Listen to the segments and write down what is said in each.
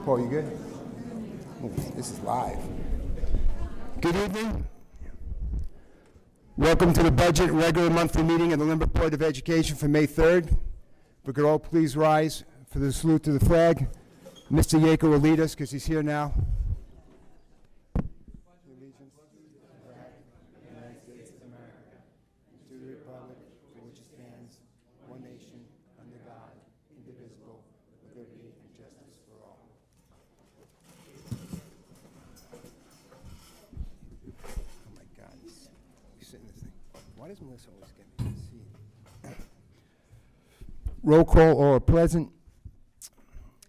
Paul, you good? Oh, this is live. Good evening. Welcome to the budget regular monthly meeting of the Lynbrook Board of Education for May 3rd. If we could all please rise for the salute to the flag. Mr. Yeager will lead us because he's here now. Why does Melissa always get me to see? Roll call or present.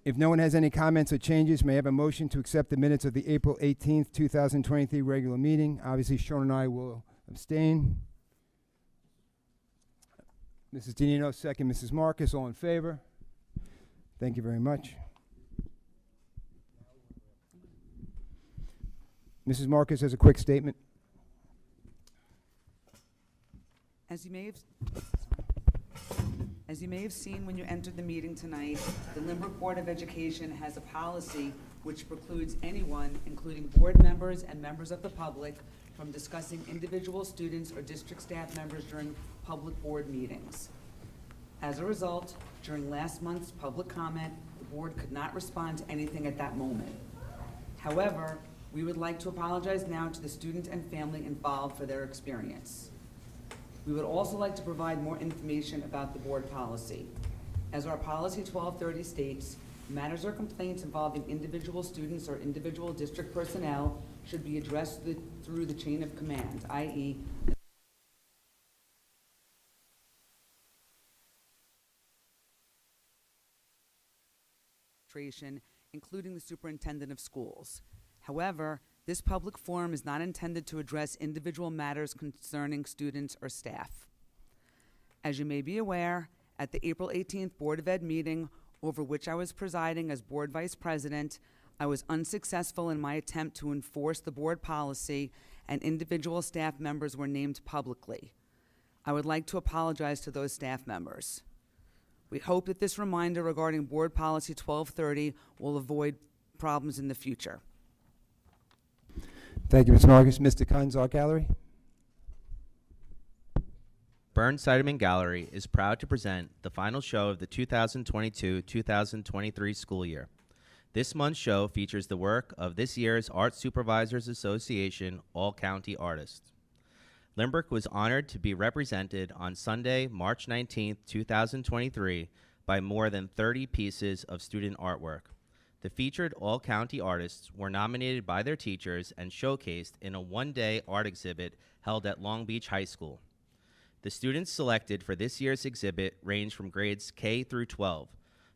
If no one has any comments or changes, may I have a motion to accept the minutes of the April 18th, 2023 regular meeting. Obviously, Sean and I will abstain. Mrs. Danino, second. Mrs. Marcus, all in favor? Thank you very much. Mrs. Marcus has a quick statement. As you may have seen when you entered the meeting tonight, the Lynbrook Board of Education has a policy which precludes anyone, including board members and members of the public, from discussing individual students or district staff members during public board meetings. As a result, during last month's public comment, the board could not respond to anything at that moment. However, we would like to apologize now to the student and family involved for their experience. We would also like to provide more information about the board policy. As our policy 1230 states, matters or complaints involving individual students or individual district personnel should be addressed through the chain of command, i.e., including the superintendent of schools. However, this public forum is not intended to address individual matters concerning students or staff. As you may be aware, at the April 18th Board of Ed meeting, over which I was presiding as Board Vice President, I was unsuccessful in my attempt to enforce the board policy, and individual staff members were named publicly. I would like to apologize to those staff members. We hope that this reminder regarding Board Policy 1230 will avoid problems in the future. Thank you, Ms. Marcus. Mr. Kunz, Art Gallery. Burns-Seidemann Gallery is proud to present the final show of the 2022-2023 school year. This month's show features the work of this year's Art Supervisors Association All-County Artists. Lynbrook was honored to be represented on Sunday, March 19th, 2023 by more than 30 pieces of student artwork. The featured all-county artists were nominated by their teachers and showcased in a one-day art exhibit held at Long Beach High School. The students selected for this year's exhibit range from grades K through 12.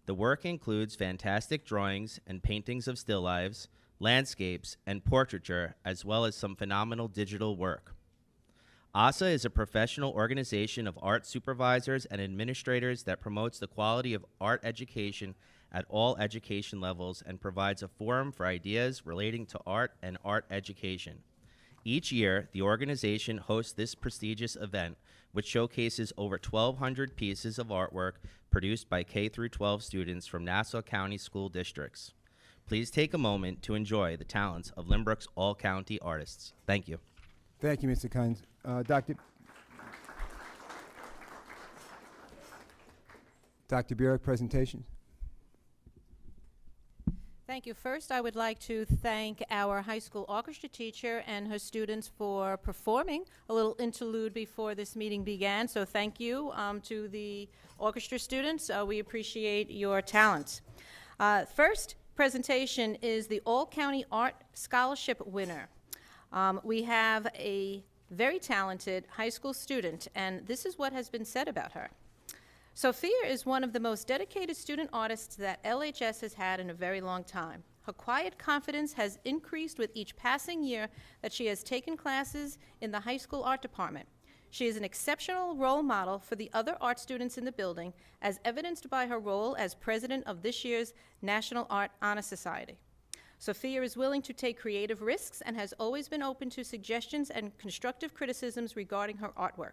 The work includes fantastic drawings and paintings of still lifes, landscapes, and portraiture, as well as some phenomenal digital work. ASA is a professional organization of art supervisors and administrators that promotes the quality of art education at all education levels and provides a forum for ideas relating to art and art education. Each year, the organization hosts this prestigious event, which showcases over 1,200 pieces of artwork produced by K-12 students from Nassau County school districts. Please take a moment to enjoy the talents of Lynbrook's all-county artists. Thank you. Thank you, Mr. Kunz. Dr. Burek, presentations. Thank you. First, I would like to thank our high school orchestra teacher and her students for performing a little interlude before this meeting began. So thank you to the orchestra students. We appreciate your talents. First presentation is the All-County Art Scholarship winner. We have a very talented high school student, and this is what has been said about her. Sophia is one of the most dedicated student artists that LHS has had in a very long time. Her quiet confidence has increased with each passing year that she has taken classes in the high school art department. She is an exceptional role model for the other art students in the building, as evidenced by her role as president of this year's National Art Honor Society. Sophia is willing to take creative risks and has always been open to suggestions and constructive criticisms regarding her artwork.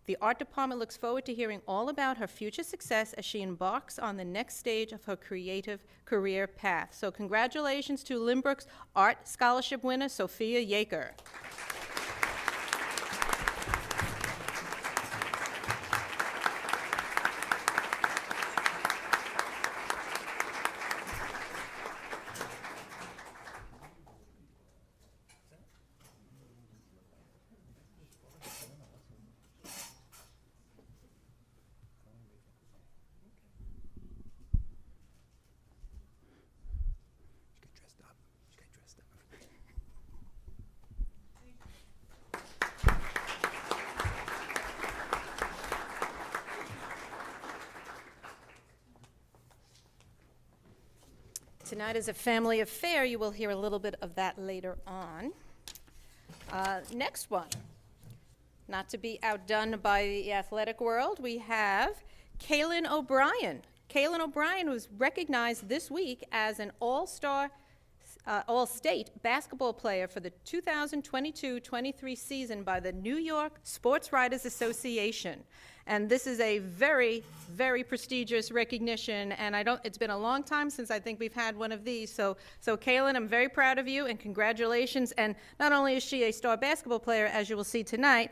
The art department looks forward to hearing all about her future success as she embarks on the next stage of her creative career path. So congratulations to Lynbrook's Art Scholarship winner, Sophia Yaker. Tonight is a family affair. You will hear a little bit of that later on. Next one, not to be outdone by the athletic world, we have Kaylin O'Brien. Kaylin O'Brien was recognized this week as an all-star, all-state basketball player for the 2022-23 season by the New York Sports Writers Association. And this is a very, very prestigious recognition, and it's been a long time since I think we've had one of these. So Kaylin, I'm very proud of you, and congratulations. And not only is she a star basketball player, as you will see tonight,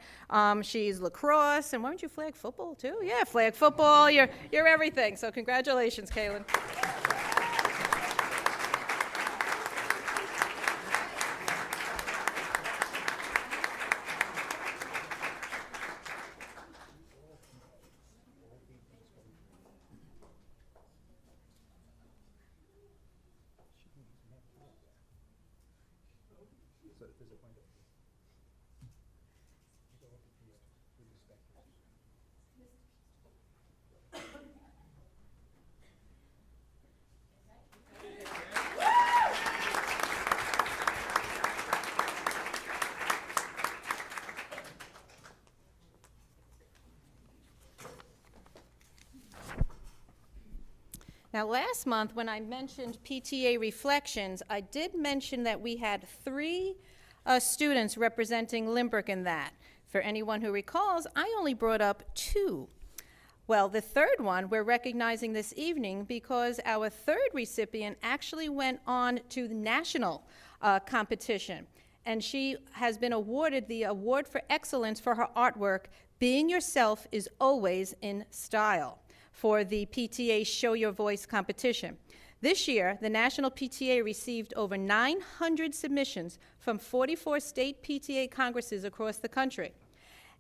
she's lacrosse, and why don't you flag football too? Yeah, flag football, you're everything. So congratulations, Kaylin. Now, last month, when I mentioned PTA Reflections, I did mention that we had 3 students representing Lynbrook in that. For anyone who recalls, I only brought up 2. Well, the third one we're recognizing this evening because our third recipient actually went on to the national competition. And she has been awarded the Award for Excellence for her artwork, Being Yourself is Always in Style, for the PTA Show Your Voice competition. This year, the National PTA received over 900 submissions from 44 state PTA congresses across the country.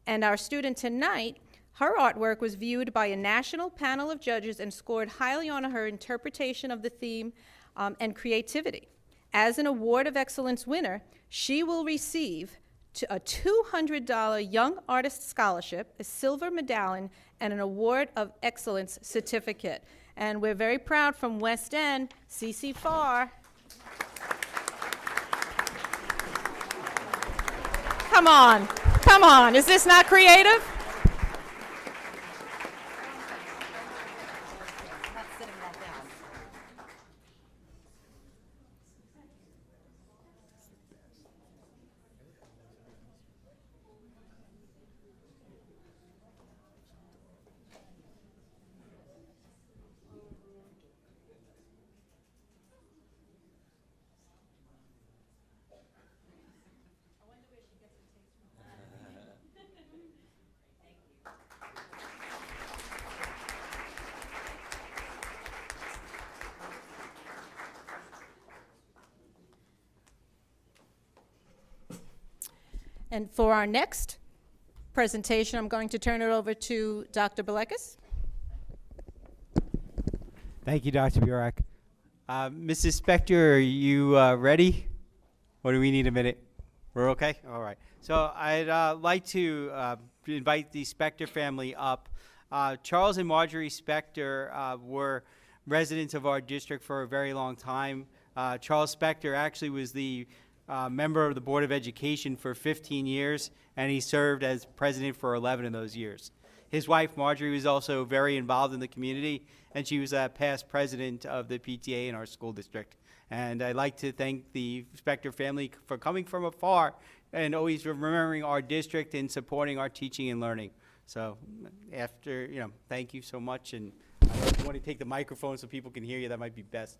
And our student tonight, her artwork was viewed by a national panel of judges and scored highly on her interpretation of the theme and creativity. As an Award of Excellence winner, she will receive a $200 Young Artist Scholarship, a silver medallion, and an Award of Excellence certificate. And we're very proud from West End, CC Farr. Come on, is this not creative? And for our next presentation, I'm going to turn it over to Dr. Belekis. Thank you, Dr. Burak. Mrs. Spector, are you ready? Or do we need a minute? We're okay? All right. So I'd like to invite the Spector family up. Charles and Marjorie Spector were residents of our district for a very long time. Charles Spector actually was the member of the Board of Education for 15 years, and he served as president for 11 of those years. His wife, Marjorie, was also very involved in the community, and she was a past president of the PTA in our school district. And I'd like to thank the Spector family for coming from afar and always remembering our district and supporting our teaching and learning. So after, thank you so much. And I don't know if you want to take the microphone so people can hear you, that might be best.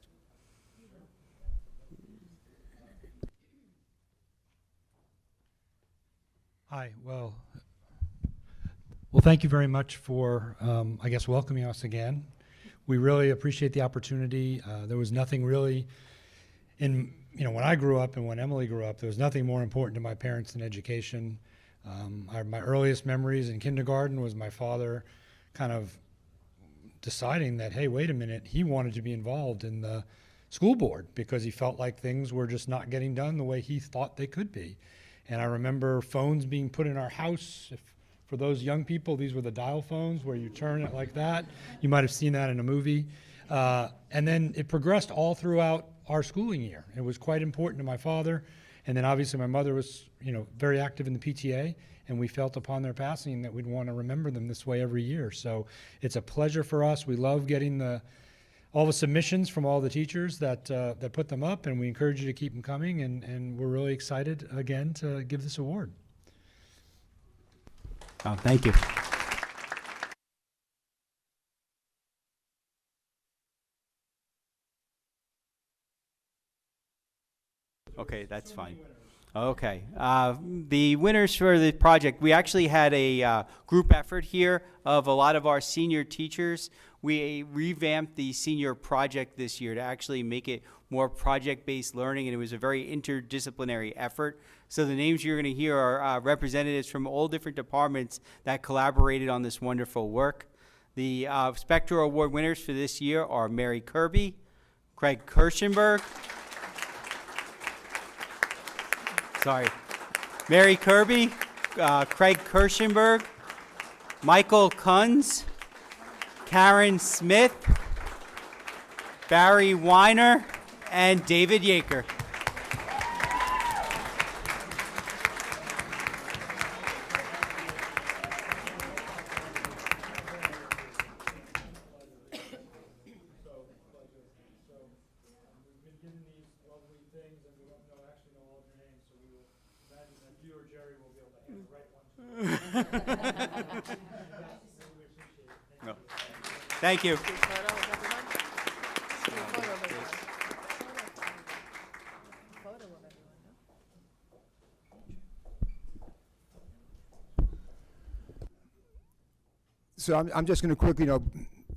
Hi. Well, thank you very much for, I guess, welcoming us again. We really appreciate the opportunity. There was nothing really when I grew up and when Emily grew up, there was nothing more important to my parents than education. My earliest memories in kindergarten was my father kind of deciding that, hey, wait a minute, he wanted to be involved in the school board because he felt like things were just not getting done the way he thought they could be. And I remember phones being put in our house. For those young people, these were the dial phones where you turn it like that. You might have seen that in a movie. And then it progressed all throughout our schooling year. It was quite important to my father. And then obviously my mother was, very active in the PTA, and we felt upon their passing that we'd want to remember them this way every year. So it's a pleasure for us. We love getting all the submissions from all the teachers that put them up, and we encourage you to keep them coming, and we're really excited again to give this award. Oh, thank you. Okay, that's fine. Okay. The winners for the project, we actually had a group effort here of a lot of our senior teachers. We revamped the senior project this year to actually make it more project-based learning, and it was a very interdisciplinary effort. So the names you're going to hear are representatives from all different departments that collaborated on this wonderful work. The Spectre Award winners for this year are Mary Kirby, Craig Kirschenberg, Mary Kirby, Craig Kirschenberg, Michael Kunz, Karen Smith, Barry Weiner, and David Yaker. No. Thank you. So I'm just going to quickly, the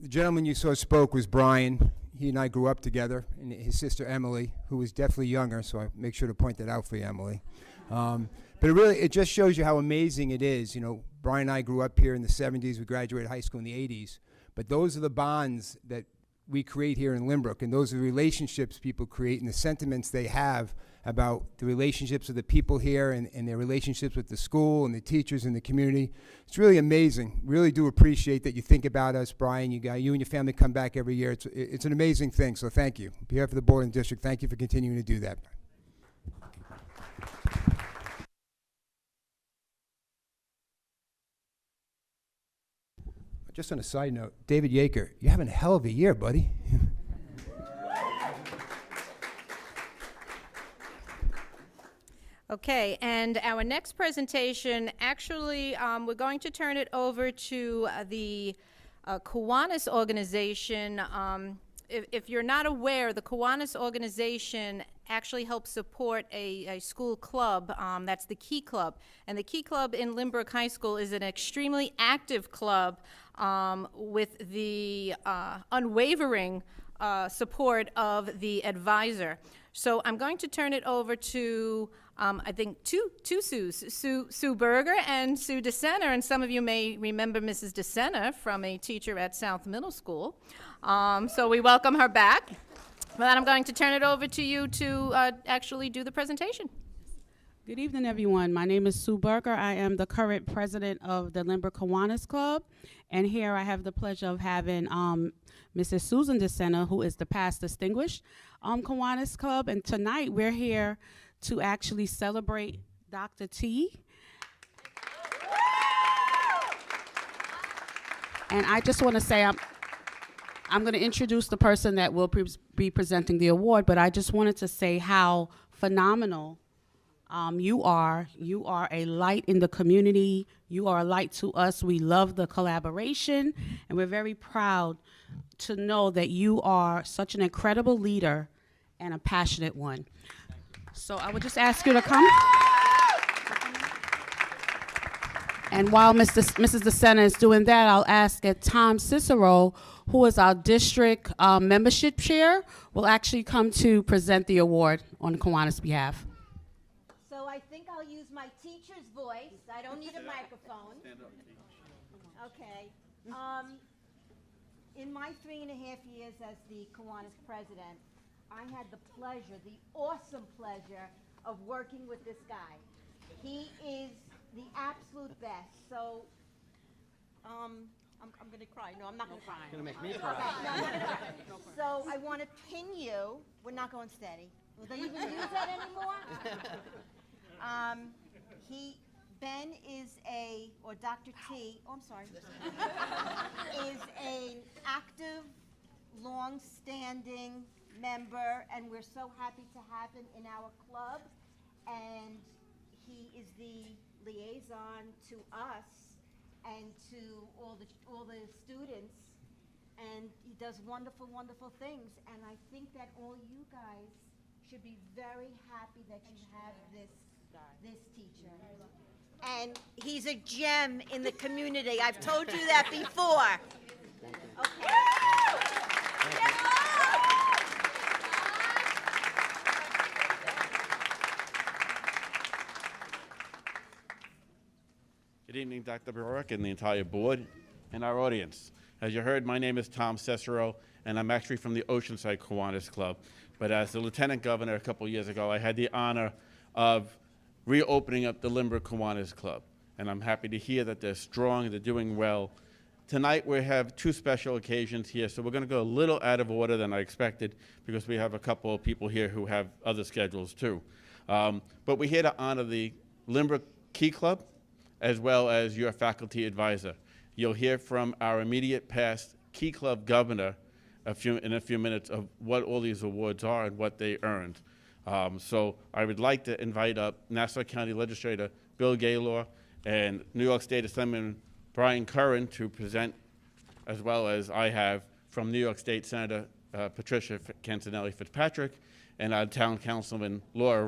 gentleman you saw spoke was Brian. He and I grew up together, and his sister Emily, who was definitely younger, so I make sure to point that out for you, Emily. But it just shows you how amazing it is. Brian and I grew up here in the 70s. We graduated high school in the 80s. But those are the bonds that we create here in Lynbrook, and those are the relationships people create and the sentiments they have about the relationships of the people here and their relationships with the school and the teachers and the community. It's really amazing. Really do appreciate that you think about us, Brian. You and your family come back every year. It's an amazing thing, so thank you. On behalf of the board and district, thank you for continuing to do that. Just on a side note, David Yaker, you're having a hell of a year, buddy. Okay, and our next presentation, actually, we're going to turn it over to the Kiwanis organization. If you're not aware, the Kiwanis organization actually helps support a school club, that's the Key Club. And the Key Club in Lynbrook High School is an extremely active club with the unwavering support of the advisor. So I'm going to turn it over to, I think, two Sues, Sue Berger and Sue DeSena, and some of you may remember Mrs. DeSena from a teacher at South Middle School. So we welcome her back. With that, I'm going to turn it over to you to actually do the presentation. Good evening, everyone. My name is Sue Berger. I am the current president of the Lynbrook Kiwanis Club, and here I have the pleasure of having Mrs. Susan DeSena, who is the past distinguished Kiwanis Club, and tonight we're here to actually celebrate Dr. T. And I just want to say I'm going to introduce the person that will be presenting the award, but I just wanted to say how phenomenal You are a light in the community. You are a light to us. We love the collaboration, and we're very proud to know that you are such an incredible leader and a passionate one. So I would just ask you to come. And while Mrs. DeSena is doing that, I'll ask that Tom Cicero, who is our district membership chair, will actually come to present the award on Kiwanis' behalf. So I think I'll use my teacher's voice. I don't need a microphone. Okay. In my 3.5 years as the Kiwanis president, I had the pleasure, the awesome pleasure, of working with this guy. He is the absolute best. So, I'm gonna cry. No, I'm not gonna cry. Gonna make me cry. Okay, no, I'm not gonna cry. So I want to pin you. We're not going steady. Will they even use that anymore? Ben is or Dr. T, oh, I'm sorry, is an active, long-standing member, and we're so happy to have him in our club. And he is the liaison to us and to all the students, and he does wonderful, wonderful things. And I think that all you guys should be very happy that you have this teacher. And he's a gem in the community. I've told you that before. Okay. Good evening, Dr. Barak and the entire board and our audience. As you heard, my name is Tom Cicero, and I'm actually from the Oceanside Kiwanis Club. But as the Lieutenant Governor a couple years ago, I had the honor of reopening up the Lynbrook Kiwanis Club. And I'm happy to hear that they're strong, they're doing well. Tonight we have two special occasions here, so we're going to go a little out of order than I expected because we have a couple of people here who have other schedules too. But we're here to honor the Lynbrook Key Club as well as your faculty advisor. You'll hear from our immediate past Key Club governor in a few minutes of what all these awards are and what they earned. So I would like to invite up Nassau County Legislator Bill Gaylor and New York State Assemblyman Brian Curran to present, as well as I have from New York State Senator Patricia Cancinelli Fitzpatrick and our town councilwoman Laura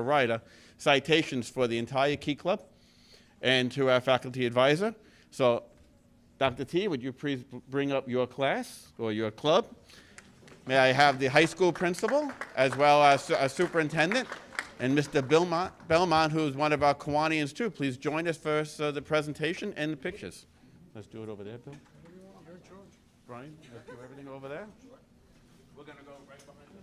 Ryder, citations for the entire Key Club and to our faculty advisor. So, Dr. T, would you please bring up your class or your club? May I have the high school principal as well as our superintendent and Mr. Belmont, who is one of our Kiwanians too. Please join us for the presentation and the pictures. Let's do it over there, Bill. Brian, let's do everything over there. We're going to go right behind you.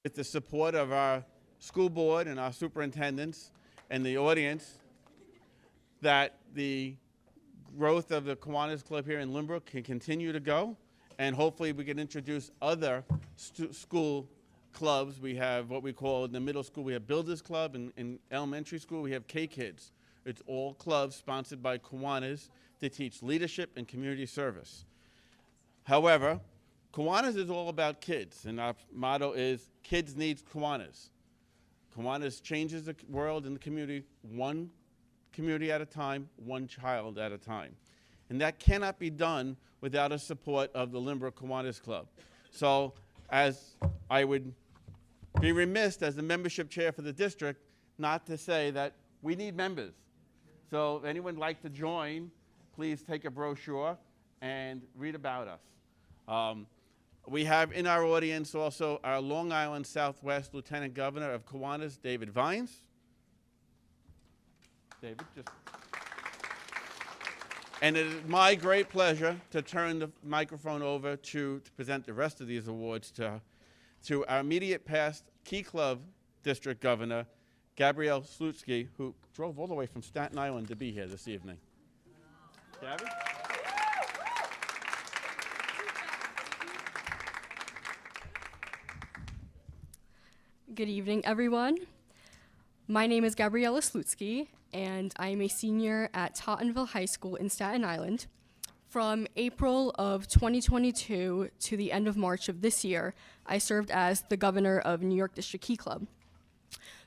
with the support of our school board and our superintendents and the audience, that the growth of the Kiwanis Club here in Lynbrook can continue to go, and hopefully we can introduce other school clubs. We have what we call in the middle school, we have Builders Club, and in elementary school we have K-Kids. It's all clubs sponsored by Kiwanis to teach leadership and community service. However, Kiwanis is all about kids, and our motto is kids need Kiwanis. Kiwanis changes the world and the community one community at a time, one child at a time. And that cannot be done without the support of the Lynbrook Kiwanis Club. So as I would be remiss as the membership chair for the district not to say that we need members. So if anyone would like to join, please take a brochure and read about us. We have in our audience also our Long Island Southwest Lieutenant Governor of Kiwanis, David Vines. David, just. And it is my great pleasure to turn the microphone over to present the rest of these awards to our immediate past Key Club District Governor, Gabrielle Slutsky, who drove all the way from Staten Island to be here this evening. Gabby? Good evening, everyone. My name is Gabriella Slutsky, and I am a senior at Tottenville High School in Staten Island. From April of 2022 to the end of March of this year, I served as the governor of New York District Key Club.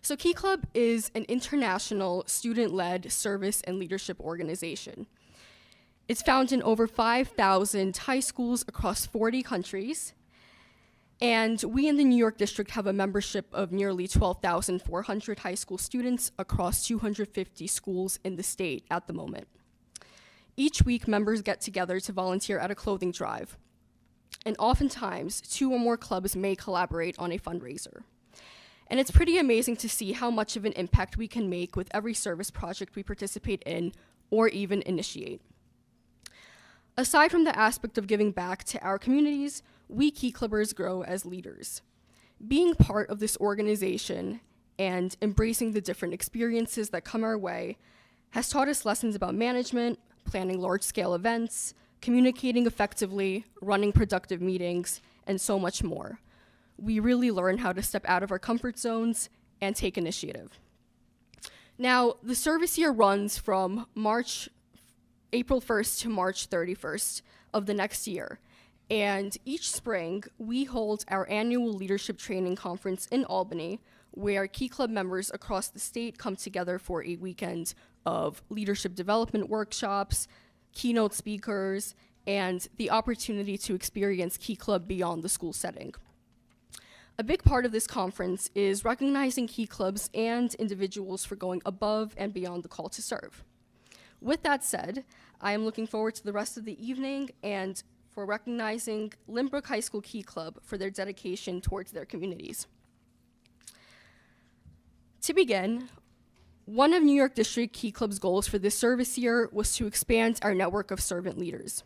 So Key Club is an international student-led service and leadership organization. It's found in over 5,000 high schools across 40 countries. And we in the New York District have a membership of nearly 12,400 high school students across 250 schools in the state at the moment. Each week, members get together to volunteer at a clothing drive. And oftentimes, 2 or more clubs may collaborate on a fundraiser. And it's pretty amazing to see how much of an impact we can make with every service project we participate in or even initiate. Aside from the aspect of giving back to our communities, we Key Clubbers grow as leaders. Being part of this organization and embracing the different experiences that come our way has taught us lessons about management, planning large-scale events, communicating effectively, running productive meetings, and so much more. We really learn how to step out of our comfort zones and take initiative. Now, the service year runs from April 1st to March 31st of the next year. And each spring, we hold our annual leadership training conference in Albany, where Key Club members across the state come together for a weekend of leadership development workshops, keynote speakers, and the opportunity to experience Key Club beyond the school setting. A big part of this conference is recognizing Key Clubs and individuals for going above and beyond the call to serve. With that said, I am looking forward to the rest of the evening and for recognizing Lynbrook High School Key Club for their dedication towards their communities. To begin, one of New York District Key Club's goals for this service year was to expand our network of servant leaders.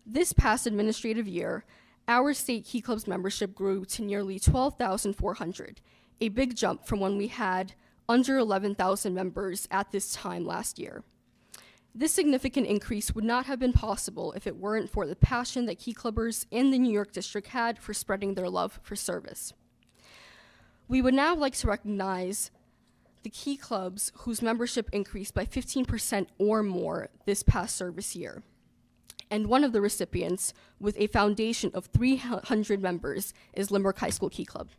This past administrative year, our state Key Club's membership grew to nearly 12,400, a big jump from when we had under 11,000 members at this time last year. This significant increase would not have been possible if it weren't for the passion that Key Clubbers in the New York District had for spreading their love for service. We would now like to recognize the Key Clubs whose membership increased by 15% or more this past service year. And one of the recipients, with a foundation of 300 members, is Lynbrook High School Key Club.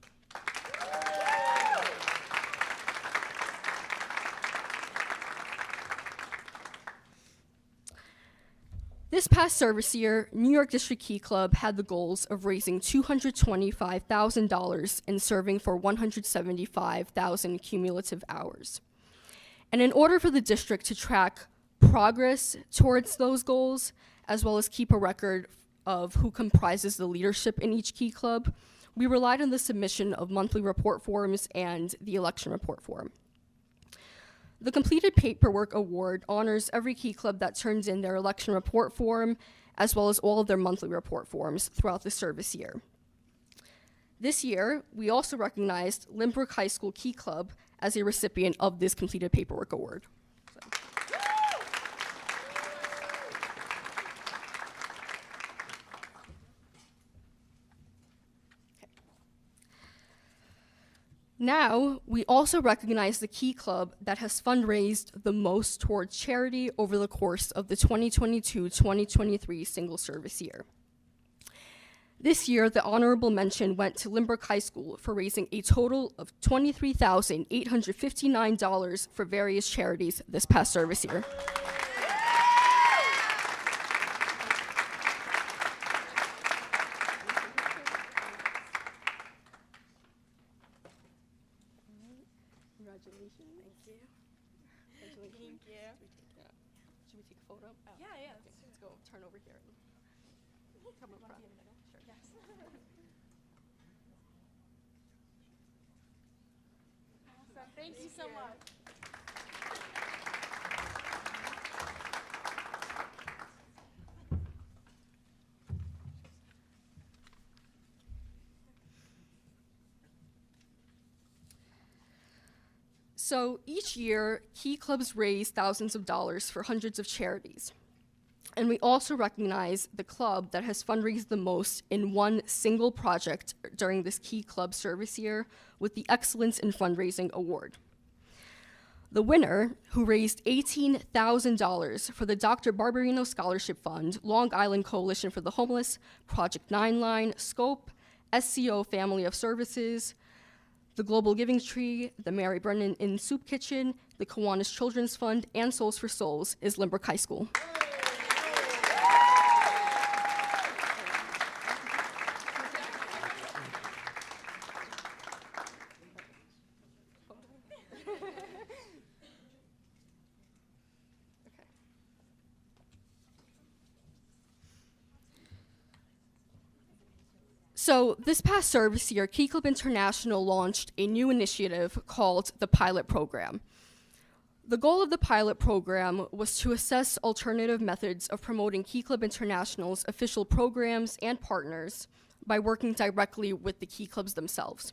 This past service year, New York District Key Club had the goals of raising $225,000 and serving for 175,000 cumulative hours. And in order for the district to track progress towards those goals, as well as keep a record of who comprises the leadership in each Key Club, we relied on the submission of monthly report forms and the election report form. The completed paperwork award honors every Key Club that turns in their election report form, as well as all of their monthly report forms throughout the service year. This year, we also recognized Lynbrook High School Key Club as a recipient of this completed paperwork award. Now, we also recognize the Key Club that has fundraised the most towards charity over the course of the 2022-2023 single service year. This year, the honorable mention went to Lynbrook High School for raising a total of $23,859 for various charities this past service year. Congratulations. Thank you. Congratulations. Thank you. Should we take a photo? Oh. Yeah. Okay, let's go turn over here. Come up front. Sure. Yes. Awesome. Thank you so much. So each year, Key Clubs raise thousands of dollars for hundreds of charities. And we also recognize the club that has fundraised the most in one single project during this Key Club service year with the Excellence in Fundraising Award. The winner, who raised $18,000 for the Dr. Barberino Scholarship Fund, Long Island Coalition for the Homeless, Project 9 Line, SCOPE, SCO Family of Services, the Global Giving Tree, the Mary Brennan Inn Soup Kitchen, the Kiwanis Children's Fund, and Souls for Souls, is Lynbrook High School. So this past service year, Key Club International launched a new initiative called the Pilot Program. The goal of the pilot program was to assess alternative methods of promoting Key Club International's official programs and partners by working directly with the Key Clubs themselves.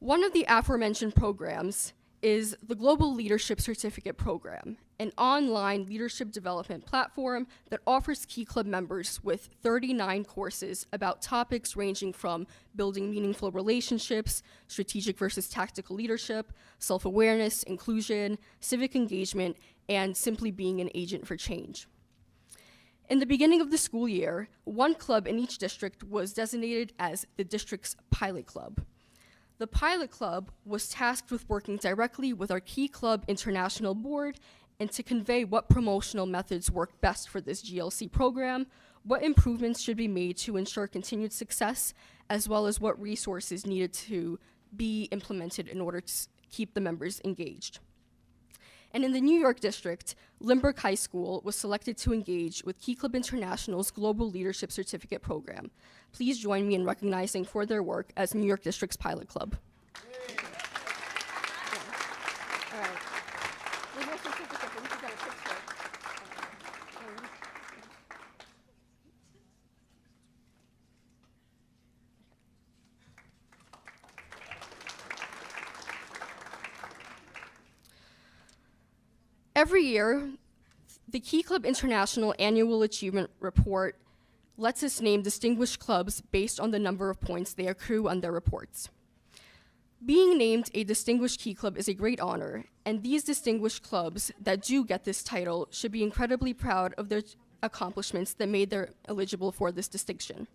One of the aforementioned programs is the Global Leadership Certificate Program, an online leadership development platform that offers Key Club members with 39 courses about topics ranging from building meaningful relationships, strategic versus tactical leadership, self-awareness, inclusion, civic engagement, and simply being an agent for change. In the beginning of the school year, one club in each district was designated as the district's pilot club. The pilot club was tasked with working directly with our Key Club International Board and to convey what promotional methods work best for this GLC program, what improvements should be made to ensure continued success, as well as what resources needed to be implemented in order to keep the members engaged. And in the New York district, Lynbrook High School was selected to engage with Key Club International's Global Leadership Certificate Program. Please join me in recognizing for their work as New York District's Pilot Club. All right. Every year, the Key Club International Annual Achievement Report lets us name distinguished clubs based on the number of points they accrue on their reports. Being named a distinguished Key Club is a great honor, and these distinguished clubs that do get this title should be incredibly proud of their accomplishments that made them eligible for this distinction.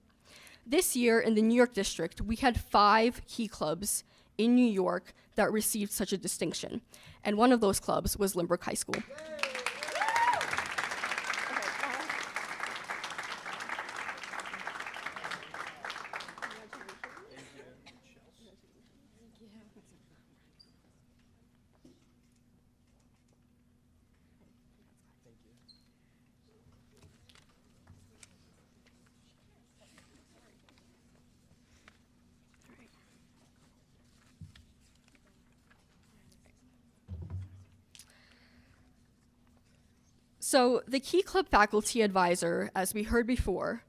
This year in the New York district, we had 5 Key Clubs in New York that received such a distinction, and one of those clubs was Lynbrook High School. So the Key Club faculty advisor, as we heard before,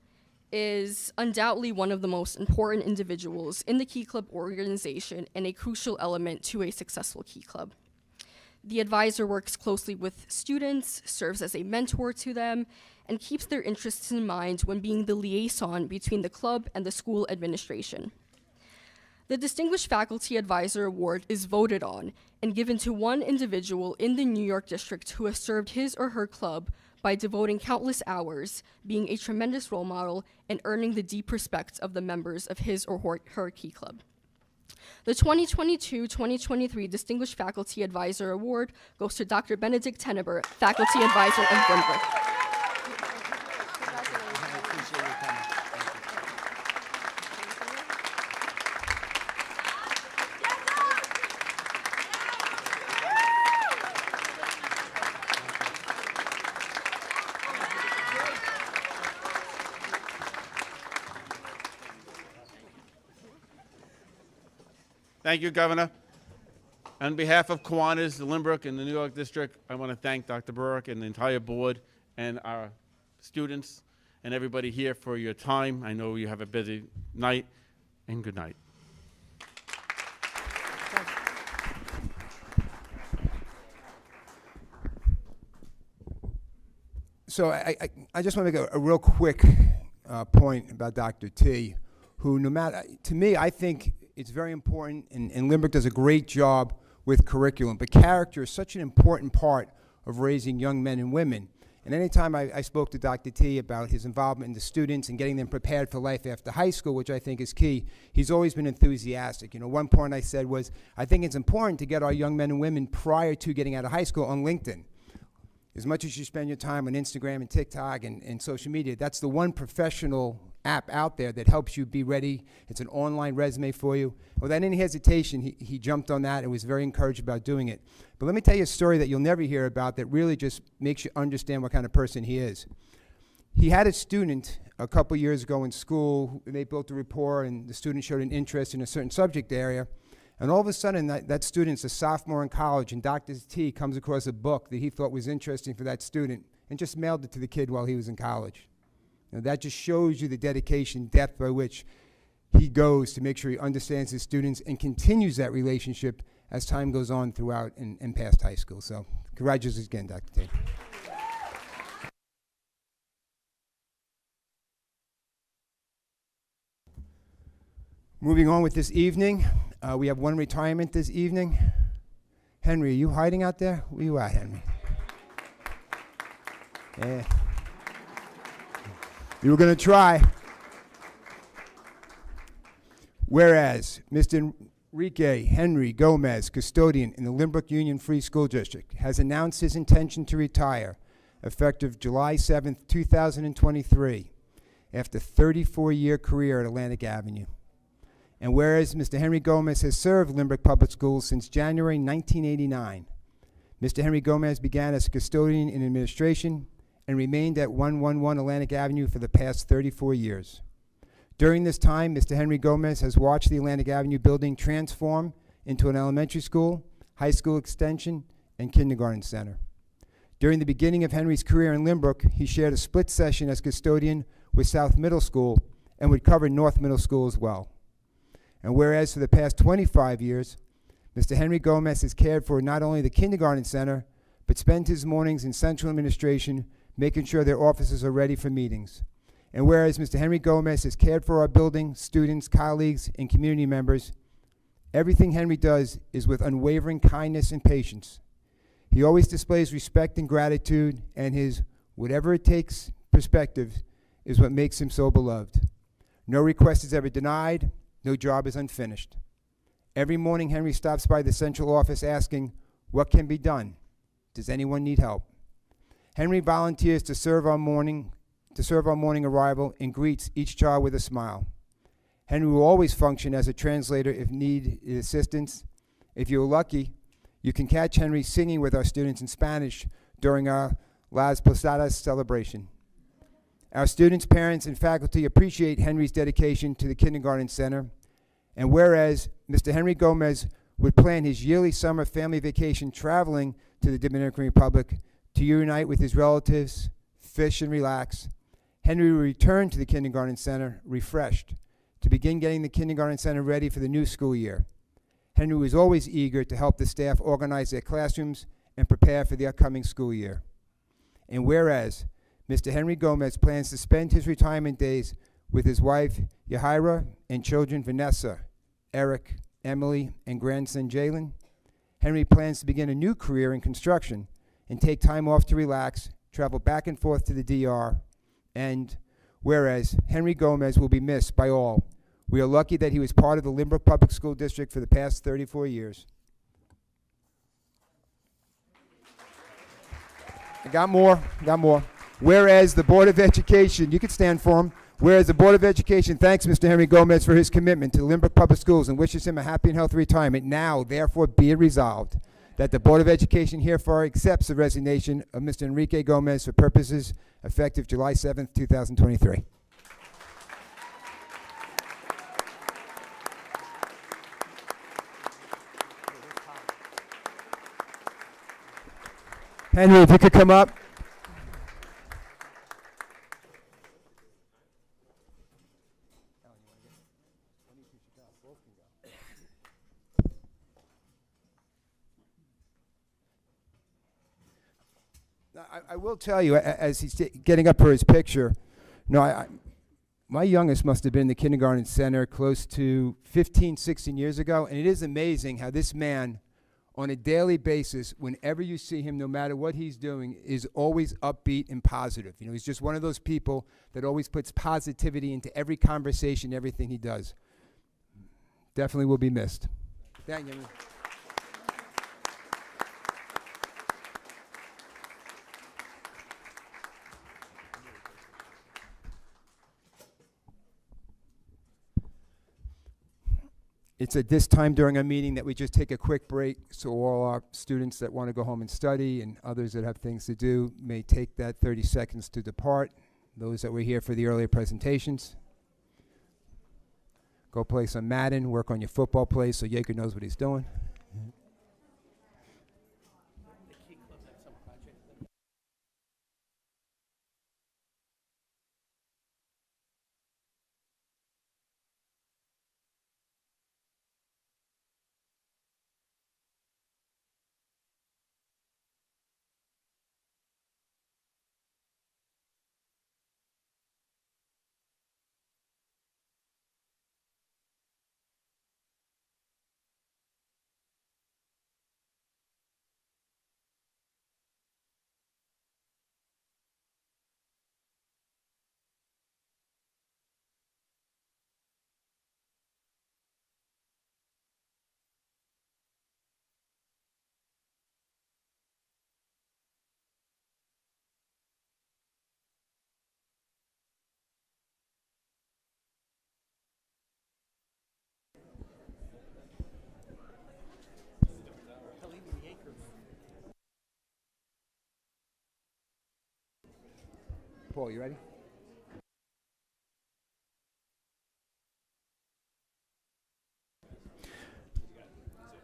is undoubtedly one of the most important individuals in the Key Club organization and a crucial element to a successful Key Club. The advisor works closely with students, serves as a mentor to them, and keeps their interests in mind when being the liaison between the club and the school administration. The Distinguished Faculty Advisor Award is voted on and given to one individual in the New York District who has served his or her club by devoting countless hours, being a tremendous role model, and earning the deep respect of the members of his or her Key Club. The 2022-2023 Distinguished Faculty Advisor Award goes to Dr. Benedict Tenneber, Faculty Advisor of Lynbrook. Thank you, Governor. On behalf of Kiwanis, the Lynbrook, and the New York District, I want to thank Dr. Burke and the entire board and our students and everybody here for your time. I know you have a busy night, and good night. So I just want to make a real quick point about Dr. T, who no matter, to me, I think it's very important, and Lynbrook does a great job with curriculum, but character is such an important part of raising young men and women. And anytime I spoke to Dr. T about his involvement in the students and getting them prepared for life after high school, which I think is key, he's always been enthusiastic. You know, one point I said was, I think it's important to get our young men and women prior to getting out of high school on LinkedIn. As much as you spend your time on Instagram and TikTok and social media, that's the one professional app out there that helps you be ready. It's an online resume for you. Without any hesitation, he jumped on that and was very encouraged about doing it. But let me tell you a story that you'll never hear about that really just makes you understand what kind of person he is. He had a student a couple years ago in school, and they built a rapport, and the student showed an interest in a certain subject area. And all of a sudden, that student's a sophomore in college, and Dr. T comes across a book that he thought was interesting for that student and just mailed it to the kid while he was in college. Now, that just shows you the dedication, depth by which he goes to make sure he understands his students and continues that relationship as time goes on throughout and past high school. So congratulations again, Dr. T. Moving on with this evening, we have one retirement this evening. Henry, are you hiding out there? Where you at, Henry? Yeah. You were going to try. Whereas Mr. Enrique Henry Gomez, custodian in the Lynbrook Union Free School District, has announced his intention to retire effective July 7th, 2023, after a 34-year career at Atlantic Avenue. And whereas Mr. Henry Gomez has served Lynbrook Public Schools since January 1989, Mr. Henry Gomez began as a custodian in administration and remained at 111 Atlantic Avenue for the past 34 years. During this time, Mr. Henry Gomez has watched the Atlantic Avenue building transform into an elementary school, high school extension, and kindergarten center. During the beginning of Henry's career in Lynbrook, he shared a split session as custodian with South Middle School and would cover North Middle School as well. And whereas for the past 25 years, Mr. Henry Gomez has cared for not only the kindergarten center, but spent his mornings in central administration making sure their offices are ready for meetings. And whereas Mr. Henry Gomez has cared for our building, students, colleagues, and community members, everything Henry does is with unwavering kindness and patience. He always displays respect and gratitude, and his whatever it takes perspective is what makes him so beloved. No request is ever denied, no job is unfinished. Every morning, Henry stops by the central office asking, "What can be done? Does anyone need help?" Henry volunteers to serve our morning arrival and greets each child with a smile. Henry will always function as a translator if needed assistance. If you're lucky, you can catch Henry singing with our students in Spanish during our Las Posadas celebration. Our students, parents, and faculty appreciate Henry's dedication to the kindergarten center. And whereas Mr. Henry Gomez would plan his yearly summer family vacation traveling to the Dominican Republic to unite with his relatives, fish, and relax, Henry will return to the Kindergarten Center refreshed to begin getting the Kindergarten Center ready for the new school year. Henry was always eager to help the staff organize their classrooms and prepare for the upcoming school year. And whereas Mr. Henry Gomez plans to spend his retirement days with his wife, Yahira, and children, Vanessa, Eric, Emily, and grandson, Jalen, Henry plans to begin a new career in construction and take time off to relax, travel back and forth to the DR, and whereas Henry Gomez will be missed by all, we are lucky that he was part of the Lynbrook Public School District for the past 34 years. I got more. Whereas the Board of Education, you could stand for him, whereas the Board of Education thanks Mr. Henry Gomez for his commitment to Lynbrook Public Schools and wishes him a happy and healthy retirement. Now, therefore, be it resolved that the Board of Education herefore accepts the resignation of Mr. Enrique Gomez for purposes effective July 7th, 2023. Henry, if you could come up. I will tell you, as he's getting up for his picture, my youngest must have been in the Kindergarten Center close to 15, 16 years ago, and it is amazing how this man, on a daily basis, whenever you see him, no matter what he's doing, is always upbeat and positive. You know, he's just one of those people that always puts positivity into every conversation, everything he does. Definitely will be missed. Thank you. It's at this time during our meeting that we just take a quick break so all our students that want to go home and study and others that have things to do may take that 30 seconds to depart. Those that were here for the earlier presentations, go play some Madden, work on your football plays so Yeager knows what he's doing. Paul, you ready?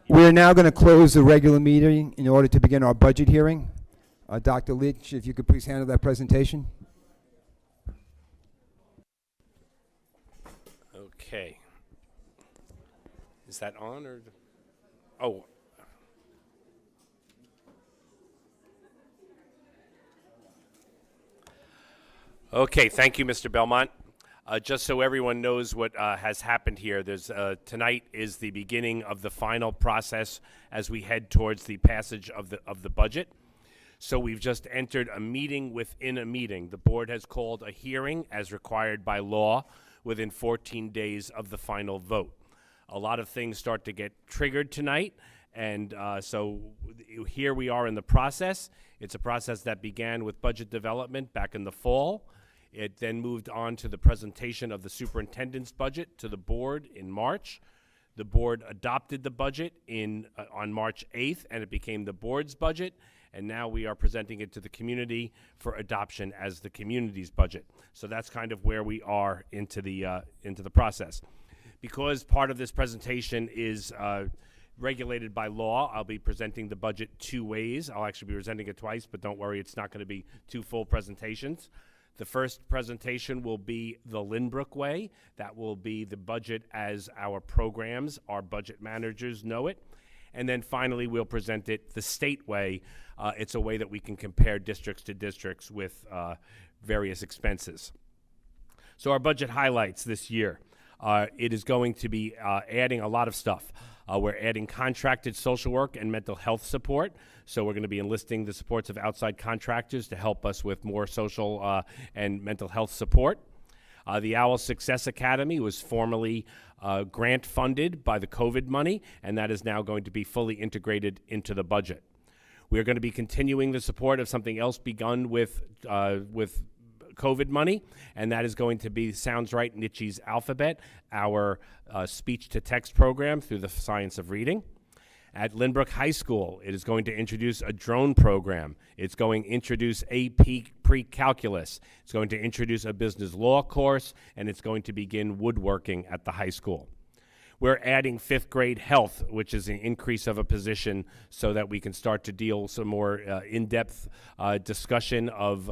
We're now going to close the regular meeting in order to begin our budget hearing. Dr. Lynch, if you could please handle that presentation. Okay. Is that on or? Oh. Okay, thank you, Mr. Belmont. Just so everyone knows what has happened here, tonight is the beginning of the final process as we head towards the passage of the budget. So we've just entered a meeting within a meeting. The board has called a hearing as required by law within 14 days of the final vote. A lot of things start to get triggered tonight, and so here we are in the process. It's a process that began with budget development back in the fall. It then moved on to the presentation of the superintendent's budget to the board in March. The board adopted the budget on March 8th, and it became the board's budget. And now we are presenting it to the community for adoption as the community's budget. So that's kind of where we are into the process. Because part of this presentation is regulated by law, I'll be presenting the budget two ways. I'll actually be presenting it twice, but don't worry, it's not going to be two full presentations. The first presentation will be the Lynbrook way. That will be the budget as our programs, our budget managers know it. And then finally, we'll present it the state way. It's a way that we can compare districts to districts with various expenses. So our budget highlights this year. It is going to be adding a lot of stuff. We're adding contracted social work and mental health support. So we're going to be enlisting the supports of outside contractors to help us with more social and mental health support. The Owl Success Academy was formerly grant funded by the COVID money, and that is now going to be fully integrated into the budget. We're going to be continuing the support of something else begun with COVID money, and that is going to be Sounds Right Nietzsche's Alphabet, our speech-to-text program through the Science of Reading. At Lynbrook High School, it is going to introduce a drone program. It's going to introduce AP pre-calculus. It's going to introduce a business law course, and it's going to begin woodworking at the high school. We're adding 5th grade health, which is an increase of a position so that we can start to deal some more in-depth discussion of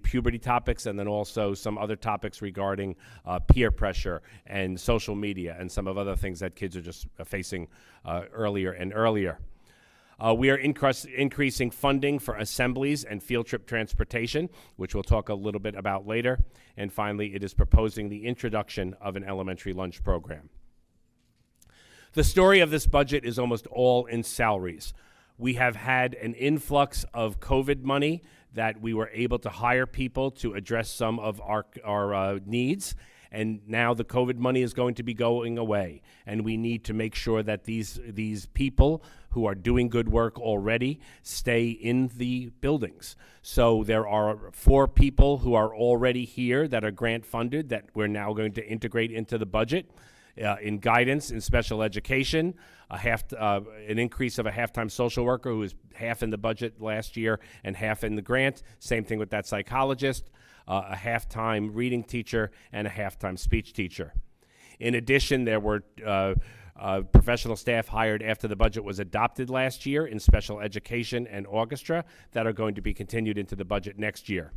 puberty topics, and then also some other topics regarding peer pressure and social media and some of other things that kids are just facing earlier and earlier. We are increasing funding for assemblies and field trip transportation, which we'll talk a little bit about later. And finally, it is proposing the introduction of an elementary lunch program. The story of this budget is almost all in salaries. We have had an influx of COVID money that we were able to hire people to address some of our needs. And now the COVID money is going to be going away. And we need to make sure that these people who are doing good work already stay in the buildings. So there are 4 people who are already here that are grant funded that we're now going to integrate into the budget. In guidance, in special education, an increase of a half-time social worker who was half in the budget last year and half in the grant. Same thing with that psychologist, a half-time reading teacher, and a half-time speech teacher. In addition, there were professional staff hired after the budget was adopted last year in special education and orchestra that are going to be continued into the budget next year.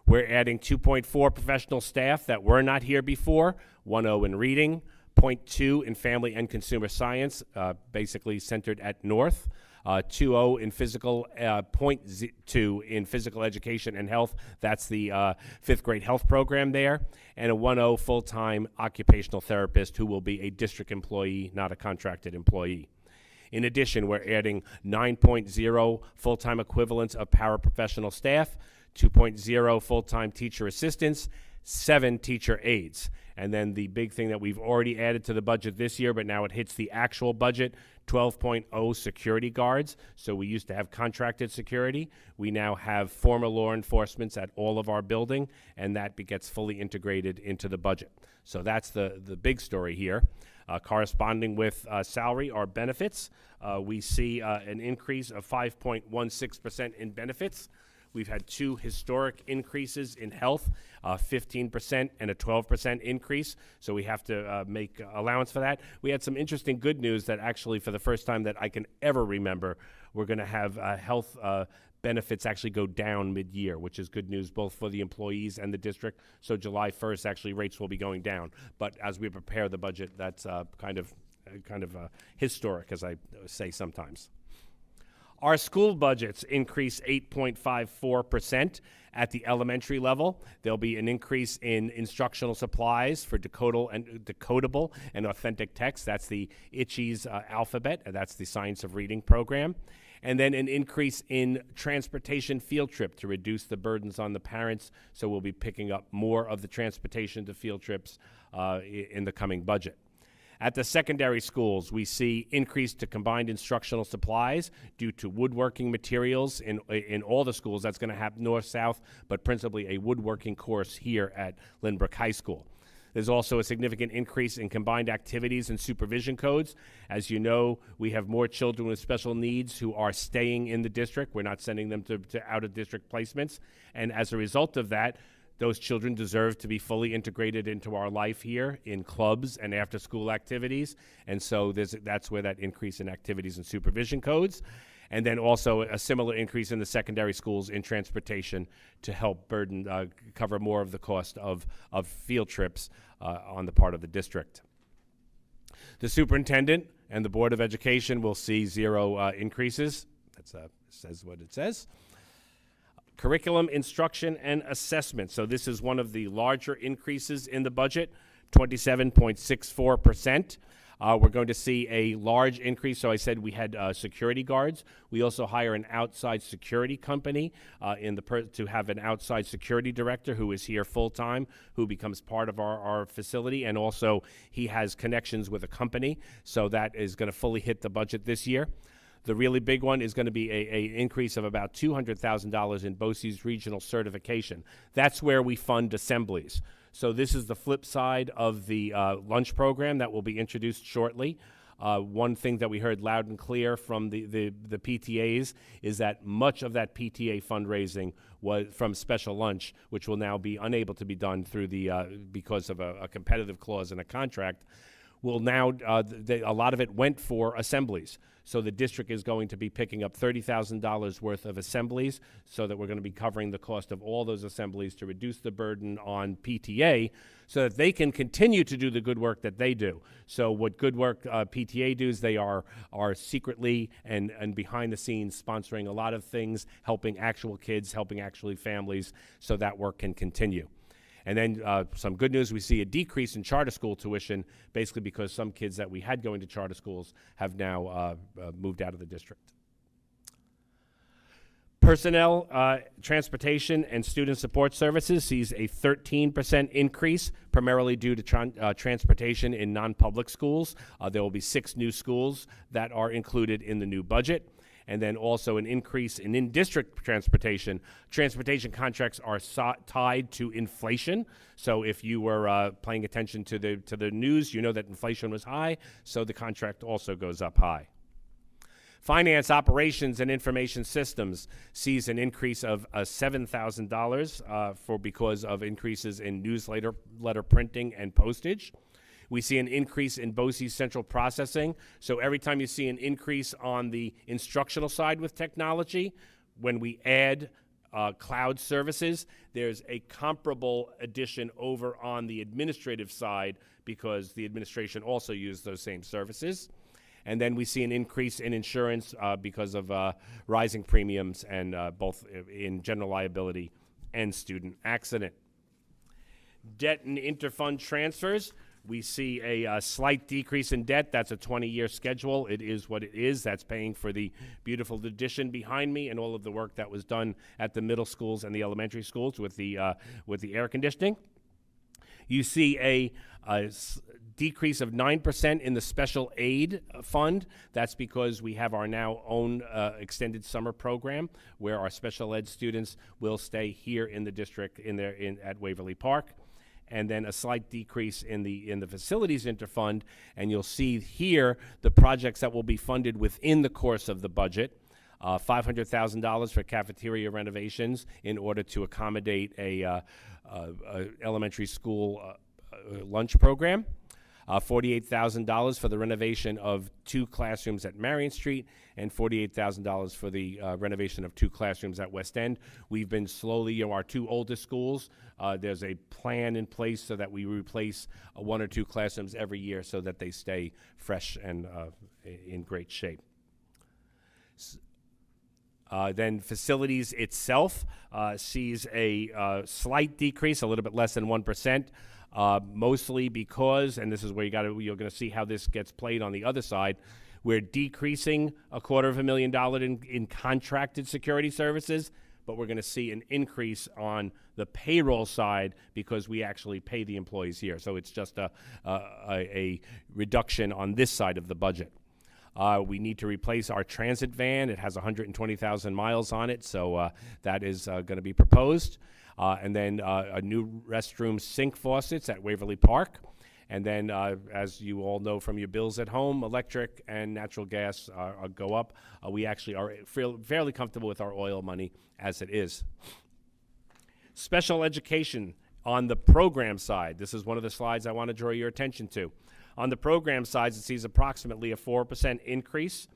We're adding 2.4 professional staff that were not here before, 1.0 in reading, 0.2 in family and consumer science, basically centered at North, 2.0 in physical, 0.2 in physical education and health. That's the 5th grade health program there, and a 1.0 full-time occupational therapist who will be a district employee, not a contracted employee. In addition, we're adding 9.0 full-time equivalents of paraprofessional staff, 2.0 full-time teacher assistants, 7 teacher aides. And then the big thing that we've already added to the budget this year, but now it hits the actual budget, 12.0 security guards. So we used to have contracted security. We now have former law enforcement at all of our building, and that gets fully integrated into the budget. So that's the big story here. Corresponding with salary are benefits. We see an increase of 5.16% in benefits. We've had 2 historic increases in health, 15% and a 12% increase, so we have to make allowance for that. We had some interesting good news that actually for the first time that I can ever remember, we're going to have health benefits actually go down mid-year, which is good news both for the employees and the district. So July 1st, actually rates will be going down. But as we prepare the budget, that's kind of historic, as I say sometimes. Our school budgets increase 8.54% at the elementary level. There'll be an increase in instructional supplies for decodable and authentic text. That's the ITCHI's alphabet, and that's the Science of Reading program. And then an increase in transportation field trip to reduce the burdens on the parents. So we'll be picking up more of the transportation to field trips in the coming budget. At the secondary schools, we see increase to combined instructional supplies due to woodworking materials in all the schools. That's going to happen north-south, but principally a woodworking course here at Lynbrook High School. There's also a significant increase in combined activities and supervision codes. As you know, we have more children with special needs who are staying in the district. We're not sending them to out-of-district placements. And as a result of that, those children deserve to be fully integrated into our life here in clubs and after-school activities. And so that's where that increase in activities and supervision codes. And then also a similar increase in the secondary schools in transportation to help cover more of the cost of field trips on the part of the district. The superintendent and the Board of Education will see 0 increases. That says what it says. Curriculum, instruction, and assessment. So this is one of the larger increases in the budget, 27.64%. We're going to see a large increase. So I said we had security guards. We also hire an outside security company to have an outside security director who is here full-time, who becomes part of our facility, and also he has connections with a company. So that is going to fully hit the budget this year. The really big one is going to be an increase of about $200,000 in BOCES regional certification. That's where we fund assemblies. So this is the flip side of the lunch program that will be introduced shortly. One thing that we heard loud and clear from the PTAs is that much of that PTA fundraising was from special lunch, which will now be unable to be done through because of a competitive clause in a contract. Will now, a lot of it went for assemblies. So the district is going to be picking up $30,000 worth of assemblies, so that we're going to be covering the cost of all those assemblies to reduce the burden on PTA, so that they can continue to do the good work that they do. So what good work PTA do is they are secretly and behind the scenes sponsoring a lot of things, helping actual kids, helping actually families, so that work can continue. And then some good news, we see a decrease in charter school tuition, basically because some kids that we had going to charter schools have now moved out of the district. Personnel, transportation, and student support services sees a 13% increase, primarily due to transportation in non-public schools. There will be 6 new schools that are included in the new budget. And then also an increase in in-district transportation. Transportation contracts are tied to inflation. So if you were paying attention to the news, you know that inflation was high, so the contract also goes up high. Finance, operations, and information systems sees an increase of $7,000 because of increases in newsletter printing and postage. We see an increase in BOCES central processing. So every time you see an increase on the instructional side with technology, when we add cloud services, there's a comparable addition over on the administrative side because the administration also uses those same services. And then we see an increase in insurance because of rising premiums and both in general liability and student accident. Debt and interfund transfers. We see a slight decrease in debt. That's a 20-year schedule. It is what it is. That's paying for the beautiful addition behind me and all of the work that was done at the middle schools and the elementary schools with the air conditioning. You see a decrease of 9% in the special aid fund. That's because we have our now own extended summer program where our special ed students will stay here in the district at Waverly Park. And then a slight decrease in the facilities interfund, and you'll see here the projects that will be funded within the course of the budget. $500,000 for cafeteria renovations in order to accommodate a elementary school lunch program. $48,000 for the renovation of 2 classrooms at Marion Street, and $48,000 for the renovation of 2 classrooms at West End. We've been slowly, our 2 oldest schools, there's a plan in place so that we replace 1 or 2 classrooms every year so that they stay fresh and in great shape. Then facilities itself sees a slight decrease, a little bit less than 1%. Mostly because, and this is where you're going to see how this gets played on the other side, we're decreasing $250,000 in contracted security services, but we're going to see an increase on the payroll side because we actually pay the employees here. So it's just a reduction on this side of the budget. We need to replace our transit van. It has 120,000 miles on it, so that is going to be proposed. And then a new restroom sink faucets at Waverly Park. And then, as you all know from your bills at home, electric and natural gas go up. We actually are fairly comfortable with our oil money as it is. Special education on the program side. This is one of the slides I want to draw your attention to. On the program side, it sees approximately a 4% increase.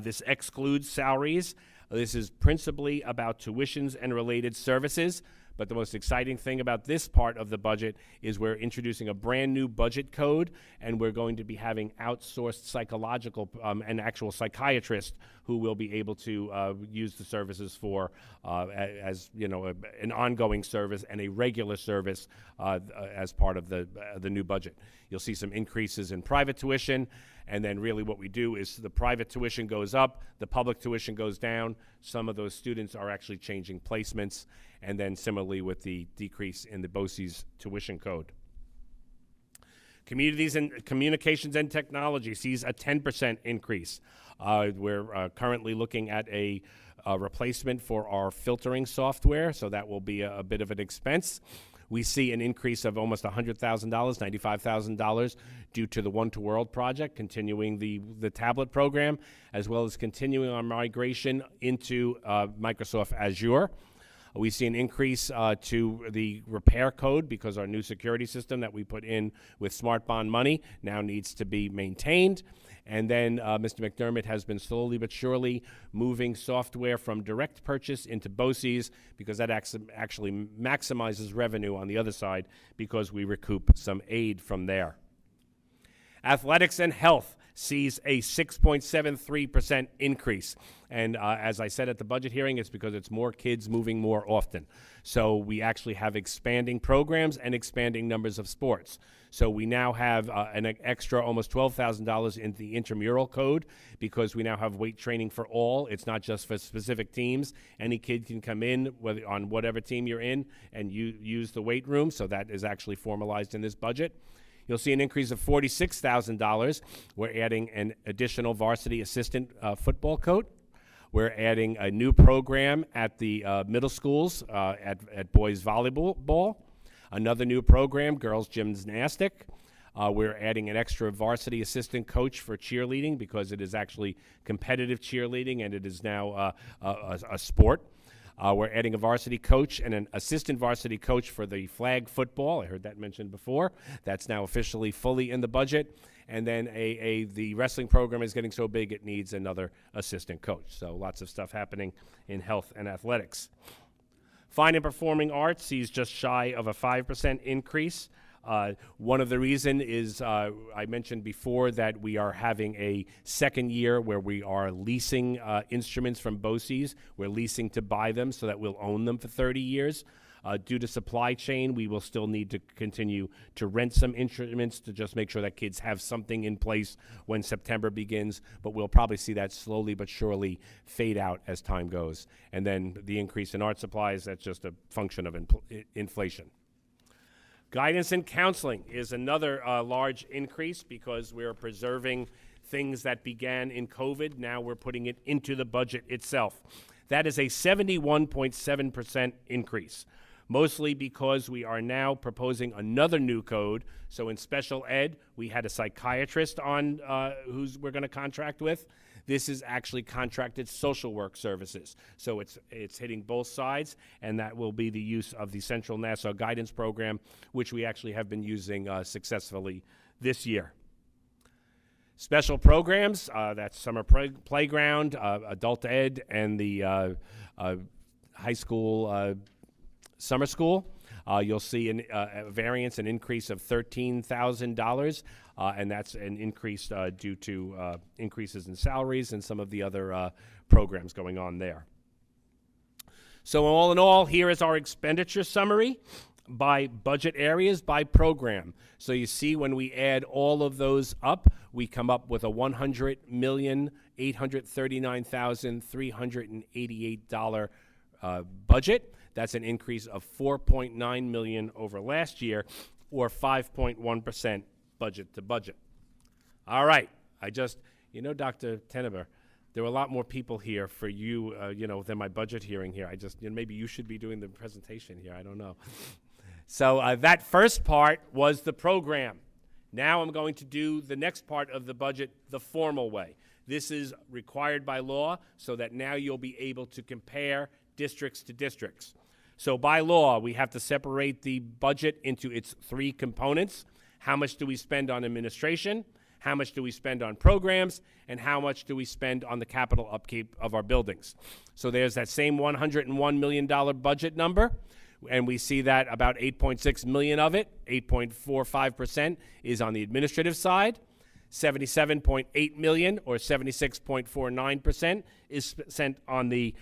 This excludes salaries. This is principally about tuitions and related services. But the most exciting thing about this part of the budget is we're introducing a brand new budget code, and we're going to be having outsourced psychological and actual psychiatrists who will be able to use the services for as an ongoing service and a regular service as part of the new budget. You'll see some increases in private tuition. And then really what we do is the private tuition goes up, the public tuition goes down. Some of those students are actually changing placements. And then similarly with the decrease in the BOCES tuition code. Communities and Communications and Technology sees a 10% increase. We're currently looking at a replacement for our filtering software, so that will be a bit of an expense. We see an increase of almost $100,000, $95,000 due to the One to World project, continuing the tablet program, as well as continuing our migration into Microsoft Azure. We see an increase to the repair code because our new security system that we put in with Smart Bond money now needs to be maintained. And then Mr. McDermott has been slowly but surely moving software from direct purchase into BOCES because that actually maximizes revenue on the other side because we recoup some aid from there. Athletics and Health sees a 6.73% increase. And as I said at the budget hearing, it's because it's more kids moving more often. So we actually have expanding programs and expanding numbers of sports. So we now have an extra almost $12,000 in the intramural code because we now have weight training for all. It's not just for specific teams. Any kid can come in on whatever team you're in and use the weight room. So that is actually formalized in this budget. You'll see an increase of $46,000. We're adding an additional varsity assistant football coach. We're adding a new program at the middle schools at boys volleyball. Another new program, girls gymnastic. We're adding an extra varsity assistant coach for cheerleading because it is actually competitive cheerleading and it is now a sport. We're adding a varsity coach and an assistant varsity coach for the flag football. I heard that mentioned before. That's now officially fully in the budget. And then the wrestling program is getting so big it needs another assistant coach. So lots of stuff happening in health and athletics. Fine and Performing Arts sees just shy of a 5% increase. One of the reasons is I mentioned before that we are having a second year where we are leasing instruments from BOCES. We're leasing to buy them so that we'll own them for 30 years. Due to supply chain, we will still need to continue to rent some instruments to just make sure that kids have something in place when September begins, but we'll probably see that slowly but surely fade out as time goes. And then the increase in art supplies, that's just a function of inflation. Guidance and counseling is another large increase because we're preserving things that began in COVID. Now we're putting it into the budget itself. That is a 71.7% increase, mostly because we are now proposing another new code. So in special ed, we had a psychiatrist on who's we're going to contract with. This is actually contracted social work services. So it's hitting both sides, and that will be the use of the Central Nassau Guidance Program, which we actually have been using successfully this year. Special programs, that's summer playground, adult ed, and the high school summer school. You'll see a variance, an increase of $13,000, and that's an increase due to increases in salaries and some of the other programs going on there. So all in all, here is our expenditure summary by budget areas, by program. So you see when we add all of those up, we come up with a $100,839,388 budget. That's an increase of $4.9 million over last year, or 5.1% budget to budget. All right, Dr. Teneber, there were a lot more people here for you, than my budget hearing here. Maybe you should be doing the presentation here. I don't know. So that first part was the program. Now I'm going to do the next part of the budget the formal way. This is required by law so that now you'll be able to compare districts to districts. So by law, we have to separate the budget into its three components. How much do we spend on administration? How much do we spend on programs, and how much do we spend on the capital upkeep of our buildings? So there's that same $101 million budget number, and we see that about 8.6 million of it, 8.45%, is on the administrative side. 77.8 million, or 76.49%, is spent on the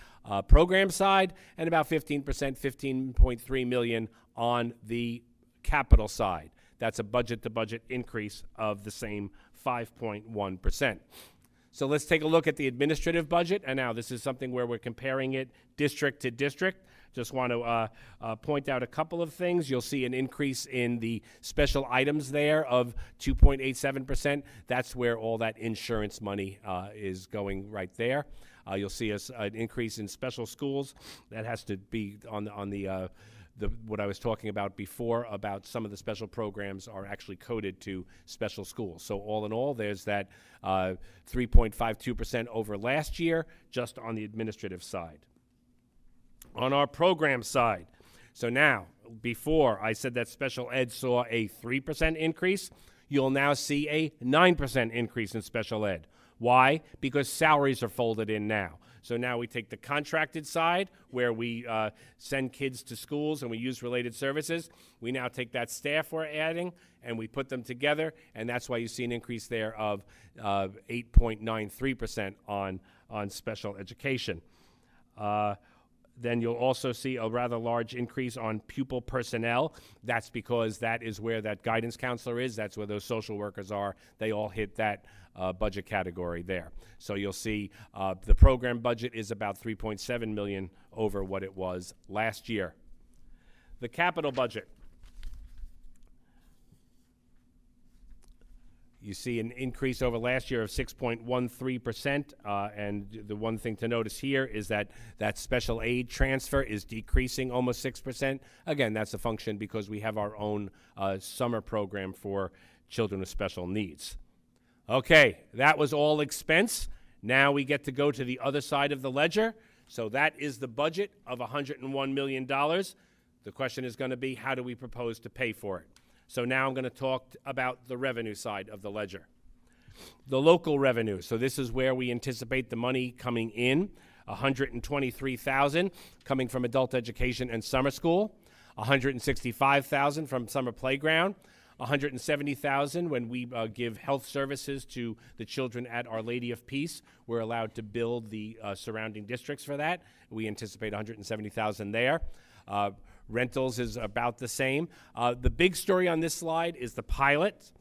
program side, and about 15%, 15.3 million, on the capital side. That's a budget-to-budget increase of the same 5.1%. So let's take a look at the administrative budget, and now this is something where we're comparing it district to district. Just want to point out a couple of things. You'll see an increase in the special items there of 2.87%. That's where all that insurance money is going right there. You'll see an increase in special schools. That has to be on the what I was talking about before, about some of the special programs are actually coded to special schools. So all in all, there's that 3.52% over last year, just on the administrative side. On our program side, so now, before I said that special ed saw a 3% increase, you'll now see a 9% increase in special ed. Why? Because salaries are folded in now. So now we take the contracted side, where we send kids to schools and we use related services. We now take that staff we're adding and we put them together, and that's why you see an increase there of 8.93% on special education. Then you'll also see a rather large increase on pupil personnel. That's because that is where that guidance counselor is. That's where those social workers are. They all hit that budget category there. So you'll see the program budget is about 3.7 million over what it was last year. The capital budget. You see an increase over last year of 6.13%, and the one thing to notice here is that that special aid transfer is decreasing almost 6%. Again, that's a function because we have our own summer program for children with special needs. Okay, that was all expense. Now we get to go to the other side of the ledger. So that is the budget of $101 million. The question is going to be, how do we propose to pay for it? So now I'm going to talk about the revenue side of the ledger. The local revenue. So this is where we anticipate the money coming in. $123,000 coming from adult education and summer school. $165,000 from summer playground. $170,000 when we give health services to the children at Our Lady of Peace. We're allowed to build the surrounding districts for that. We anticipate $170,000 there. Rentals is about the same. The big story on this slide is the pilot.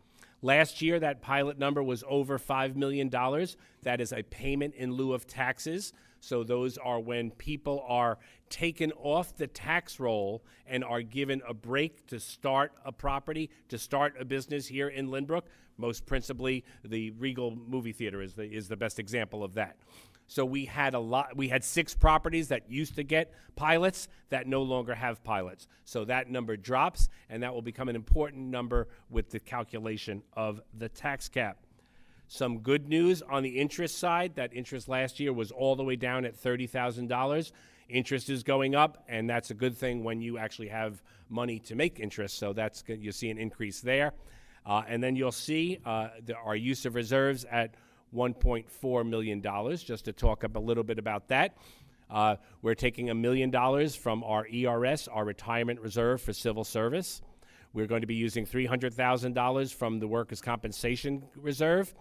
Last year, that pilot number was over $5 million. That is a payment in lieu of taxes. So those are when people are taken off the tax roll and are given a break to start a property, to start a business here in Lynbrook. Most principally, the Regal movie theater is the best example of that. So we had 6 properties that used to get pilots that no longer have pilots. So that number drops, and that will become an important number with the calculation of the tax cap. Some good news on the interest side. That interest last year was all the way down at $30,000. Interest is going up, and that's a good thing when you actually have money to make interest. So that's good. You'll see an increase there. And then you'll see our use of reserves at $1.4 million, just to talk up a little bit about that. We're taking $1 million from our ERS, our retirement reserve for civil service. We're going to be using $300,000 from the workers' compensation reserve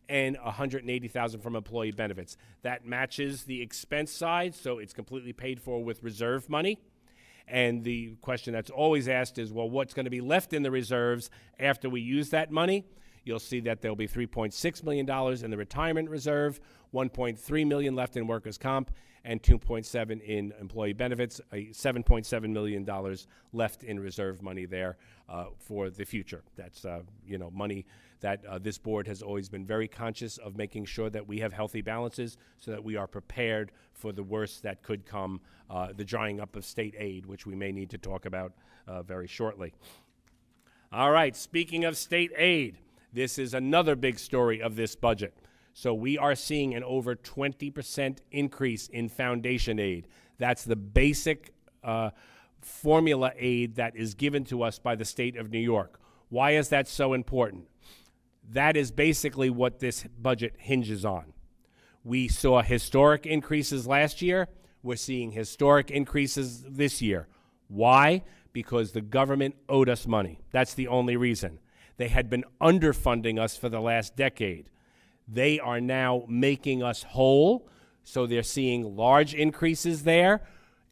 and $180,000 from employee benefits. That matches the expense side, so it's completely paid for with reserve money. And the question that's always asked is, well, what's going to be left in the reserves after we use that money? You'll see that there'll be $3.6 million in the retirement reserve, $1.3 million left in workers' comp, and $2.7 in employee benefits, $7.7 million left in reserve money there for the future. That's money that this board has always been very conscious of, making sure that we have healthy balances so that we are prepared for the worst that could come, the drying up of state aid, which we may need to talk about very shortly. All right, speaking of state aid, this is another big story of this budget. So we are seeing an over 20% increase in foundation aid. That's the basic formula aid that is given to us by the state of New York. Why is that so important? That is basically what this budget hinges on. We saw historic increases last year. We're seeing historic increases this year. Why? Because the government owed us money. That's the only reason. They had been underfunding us for the last decade. They are now making us whole, so they're seeing large increases there.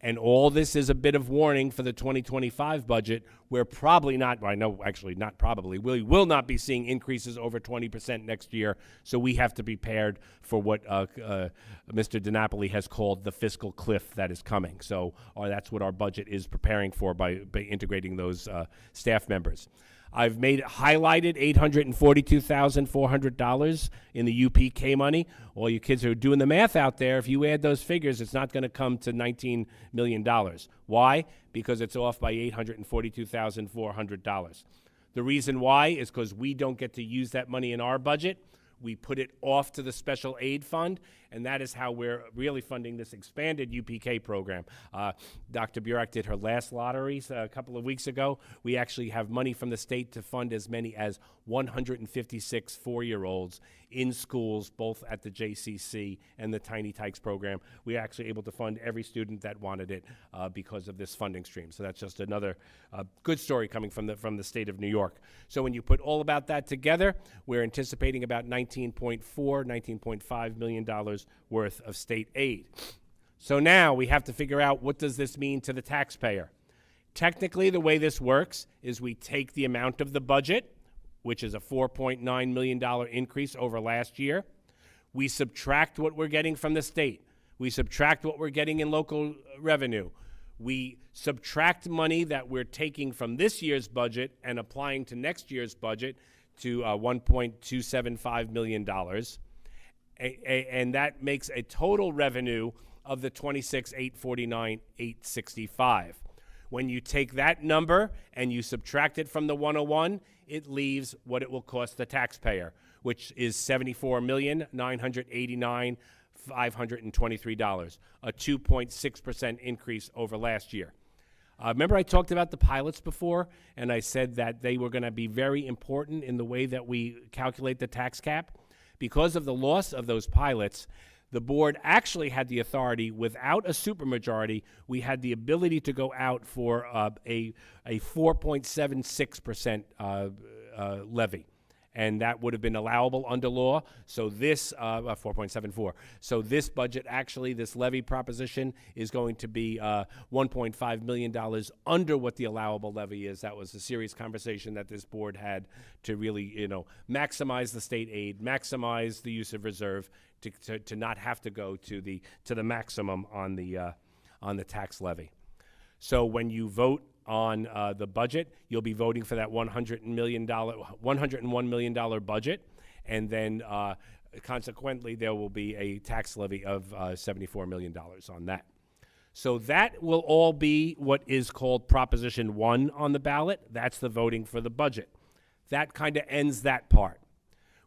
And all this is a bit of warning for the 2025 budget. We're probably not, well, I know actually not probably, we will not be seeing increases over 20% next year. So we have to be prepared for what Mr. DiNapoli has called the fiscal cliff that is coming. So that's what our budget is preparing for by integrating those staff members. I've highlighted $842,400 in the UPK money. All you kids who are doing the math out there, if you add those figures, it's not going to come to $19 million. Why? Because it's off by $842,400. The reason why is because we don't get to use that money in our budget. We put it off to the special aid fund, and that is how we're really funding this expanded UPK program. Dr. Burek did her last lotteries a couple of weeks ago. We actually have money from the state to fund as many as 156 four-year-olds in schools, both at the JCC and the Tiny Tykes program. We're actually able to fund every student that wanted it because of this funding stream. So that's just another good story coming from the state of New York. So when you put all about that together, we're anticipating about $19.5 million worth of state aid. So now we have to figure out, what does this mean to the taxpayer? Technically, the way this works is we take the amount of the budget, which is a $4.9 million increase over last year. We subtract what we're getting from the state. We subtract what we're getting in local revenue. We subtract money that we're taking from this year's budget and applying to next year's budget to $1.275 million. And that makes a total revenue of the $26,849,865. When you take that number and you subtract it from the 101, it leaves what it will cost the taxpayer, which is $74,989,523, a 2.6% increase over last year. Remember I talked about the pilots before, and I said that they were going to be very important in the way that we calculate the tax cap? Because of the loss of those pilots, the board actually had the authority, without a supermajority, we had the ability to go out for a 4.76% levy. And that would have been allowable under law. So this, 4.74. So this budget, actually, this levy proposition is going to be $1.5 million under what the allowable levy is. That was a serious conversation that this board had to really, maximize the state aid, maximize the use of reserve, to not have to go to the maximum on the tax levy. So when you vote on the budget, you'll be voting for that $101 million budget, and then consequently there will be a tax levy of $74 million on that. So that will all be what is called Proposition 1 on the ballot. That's the voting for the budget. That kind of ends that part.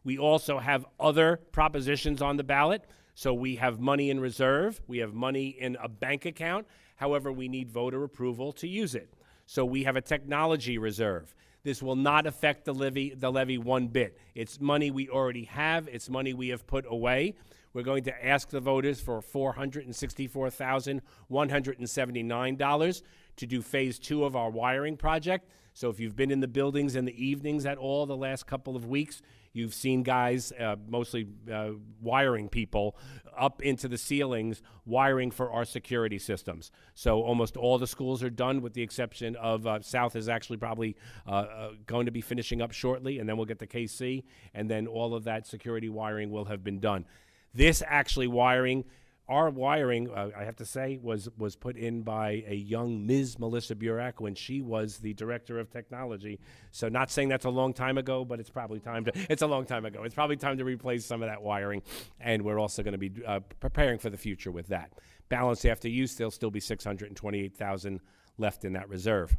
We also have other propositions on the ballot. So we have money in reserve. We have money in a bank account. However, we need voter approval to use it. So we have a technology reserve. This will not affect the levy one bit. It's money we already have. It's money we have put away. We're going to ask the voters for $464,179 to do phase 2 of our wiring project. So if you've been in the buildings in the evenings at all the last couple of weeks, you've seen guys, mostly wiring people, up into the ceilings, wiring for our security systems. So almost all the schools are done, with the exception of South is actually probably going to be finishing up shortly, and then we'll get the KC, and then all of that security wiring will have been done. This actually our wiring, I have to say, was put in by a young Ms. Melissa Burek when she was the director of technology. So not saying that's a long time ago, but it's probably it's a long time ago. It's probably time to replace some of that wiring, and we're also going to be preparing for the future with that. Balance after use, there'll still be $628,000 left in that reserve.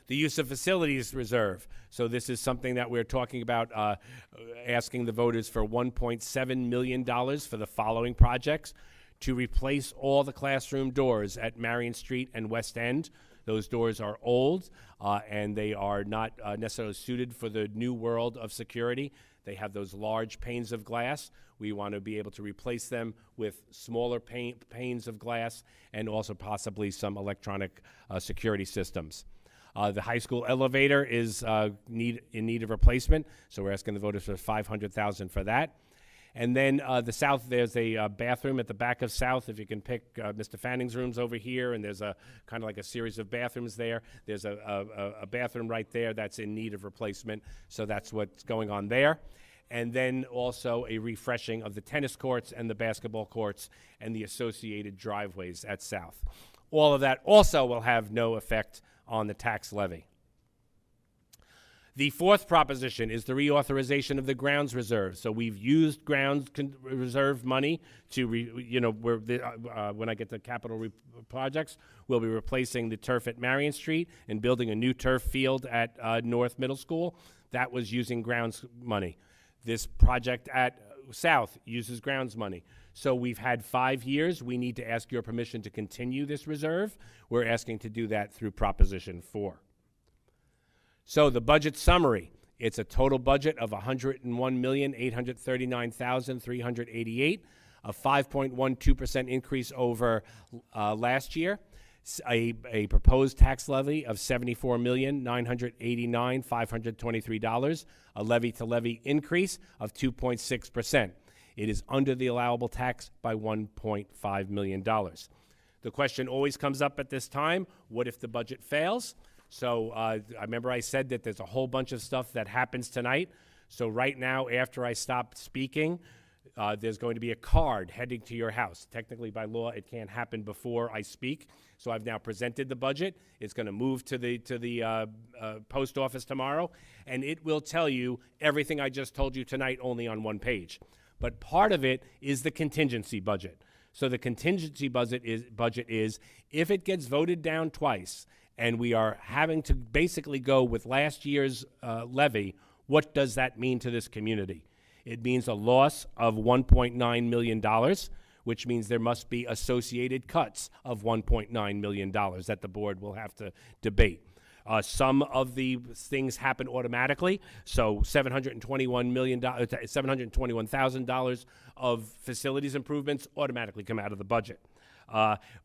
The use of facilities reserve. So this is something that we're talking about, asking the voters for $1.7 million for the following projects: to replace all the classroom doors at Marion Street and West End. Those doors are old, and they are not necessarily suited for the new world of security. They have those large panes of glass. We want to be able to replace them with smaller panes of glass and also possibly some electronic security systems. The high school elevator is in need of replacement, so we're asking the voters for $500,000 for that. And then the south, there's a bathroom at the back of South. If you can pick Mr. Fanning's rooms over here, and there's a kind of like a series of bathrooms there. There's a bathroom right there that's in need of replacement, so that's what's going on there. And then also a refreshing of the tennis courts and the basketball courts and the associated driveways at South. All of that also will have no effect on the tax levy. The fourth proposition is the reauthorization of the grounds reserve. So we've used grounds reserve money to, when I get to capital projects, we'll be replacing the turf at Marion Street and building a new turf field at North Middle School. That was using grounds money. This project at South uses grounds money. So we've had 5 years. We need to ask your permission to continue this reserve. We're asking to do that through Proposition 4. So the budget summary, it's a total budget of $101,839,388, a 5.12% increase over last year, a proposed tax levy of $74,989,523, a levy-to-levy increase of 2.6%. It is under the allowable tax by $1.5 million. The question always comes up at this time, what if the budget fails? So I remember I said that there's a whole bunch of stuff that happens tonight. So right now, after I stop speaking, there's going to be a card heading to your house. Technically, by law, it can't happen before I speak. So I've now presented the budget. It's going to move to the post office tomorrow, and it will tell you everything I just told you tonight only on one page. But part of it is the contingency budget. So the contingency budget is if it gets voted down twice, and we are having to basically go with last year's levy, what does that mean to this community? It means a loss of $1.9 million, which means there must be associated cuts of $1.9 million that the board will have to debate. Some of the things happen automatically, so $721,000 of facilities improvements automatically come out of the budget.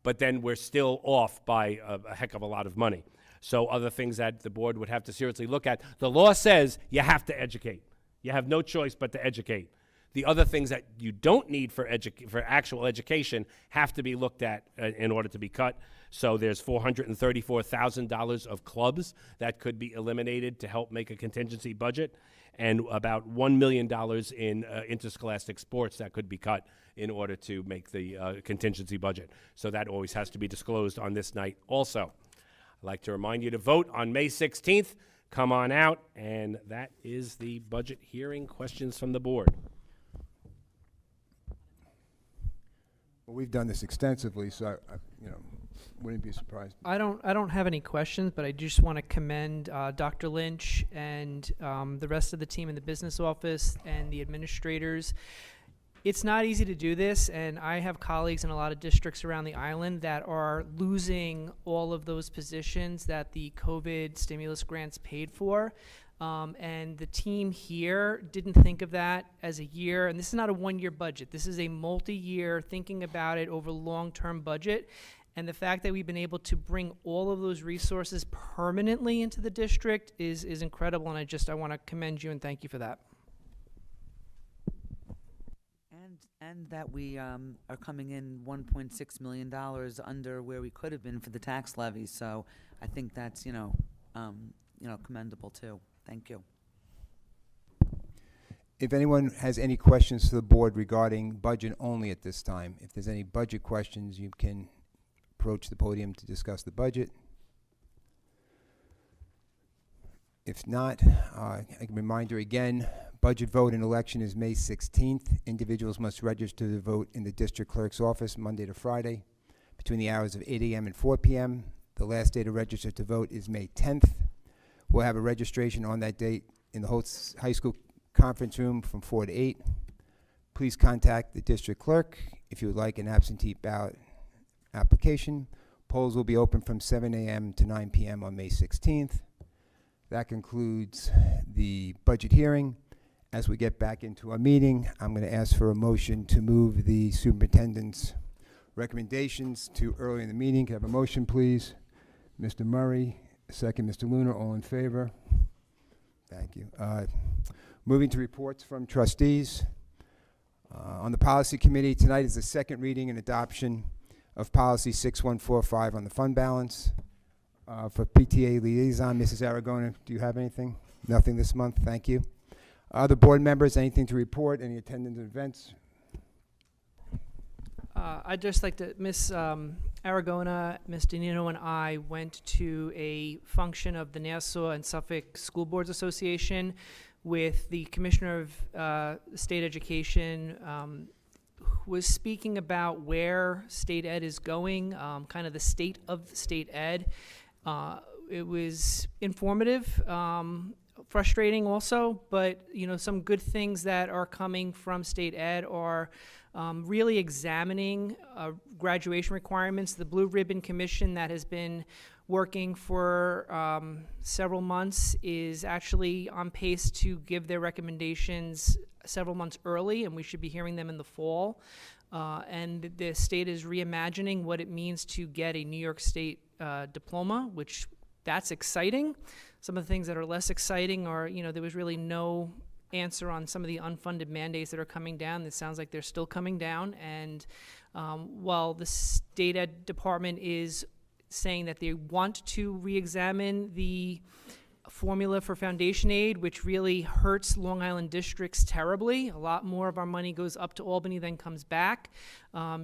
But then we're still off by a heck of a lot of money. So other things that the board would have to seriously look at. The law says you have to educate. You have no choice but to educate. The other things that you don't need for actual education have to be looked at in order to be cut. So there's $434,000 of clubs that could be eliminated to help make a contingency budget, and about $1 million in interscholastic sports that could be cut in order to make the contingency budget. So that always has to be disclosed on this night also. I'd like to remind you to vote on May 16th. Come on out, and that is the budget hearing. Questions from the board? Well, we've done this extensively, so I wouldn't be surprised. I don't have any questions, but I just want to commend Dr. Lynch and the rest of the team in the business office and the administrators. It's not easy to do this, and I have colleagues in a lot of districts around the island that are losing all of those positions that the COVID stimulus grants paid for. And the team here didn't think of that as a year, and this is not a one-year budget. This is a multi-year, thinking about it over long-term budget. And the fact that we've been able to bring all of those resources permanently into the district is incredible, and I want to commend you and thank you for that. And that we are coming in $1.6 million under where we could have been for the tax levy. So I think that's commendable too. Thank you. If anyone has any questions to the board regarding budget only at this time, if there's any budget questions, you can approach the podium to discuss the budget. If not, I can remind you again, budget vote and election is May 16th. Individuals must register to vote in the district clerk's office Monday to Friday between the hours of 8 a.m. and 4 p.m. The last day to register to vote is May 10th. We'll have a registration on that date in the high school conference room from 4 to 8. Please contact the district clerk if you would like an absentee ballot application. Polls will be open from 7 a.m. to 9 p.m. on May 16th. That concludes the budget hearing. As we get back into our meeting, I'm going to ask for a motion to move the superintendent's recommendations to early in the meeting. Can I have a motion, please? Mr. Murray, second, Mr. Lunar, all in favor? Thank you. Moving to reports from trustees. On the policy committee, tonight is the second reading and adoption of policy 6145 on the fund balance. For PTA liaison, Mrs. Aragona, do you have anything? Nothing this month, thank you. Other board members, anything to report, any attendance events? I'd just like to, Miss Aragona, Ms. Danino, and I went to a function of the Nassau and Suffolk School Boards Association with the Commissioner of State Education, who was speaking about where state ed is going, kind of the state of state ed. It was informative, frustrating also, but some good things that are coming from state ed are really examining graduation requirements. The Blue Ribbon Commission that has been working for several months is actually on pace to give their recommendations several months early, and we should be hearing them in the fall. And the state is reimagining what it means to get a New York State diploma, which that's exciting. Some of the things that are less exciting are, there was really no answer on some of the unfunded mandates that are coming down. It sounds like they're still coming down. And while the state ed department is saying that they want to re-examine the formula for foundation aid, which really hurts Long Island districts terribly. A lot more of our money goes up to Albany than comes back.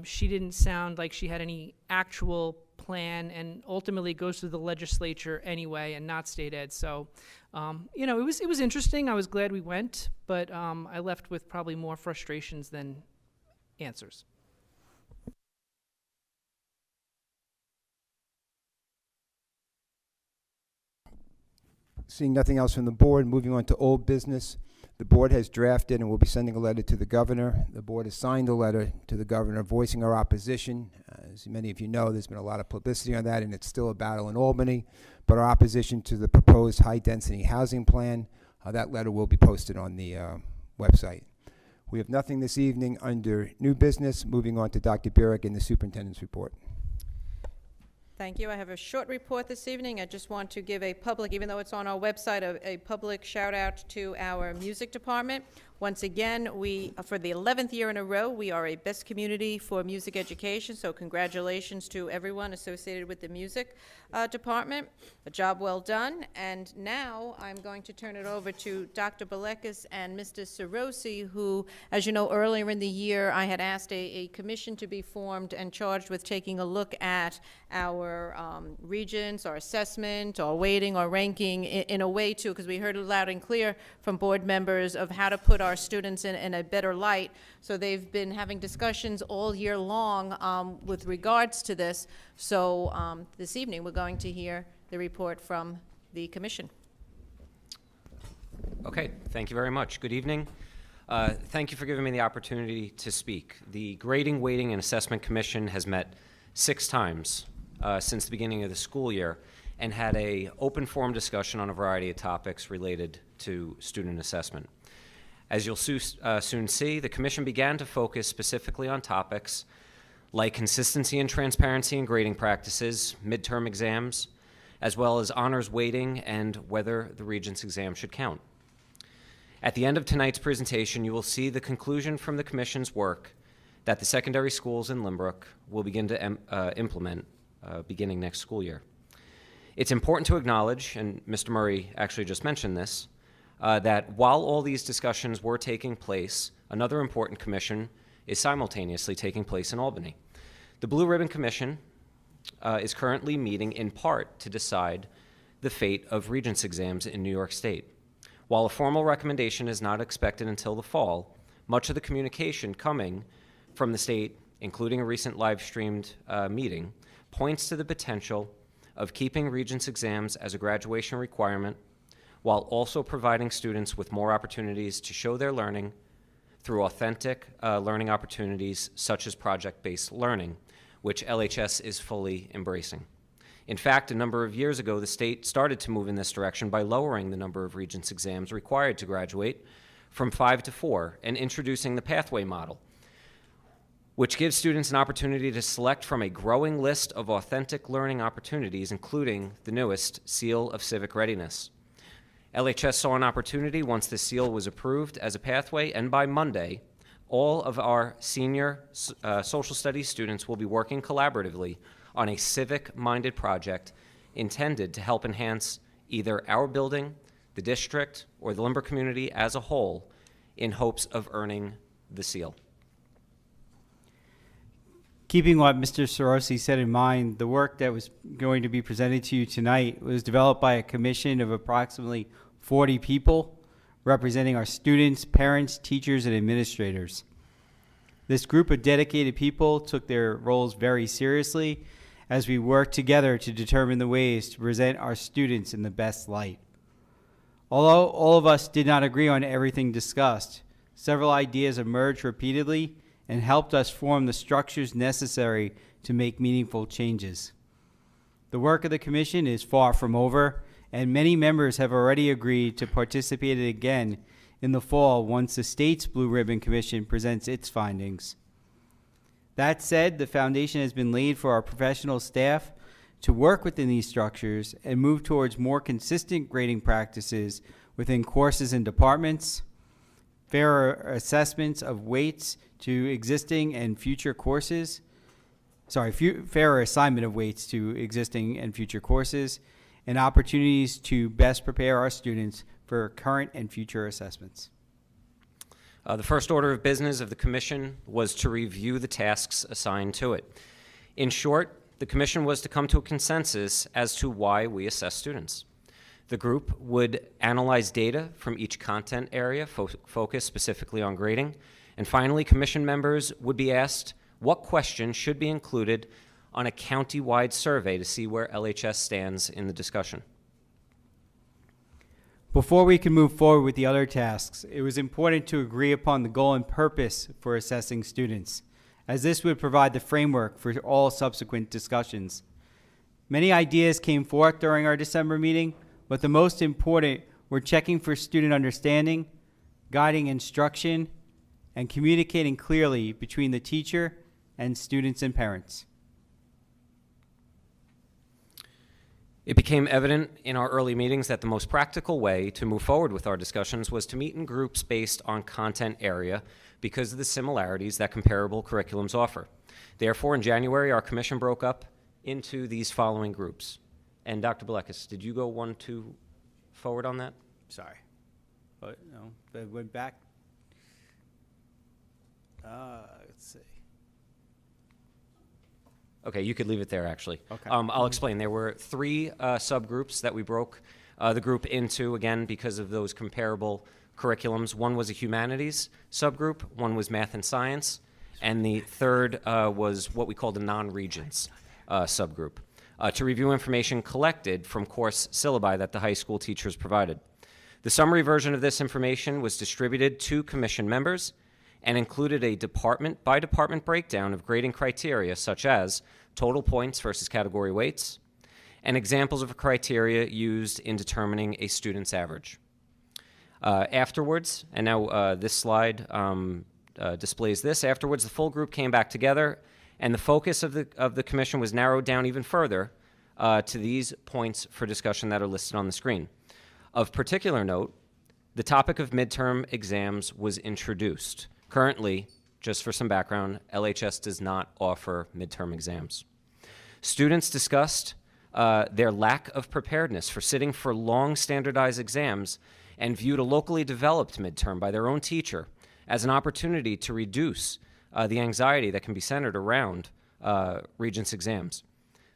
She didn't sound like she had any actual plan, and ultimately goes through the legislature anyway and not state ed. So, it was interesting. I was glad we went, but I left with probably more frustrations than answers. Seeing nothing else from the board, moving on to old business. The board has drafted and will be sending a letter to the governor. The board has signed a letter to the governor voicing our opposition. As many of you know, there's been a lot of publicity on that, and it's still a battle in Albany. But our opposition to the proposed high-density housing plan, that letter will be posted on the website. We have nothing this evening under new business. Moving on to Dr. Burek and the superintendent's report. Thank you. I have a short report this evening. I just want to give a public, even though it's on our website, a public shout out to our music department. Once again, for the 11th year in a row, we are a best community for music education, so congratulations to everyone associated with the music department. A job well done. And now I'm going to turn it over to Dr. Balekis and Mr. Sarosi, who, as you know, earlier in the year, I had asked a commission to be formed and charged with taking a look at our regions, our assessment, our weighting, our ranking, in a way, too, because we heard it loud and clear from board members of how to put our students in a better light. So they've been having discussions all year long with regards to this. So this evening, we're going to hear the report from the commission. Okay, thank you very much. Good evening. Thank you for giving me the opportunity to speak. The Grading, Weighting, and Assessment Commission has met 6 times since the beginning of the school year and had an open forum discussion on a variety of topics related to student assessment. As you'll soon see, the Commission began to focus specifically on topics like consistency and transparency in grading practices, midterm exams, as well as honors weighting and whether the Regents exam should count. At the end of tonight's presentation, you will see the conclusion from the Commission's work that the secondary schools in Lynbrook will begin to implement beginning next school year. It's important to acknowledge, and Mr. Murray actually just mentioned this, that while all these discussions were taking place, another important commission is simultaneously taking place in Albany. The Blue Ribbon Commission is currently meeting in part to decide the fate of Regents exams in New York State. While a formal recommendation is not expected until the fall, much of the communication coming from the state, including a recent live-streamed meeting, points to the potential of keeping Regents exams as a graduation requirement while also providing students with more opportunities to show their learning through authentic learning opportunities such as project-based learning, which LHS is fully embracing. In fact, a number of years ago, the state started to move in this direction by lowering the number of Regents exams required to graduate from 5 to 4 and introducing the pathway model, which gives students an opportunity to select from a growing list of authentic learning opportunities, including the newest Seal of Civic Readiness. LHS saw an opportunity once the seal was approved as a pathway, and by Monday, all of our senior social studies students will be working collaboratively on a civic-minded project intended to help enhance either our building, the district, or the Lynbrook community as a whole in hopes of earning the seal. Keeping what Mr. Sorosi said in mind, the work that was going to be presented to you tonight was developed by a commission of approximately 40 people representing our students, parents, teachers, and administrators. This group of dedicated people took their roles very seriously as we worked together to determine the ways to present our students in the best light. Although all of us did not agree on everything discussed, several ideas emerged repeatedly and helped us form the structures necessary to make meaningful changes. The work of the commission is far from over, and many members have already agreed to participate again in the fall once the state's Blue Ribbon Commission presents its findings. That said, the foundation has been laid for our professional staff to work within these structures and move towards more consistent grading practices within courses and departments, fairer assessments of weights to existing and future courses, fairer assignment of weights to existing and future courses, and opportunities to best prepare our students for current and future assessments. The first order of business of the Commission was to review the tasks assigned to it. In short, the Commission was to come to a consensus as to why we assess students. The group would analyze data from each content area, focused specifically on grading, and finally, Commission members would be asked what questions should be included on a county-wide survey to see where LHS stands in the discussion. Before we can move forward with the other tasks, it was important to agree upon the goal and purpose for assessing students, as this would provide the framework for all subsequent discussions. Many ideas came forth during our December meeting, but the most important were checking for student understanding, guiding instruction, and communicating clearly between the teacher and students and parents. It became evident in our early meetings that the most practical way to move forward with our discussions was to meet in groups based on content area because of the similarities that comparable curriculums offer. Therefore, in January, our commission broke up into these following groups. And Dr. Blekis, did you go 1, 2 forward on that? Sorry. But no, that went back. Let's see. Okay, you could leave it there, actually. Okay. I'll explain. There were 3 subgroups that we broke the group into, again, because of those comparable curriculums. One was a humanities subgroup, one was math and science, and the third was what we called a non-regents subgroup, to review information collected from course syllabi that the high school teachers provided. The summary version of this information was distributed to commission members and included a department-by-department breakdown of grading criteria such as total points versus category weights, and examples of criteria used in determining a student's average. Afterwards, and now this slide displays this, afterwards the full group came back together and the focus of the commission was narrowed down even further to these points for discussion that are listed on the screen. Of particular note, the topic of midterm exams was introduced. Currently, just for some background, LHS does not offer midterm exams. Students discussed their lack of preparedness for sitting for long standardized exams and viewed a locally developed midterm by their own teacher as an opportunity to reduce the anxiety that can be centered around Regents exams.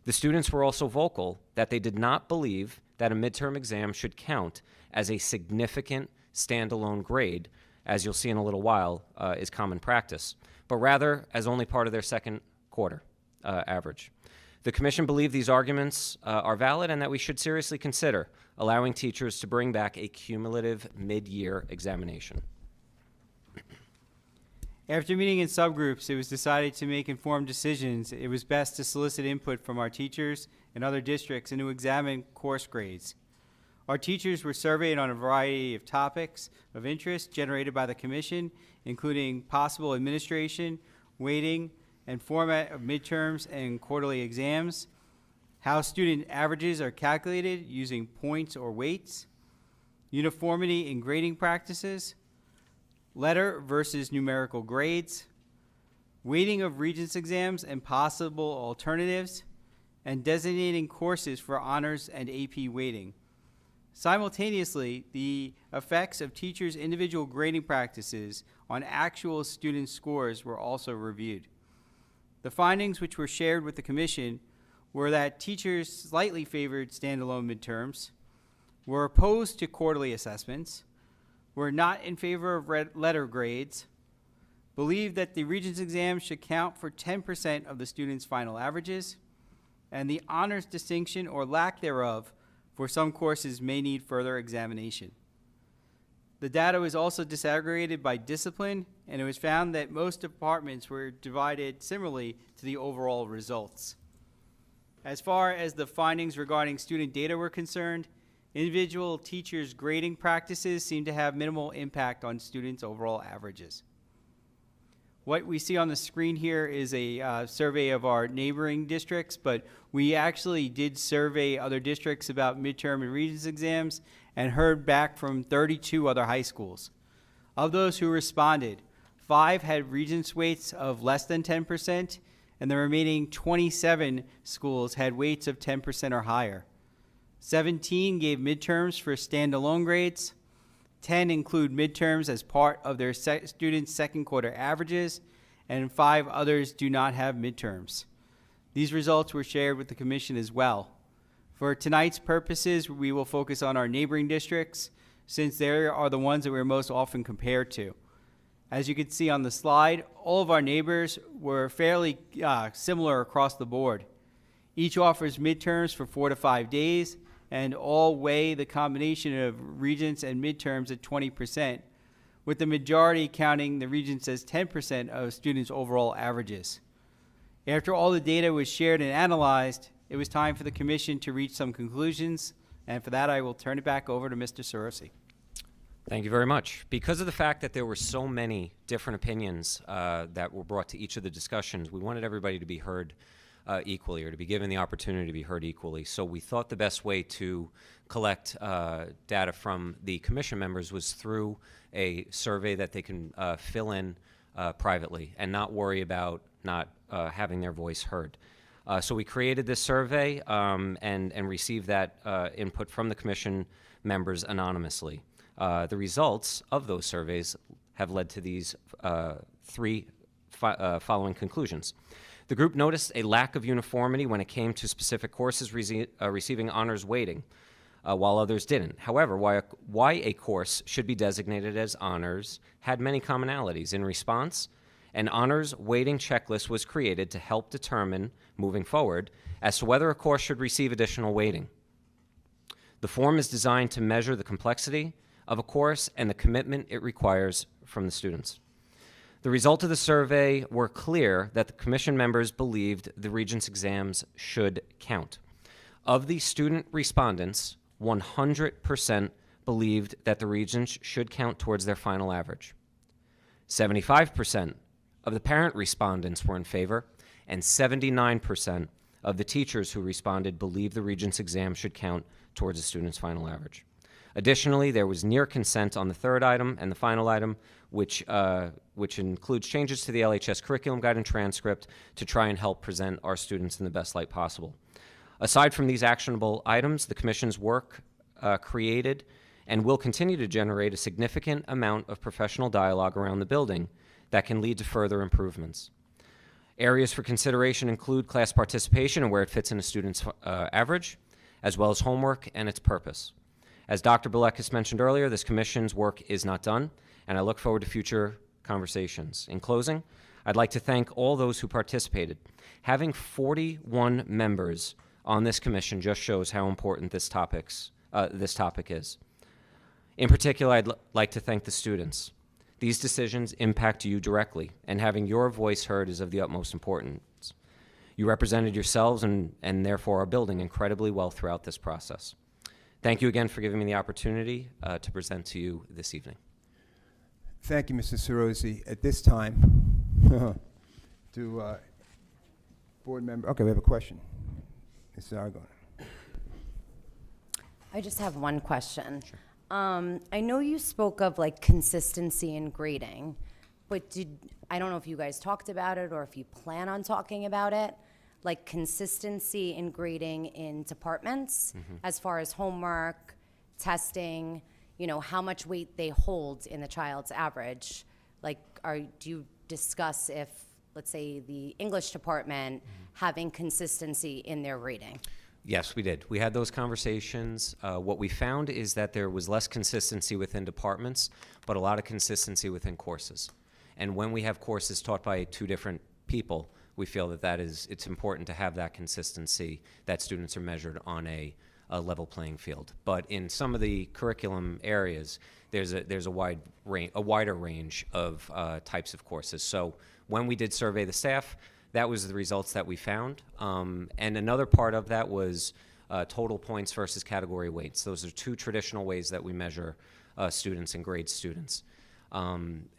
The students were also vocal that they did not believe that a midterm exam should count as a significant standalone grade, as you'll see in a little while, is common practice, but rather as only part of their second quarter average. The commission believed these arguments are valid and that we should seriously consider allowing teachers to bring back a cumulative mid-year examination. After meeting in subgroups, it was decided to make informed decisions. It was best to solicit input from our teachers and other districts and to examine course grades. Our teachers were surveyed on a variety of topics of interest generated by the commission, including possible administration, weighting, and format of midterms and quarterly exams, how student averages are calculated using points or weights, uniformity in grading practices, letter versus numerical grades, weighting of Regents exams and possible alternatives, and designating courses for honors and AP weighting. Simultaneously, the effects of teachers' individual grading practices on actual student scores were also reviewed. The findings which were shared with the commission were that teachers slightly favored standalone midterms, were opposed to quarterly assessments, were not in favor of letter grades, believed that the Regents exam should count for 10% of the students' final averages, and the honors distinction or lack thereof for some courses may need further examination. The data was also disaggregated by discipline, and it was found that most departments were divided similarly to the overall results. As far as the findings regarding student data were concerned, individual teachers' grading practices seem to have minimal impact on students' overall averages. What we see on the screen here is a survey of our neighboring districts, but we actually did survey other districts about midterm and Regents exams and heard back from 32 other high schools. Of those who responded, 5 had Regents weights of less than 10%, and the remaining 27 schools had weights of 10% or higher. 17 gave midterms for standalone grades. 10 include midterms as part of their students' second quarter averages, and 5 others do not have midterms. These results were shared with the commission as well. For tonight's purposes, we will focus on our neighboring districts, since they are the ones that we're most often compared to. As you can see on the slide, all of our neighbors were fairly similar across the board. Each offers midterms for 4 to 5 days, and all weigh the combination of Regents and midterms at 20%, with the majority counting the Regents as 10% of students' overall averages. After all the data was shared and analyzed, it was time for the commission to reach some conclusions, and for that I will turn it back over to Mr. Sorosi. Thank you very much. Because of the fact that there were so many different opinions that were brought to each of the discussions, we wanted everybody to be heard equally, or to be given the opportunity to be heard equally. So we thought the best way to collect data from the commission members was through a survey that they can fill in privately and not worry about not having their voice heard. So we created this survey and received that input from the commission members anonymously. The results of those surveys have led to these 3 following conclusions. The group noticed a lack of uniformity when it came to specific courses receiving honors weighting, while others didn't. However, why a course should be designated as honors had many commonalities. In response, an honors weighting checklist was created to help determine, moving forward, as to whether a course should receive additional weighting. The form is designed to measure the complexity of a course and the commitment it requires from the students. The result of the survey were clear that the commission members believed the Regents exams should count. Of the student respondents, 100% believed that the Regents should count towards their final average. 75% of the parent respondents were in favor, and 79% of the teachers who responded believed the Regents exam should count towards a student's final average. Additionally, there was near consent on the third item and the final item, which includes changes to the LHS curriculum guide and transcript to try and help present our students in the best light possible. Aside from these actionable items, the Commission's work created and will continue to generate a significant amount of professional dialogue around the building that can lead to further improvements. Areas for consideration include class participation and where it fits in a student's average, as well as homework and its purpose. As Dr. Bilekis mentioned earlier, this Commission's work is not done, and I look forward to future conversations. In closing, I'd like to thank all those who participated. Having 41 members on this Commission just shows how important this topic is. In particular, I'd like to thank the students. These decisions impact you directly, and having your voice heard is of the utmost importance. You represented yourselves and therefore are building incredibly well throughout this process. Thank you again for giving me the opportunity to present to you this evening. Thank you, Mr. Cirosi. At this time, do board member, okay, we have a question. Ms. Zargon. I just have one question. Sure. I know you spoke of like consistency in grading, but I don't know if you guys talked about it or if you plan on talking about it, like consistency in grading in departments as far as homework, testing, you know, how much weight they hold in the child's average. Like, do you discuss if, let's say, the English department having consistency in their grading? Yes, we did. We had those conversations. What we found is that there was less consistency within departments, but a lot of consistency within courses. And when we have courses taught by two different people, we feel that it's important to have that consistency, that students are measured on a level playing field. But in some of the curriculum areas, there's a wider range of types of courses. So when we did survey the staff, that was the results that we found. And another part of that was total points versus category weights. Those are two traditional ways that we measure students and grade students.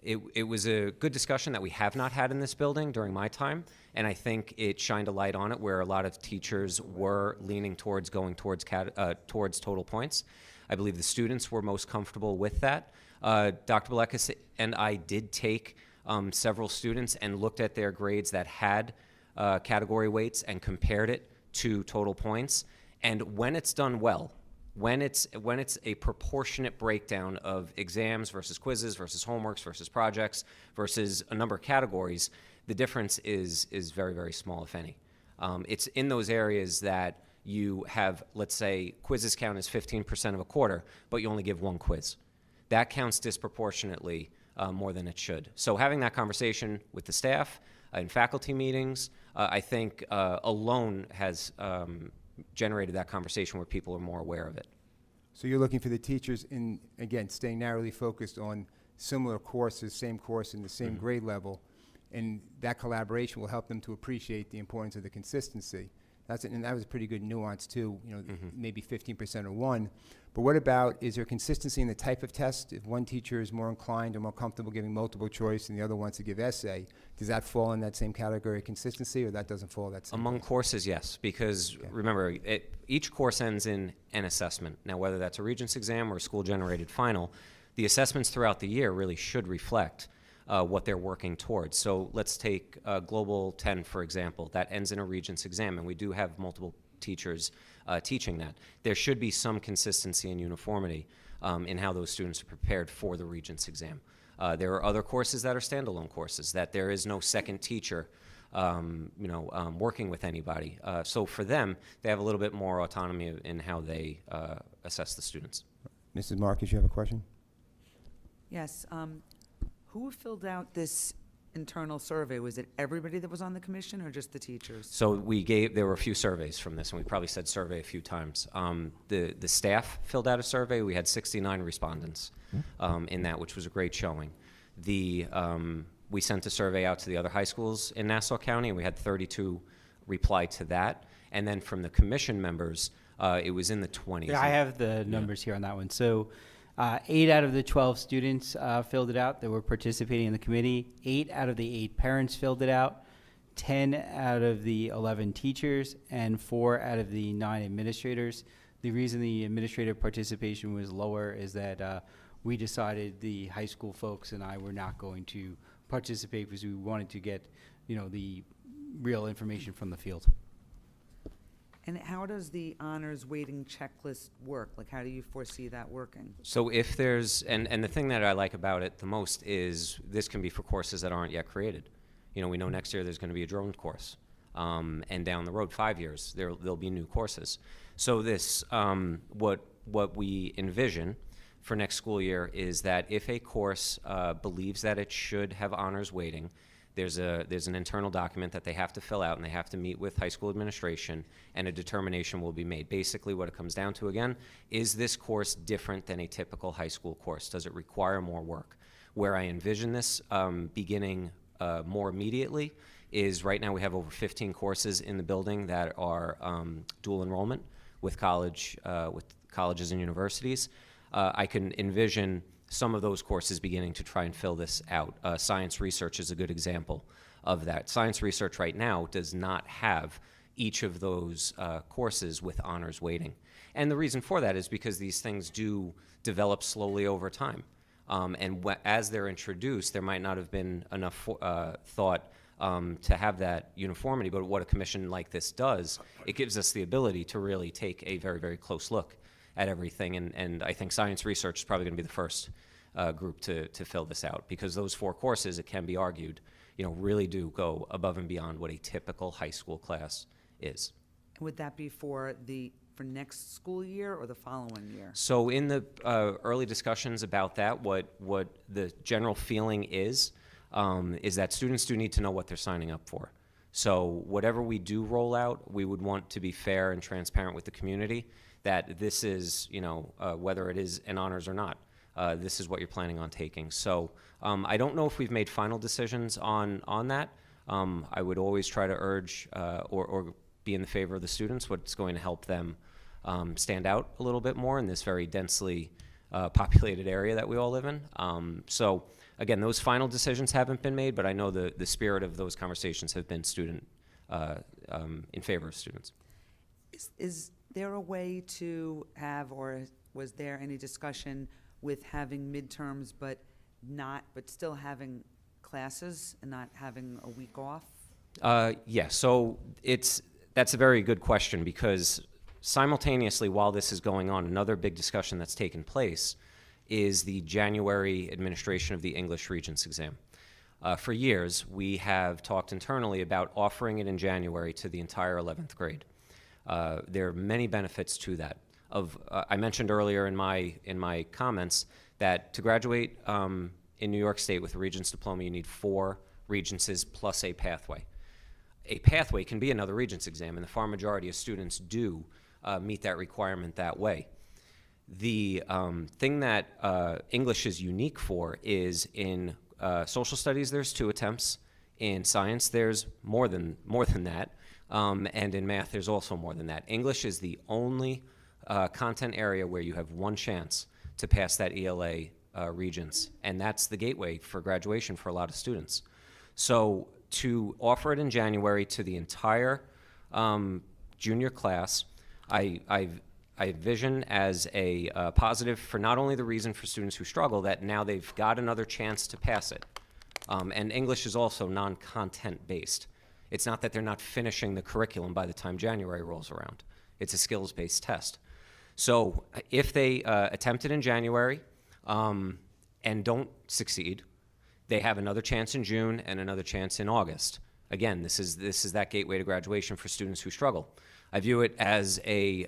It was a good discussion that we have not had in this building during my time, and I think it shined a light on it where a lot of teachers were leaning towards going towards total points. I believe the students were most comfortable with that. Dr. Belekas and I did take several students and looked at their grades that had category weights and compared it to total points. And when it's done well, when it's a proportionate breakdown of exams versus quizzes versus homeworks versus projects versus a number of categories, the difference is very, very small, if any. It's in those areas that you have, let's say, quizzes count as 15% of a quarter, but you only give one quiz. That counts disproportionately more than it should. So having that conversation with the staff in faculty meetings, I think alone has generated that conversation where people are more aware of it. So you're looking for the teachers in, again, staying narrowly focused on similar courses, same course in the same grade level, and that collaboration will help them to appreciate the importance of the consistency. And that was a pretty good nuance too, you know, maybe 15% or one. But what about, is there consistency in the type of test? If one teacher is more inclined or more comfortable giving multiple choice and the other wants to give essay, does that fall in that same category of consistency, or that doesn't fall that same? Among courses, yes, because remember, each course ends in an assessment. Now, whether that's a Regents exam or a school-generated final, the assessments throughout the year really should reflect what they're working towards. So let's take Global 10, for example. That ends in a Regents exam, and we do have multiple teachers teaching that. There should be some consistency and uniformity in how those students are prepared for the Regents exam. There are other courses that are standalone courses, that there is no second teacher working with anybody. So for them, they have a little bit more autonomy in how they assess the students. Mrs. Marcus, you have a question? Yes. Who filled out this internal survey? Was it everybody that was on the commission or just the teachers? So there were a few surveys from this, and we probably said survey a few times. The staff filled out a survey. We had 69 respondents in that, which was a great showing. We sent a survey out to the other high schools in Nassau County, and we had 32 reply to that. And then from the commission members, it was in the 20s. Yeah, I have the numbers here on that one. So 8 out of the 12 students filled it out that were participating in the committee. 8 out of the 8 parents filled it out. 10 out of the 11 teachers, and 4 out of the 9 administrators. The reason the administrative participation was lower is that we decided, the high school folks and I were not going to participate because we wanted to get, the real information from the field. And how does the honors weighting checklist work? Like, how do you foresee that working? So if there's, and the thing that I like about it the most is this can be for courses that aren't yet created. We know next year there's going to be a drone course. And down the road, 5 years, there'll be new courses. So this, what we envision for next school year is that if a course believes that it should have honors weighting, there's an internal document that they have to fill out, and they have to meet with high school administration, and a determination will be made. Basically, what it comes down to, again, is this course different than a typical high school course? Does it require more work? Where I envision this beginning more immediately is right now we have over 15 courses in the building that are dual enrollment with colleges and universities. I can envision some of those courses beginning to try and fill this out. Science research is a good example of that. Science research right now does not have each of those courses with honors weighting. And the reason for that is because these things do develop slowly over time. As they're introduced, there might not have been enough thought to have that uniformity, but what a commission like this does, it gives us the ability to really take a very, very close look at everything, and I think science research is probably going to be the first group to fill this out, because those 4 courses, it can be argued, really do go above and beyond what a typical high school class is. Would that be for next school year or the following year? So in the early discussions about that, what the general feeling is that students do need to know what they're signing up for. So whatever we do roll out, we would want to be fair and transparent with the community that this is, whether it is an honors or not, this is what you're planning on taking. So I don't know if we've made final decisions on that. I would always try to urge or be in the favor of the students, what's going to help them stand out a little bit more in this very densely populated area that we all live in. So again, those final decisions haven't been made, but I know the spirit of those conversations have been in favor of students. Is there a way to have, or was there any discussion with having midterms but still having classes and not having a week off? Yeah, so that's a very good question, because simultaneously while this is going on, another big discussion that's taken place is the January administration of the English Regents exam. For years, we have talked internally about offering it in January to the entire 11th grade. There are many benefits to that. I mentioned earlier in my comments that to graduate in New York State with a Regents diploma, you need 4 Regencies plus a pathway. A pathway can be another Regents exam, and the far majority of students do meet that requirement that way. The thing that English is unique for is in social studies, there's 2 attempts. In science, there's more than that. And in math, there's also more than that. English is the only content area where you have 1 chance to pass that ELA Regents, and that's the gateway for graduation for a lot of students. So to offer it in January to the entire junior class, I envision as a positive for not only the reason for students who struggle, that now they've got another chance to pass it. And English is also non-content based. It's not that they're not finishing the curriculum by the time January rolls around. It's a skills-based test. So if they attempt it in January and don't succeed, they have another chance in June and another chance in August. Again, this is that gateway to graduation for students who struggle. I view it as a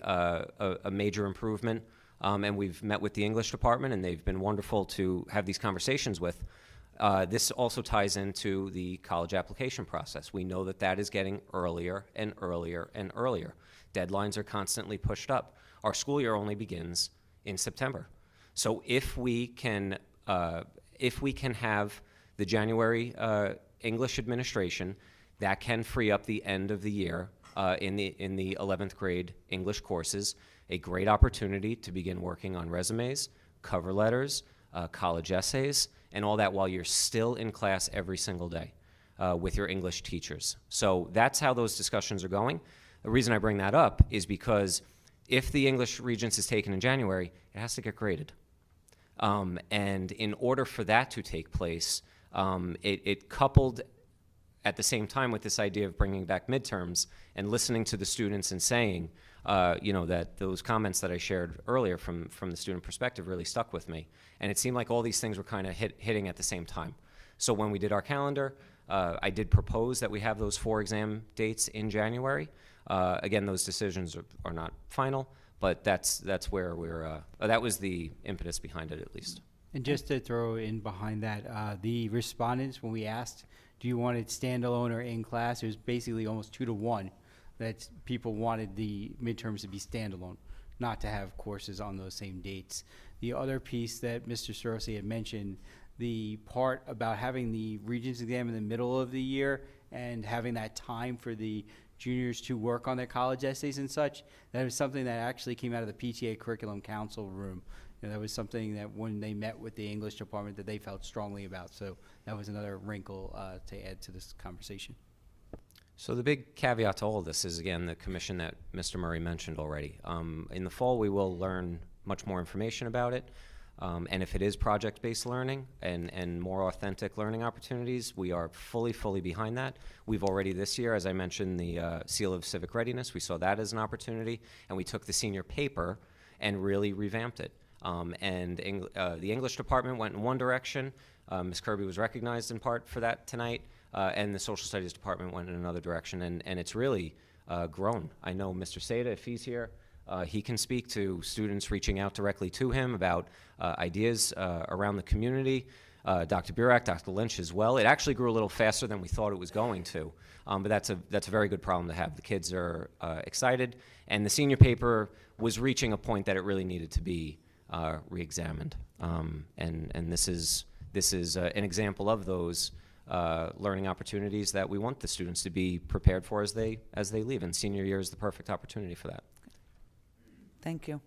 major improvement, and we've met with the English department, and they've been wonderful to have these conversations with. This also ties into the college application process. We know that is getting earlier and earlier and earlier. Deadlines are constantly pushed up. Our school year only begins in September. So if we can have the January English administration, that can free up the end of the year in the 11th grade English courses, a great opportunity to begin working on resumes, cover letters, college essays, and all that while you're still in class every single day with your English teachers. So that's how those discussions are going. The reason I bring that up is because if the English Regents is taken in January, it has to get graded. And in order for that to take place, it coupled at the same time with this idea of bringing back midterms and listening to the students and saying, that those comments that I shared earlier from the student perspective really stuck with me. And it seemed like all these things were kind of hitting at the same time. So when we did our calendar, I did propose that we have those 4 exam dates in January. Again, those decisions are not final, but that's where that was the impetus behind it, at least. And just to throw in behind that, the respondents, when we asked, do you want it standalone or in class, it was basically almost 2 to 1 that people wanted the midterms to be standalone, not to have courses on those same dates. The other piece that Mr. Sorosi had mentioned, the part about having the Regents exam in the middle of the year and having that time for the juniors to work on their college essays and such, that was something that actually came out of the PTA Curriculum Council room. That was something that when they met with the English department that they felt strongly about. So that was another wrinkle to add to this conversation. So the big caveat to all of this is, again, the commission that Mr. Murray mentioned already. In the fall, we will learn much more information about it. And if it is project-based learning and more authentic learning opportunities, we are fully behind that. We've already this year, as I mentioned, the Seal of Civic Readiness, we saw that as an opportunity, and we took the senior paper and really revamped it. The English department went in one direction. Ms. Kirby was recognized in part for that tonight, and the social studies department went in another direction, and it's really grown. I know Mr. Seda, if he's here, he can speak to students reaching out directly to him about ideas around the community. Dr. Burak, Dr. Lynch as well. It actually grew a little faster than we thought it was going to, but that's a very good problem to have. The kids are excited, and the senior paper was reaching a point that it really needed to be re-examined. And this is an example of those learning opportunities that we want the students to be prepared for as they leave, and senior year is the perfect opportunity for that. Thank you.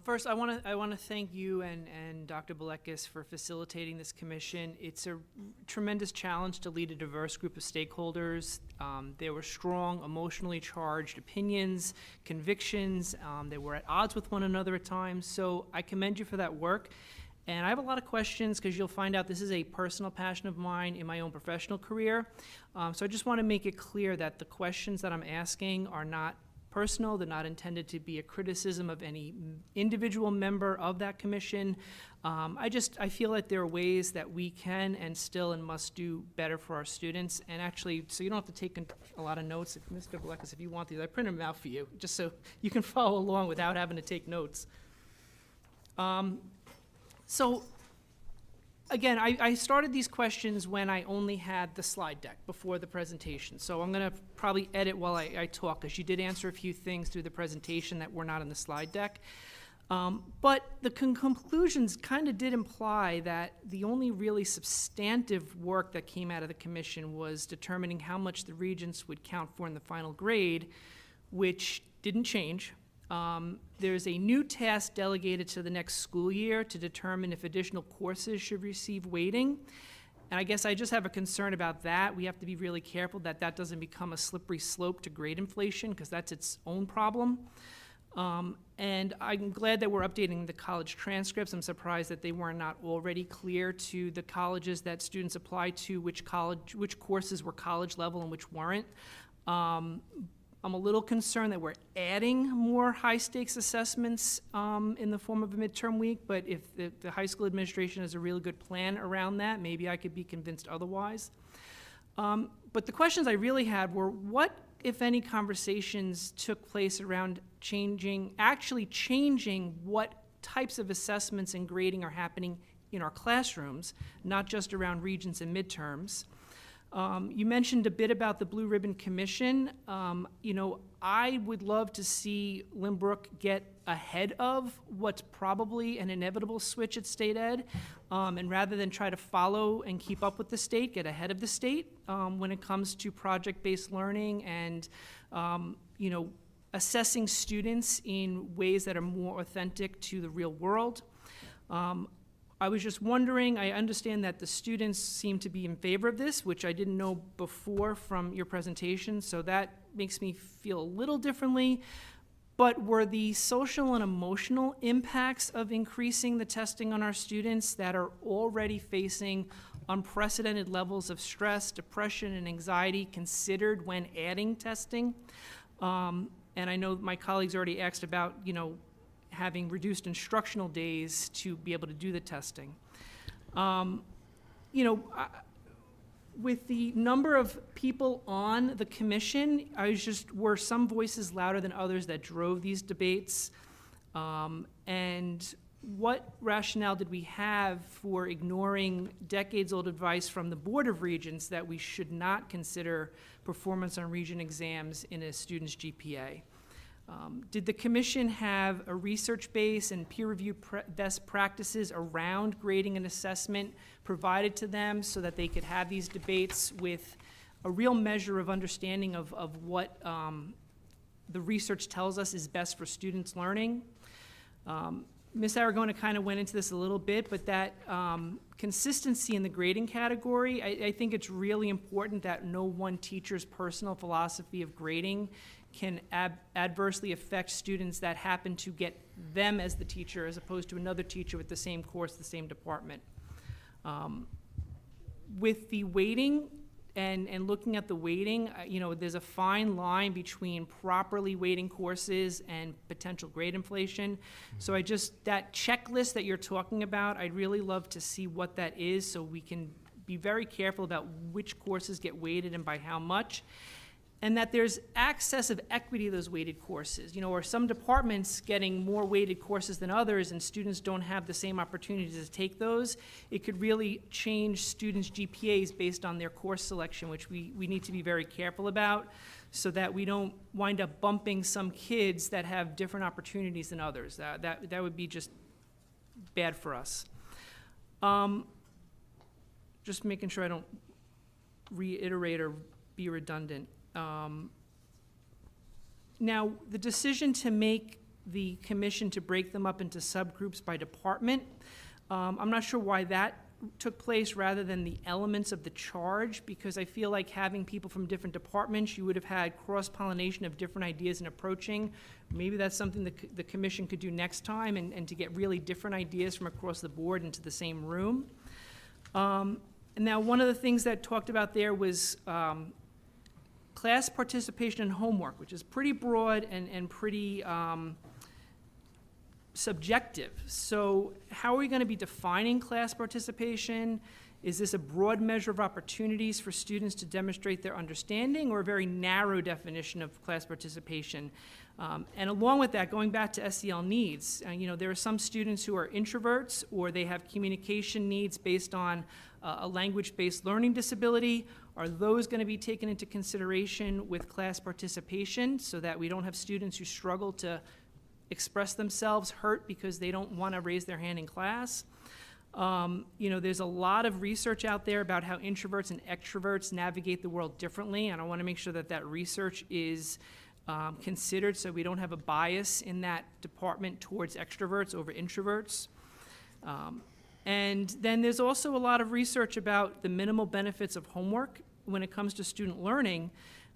First, I want to thank you and Dr. Balekis for facilitating this commission. It's a tremendous challenge to lead a diverse group of stakeholders. There were strong, emotionally charged opinions, convictions. They were at odds with one another at times. So I commend you for that work. And I have a lot of questions because you'll find out this is a personal passion of mine in my own professional career. So I just want to make it clear that the questions that I'm asking are not personal. They're not intended to be a criticism of any individual member of that commission. I feel like there are ways that we can and still and must do better for our students. And actually, so you don't have to take a lot of notes. If Mr. Balekis, if you want these, I printed them out for you, just so you can follow along without having to take notes. So again, I started these questions when I only had the slide deck before the presentation. So I'm going to probably edit while I talk, because you did answer a few things through the presentation that were not in the slide deck. But the conclusions kind of did imply that the only really substantive work that came out of the commission was determining how much the regents would count for in the final grade, which didn't change. There's a new task delegated to the next school year to determine if additional courses should receive weighting. And I guess I just have a concern about that. We have to be really careful that that doesn't become a slippery slope to grade inflation, because that's its own problem. And I'm glad that we're updating the college transcripts. I'm surprised that they were not already clear to the colleges that students apply to, which courses were college level and which weren't. I'm a little concerned that we're adding more high-stakes assessments in the form of a midterm week, but if the high school administration has a really good plan around that, maybe I could be convinced otherwise. But the questions I really had were, what, if any, conversations took place around actually changing what types of assessments and grading are happening in our classrooms, not just around regents and midterms? You mentioned a bit about the Blue Ribbon Commission. I would love to see Lynbrook get ahead of what's probably an inevitable switch at state ed, and rather than try to follow and keep up with the state, get ahead of the state when it comes to project-based learning and assessing students in ways that are more authentic to the real world. I was just wondering, I understand that the students seem to be in favor of this, which I didn't know before from your presentation, so that makes me feel a little differently. But were the social and emotional impacts of increasing the testing on our students that are already facing unprecedented levels of stress, depression, and anxiety considered when adding testing? And I know my colleagues already asked about, having reduced instructional days to be able to do the testing. With the number of people on the commission, were some voices louder than others that drove these debates? And what rationale did we have for ignoring decades-old advice from the Board of Regents that we should not consider performance on region exams in a student's GPA? Did the commission have a research base and peer-reviewed best practices around grading and assessment provided to them so that they could have these debates with a real measure of understanding of what the research tells us is best for students' learning? Ms. Aragona kind of went into this a little bit, but that consistency in the grading category, I think it's really important that no one teacher's personal philosophy of grading can adversely affect students that happen to get them as the teacher as opposed to another teacher with the same course, the same department. With the weighting and looking at the weighting, you know, there's a fine line between properly weighting courses and potential grade inflation. So that checklist that you're talking about, I'd really love to see what that is so we can be very careful about which courses get weighted and by how much. And that there's excessive equity to those weighted courses. You know, or some departments getting more weighted courses than others and students don't have the same opportunities to take those, it could really change students' GPAs based on their course selection, which we need to be very careful about so that we don't wind up bumping some kids that have different opportunities than others. That would be just bad for us. Just making sure I don't reiterate or be redundant. Now, the decision to make the commission to break them up into subgroups by department, I'm not sure why that took place rather than the elements of the charge, because I feel like having people from different departments, you would have had cross-pollination of different ideas and approaching. Maybe that's something the commission could do next time and to get really different ideas from across the board into the same room. And now, one of the things that talked about there was class participation and homework, which is pretty broad and pretty subjective. So how are we going to be defining class participation? Is this a broad measure of opportunities for students to demonstrate their understanding, or a very narrow definition of class participation? And along with that, going back to SEL needs, you know, there are some students who are introverts, or they have communication needs based on a language-based learning disability. Are those going to be taken into consideration with class participation so that we don't have students who struggle to express themselves hurt because they don't want to raise their hand in class? You know, there's a lot of research out there about how introverts and extroverts navigate the world differently, and I want to make sure that that research is considered so we don't have a bias in that department towards extroverts over introverts. And then there's also a lot of research about the minimal benefits of homework when it comes to student learning.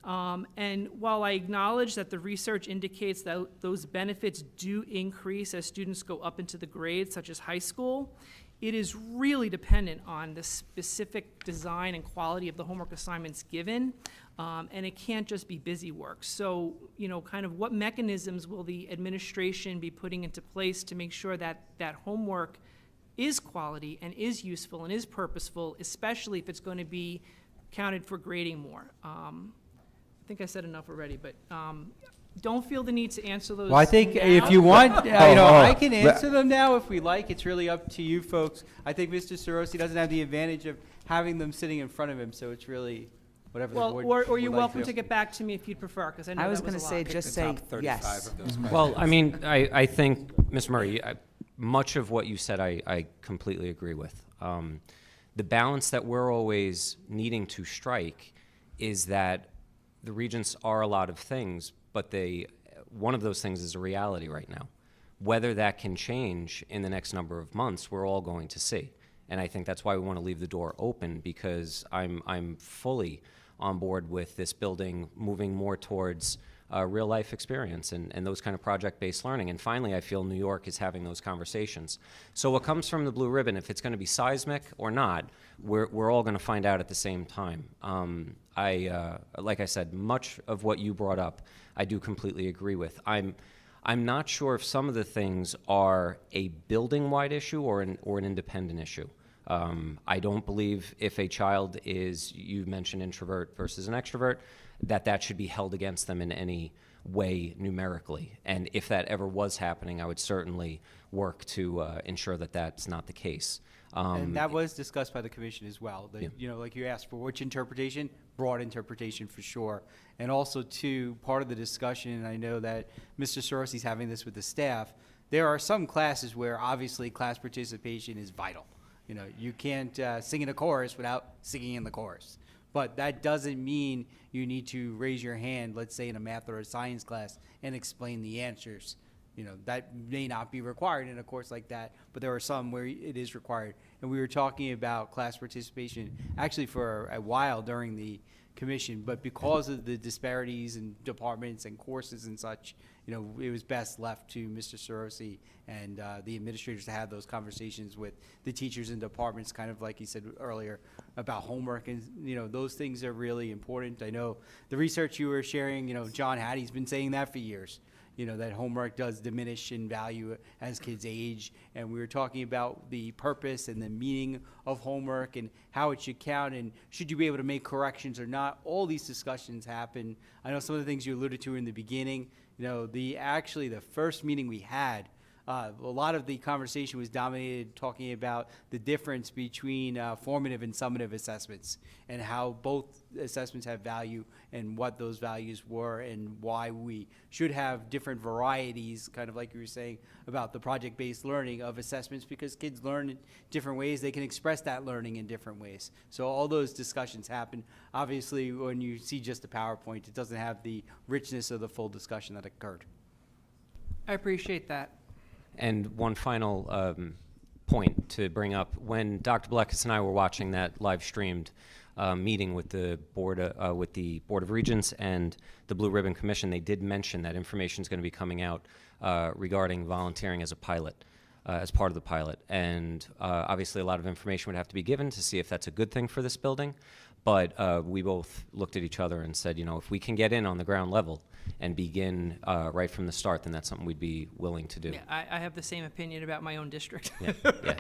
And while I acknowledge that the research indicates that those benefits do increase as students go up into the grades, such as high school, it is really dependent on the specific design and quality of the homework assignments given, and it can't just be busy work. So, you know, kind of what mechanisms will the administration be putting into place to make sure that that homework is quality and is useful and is purposeful, especially if it's going to be counted for grading more? I think I said enough already, but don't feel the need to answer those. Well, I think now. if you want, you know, I can answer them now if we like. It's really up to you folks. I think Mr. Sorosi doesn't have the advantage of having them sitting in front of him, so it's really whatever the board or you're would like welcome do. to get back to me if you'd prefer, because I know I was that going to a say, lot. just say yes. Well, I mean, I think, Ms. Murray, much of what you said I completely agree with. The balance that we're always needing to strike is that the regents are a lot of things, but one of those things is a reality right now. Whether that can change in the next number of months, we're all going to see. And I think that's why we want to leave the door open, because I'm fully on board with this building moving more towards real life experience and those kind of project-based learning. And finally, I feel New York is having those conversations. So what comes from the blue ribbon, if it's going to be seismic or not, we're all going to find out at the same time. Like I said, much of what you brought up, I do completely agree with. I'm not sure if some of the things are a building-wide issue or an independent issue. I don't believe if a child is, you mentioned introvert versus an extrovert, that should be held against them in any way numerically. And if that ever was happening, I would certainly work to ensure that that's not the case. And that was discussed by the commission as well. Yeah. You know, like you asked for which interpretation, broad interpretation for sure. And also, too, part of the discussion, and I know that Mr. Sorosi's having this with the staff, there are some classes where obviously class participation is vital. You know, you can't sing in a chorus without singing in the chorus. But that doesn't mean you need to raise your hand, let's say in a math or a science class, and explain the answers. You know, that may not be required in a course like that, but there are some where it is required. And we were talking about class participation actually for a while during the commission, but because of the disparities in departments and courses and such, you know, it was best left to Mr. Sorosi and the administrators to have those conversations with the teachers and departments, kind of like he said earlier, about homework. And, you know, those things are really important. I know the research you were sharing, you know, John Hattie's been saying that for years. You know, that homework does diminish in value as kids age. And we were talking about the purpose and the meaning of homework and how it should count and should you be able to make corrections or not. All these discussions happen. I know some of the things you alluded to in the beginning. You know, the first meeting we had, a lot of the conversation was dominated talking about the difference between formative and summative assessments and how both assessments have value and what those values were and why we should have different varieties, kind of like you were saying about the project-based learning of assessments, because kids learn in different ways. They can express that learning in different ways. So all those discussions happen. Obviously, when you see just a PowerPoint, it doesn't have the richness of the full discussion that occurred. I appreciate that. And one final point to bring up: when Dr. Blekis and I were watching that live-streamed meeting with the Board of Regents and the Blue Ribbon Commission, they did mention that information is going to be coming out regarding volunteering as a pilot, as part of the pilot. And obviously, a lot of information would have to be given to see if that's a good thing for this building. But we both looked at each other and said, you know, if we can get in on the ground level and begin right from the start, then that's something we'd be willing to do. Yeah, I have the same opinion about my own district. Yeah,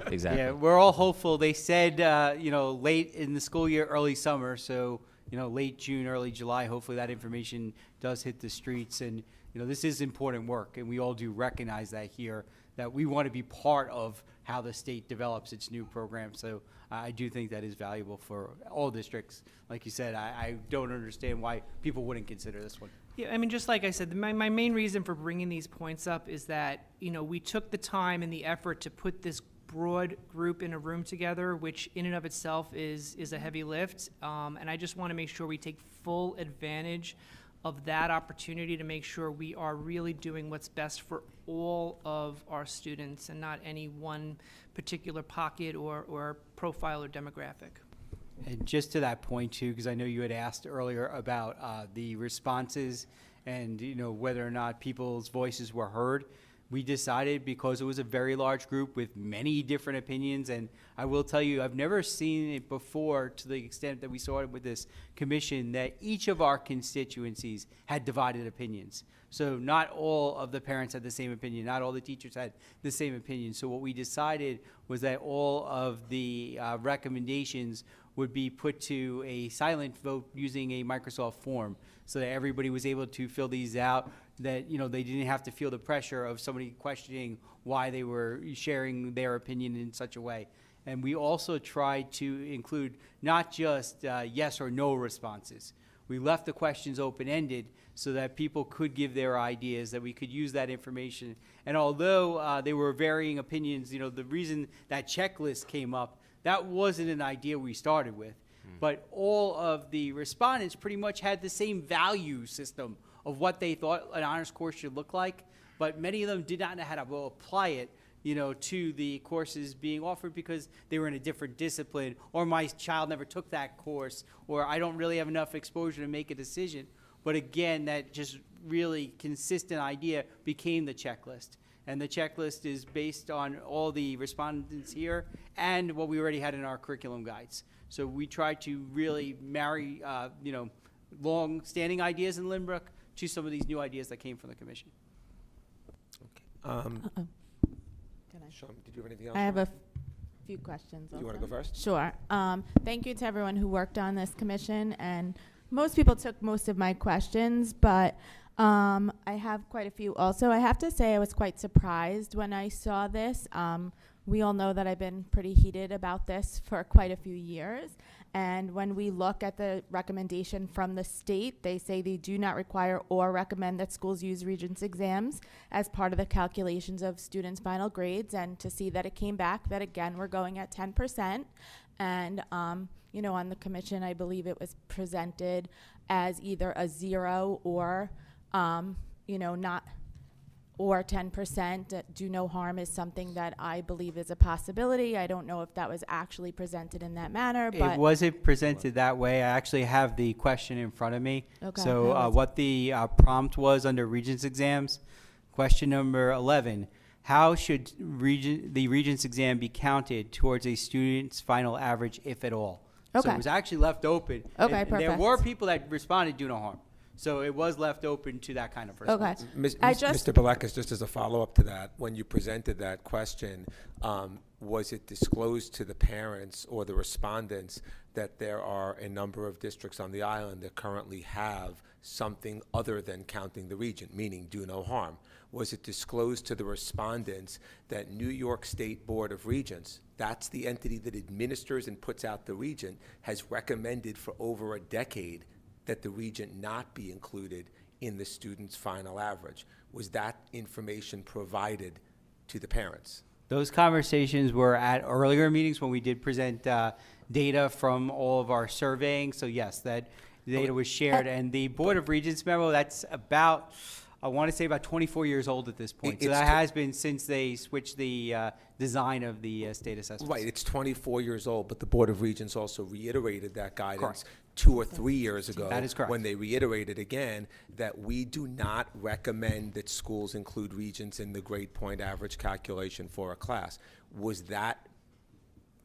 exactly. Yeah, we're all hopeful. They said, you know, late in the school year, early summer, so, you know, late June, early July, hopefully that information does hit the streets. And, you know, this is important work, and we all do recognize that here, that we want to be part of how the state develops its new program. So I do think that is valuable for all districts. Like you said, I don't understand why people wouldn't consider this one. Yeah, I mean, just like I said, my main reason for bringing these points up is that, you know, we took the time and the effort to put this broad group in a room together, which in and of itself is a heavy lift. And I just want to make sure we take full advantage of that opportunity to make sure we are really doing what's best for all of our students and not any one particular pocket or profile or demographic. And just to that point too, because I know you had asked earlier about the responses and, you know, whether or not people's voices were heard. We decided, because it was a very large group with many different opinions, and I will tell you, I've never seen it before to the extent that we saw it with this commission, that each of our constituencies had divided opinions. So not all of the parents had the same opinion, not all the teachers had the same opinion. So what we decided was that all of the recommendations would be put to a silent vote using a Microsoft form, so that everybody was able to fill these out, that, you know, they didn't have to feel the pressure of somebody questioning why they were sharing their opinion in such a way. And we also tried to include not just yes or no responses. We left the questions open-ended so that people could give their ideas, that we could use that information. And although there were varying opinions, you know, the reason that checklist came up, that wasn't an idea we started with. But all of the respondents pretty much had the same value system of what they thought an honors course should look like, but many of them did not know how to apply it, you know, to the courses being offered because they were in a different discipline, or my child never took that course, or I don't really have enough exposure to make a decision. But again, that just really consistent idea became the checklist. And the checklist is based on all the respondents here and what we already had in our curriculum guides. So we tried to really marry, you know, long-standing ideas in Lynbrook to some of these new ideas that came from the commission. Sean, did you have anything else? I have a few questions. Do you want to go first? Sure. Thank you to everyone who worked on this commission, and most people took most of my questions, but I have quite a few also. I have to say I was quite surprised when I saw this. we all know that I've been pretty heated about this for quite a few years. And when we look at the recommendation from the state, they say they do not require or recommend that schools use Regents exams as part of the calculations of students' final grades. And to see that it came back that, again, we're going at 10%. And, you know, on the commission, I believe it was presented as either a 0 or, you know, not, or 10%. Do no harm is something that I believe is a possibility. I don't know if that was actually presented in that manner, but It wasn't presented that way. I actually have the question in front of me. Okay. So How was what the prompt was under Regents exams, question number 11, how should the Regents exam be counted towards a student's final average, if at all? So Okay. it was actually left open. Okay, And there perfect. were people that responded, do no harm. So it was left open to that kind of response. Mr. Balakis, just as a follow-up to that, when you presented that question, was it disclosed to the parents or the respondents that there are a number of districts on the island that currently have something other than counting the region, meaning do no harm? Was it disclosed to the respondents that New York State Board of Regents, that's the entity that administers and puts out the region, has recommended for over a decade that the region not be included in the student's final average? Was that information provided to the parents? Those conversations were at earlier meetings when we did present data from all of our surveying. So yes, that data was shared. And the Board of Regents memo, that's about, I want to say about 24 years old at this point. So that has been since they switched the design of the state assessments. Right, it's 24 years old, but the Board of Regents also reiterated that guidance Correct. 2 or 3 years ago. That is correct. When they reiterated again that we do not recommend that schools include Regents in the grade point average calculation for a class. Was that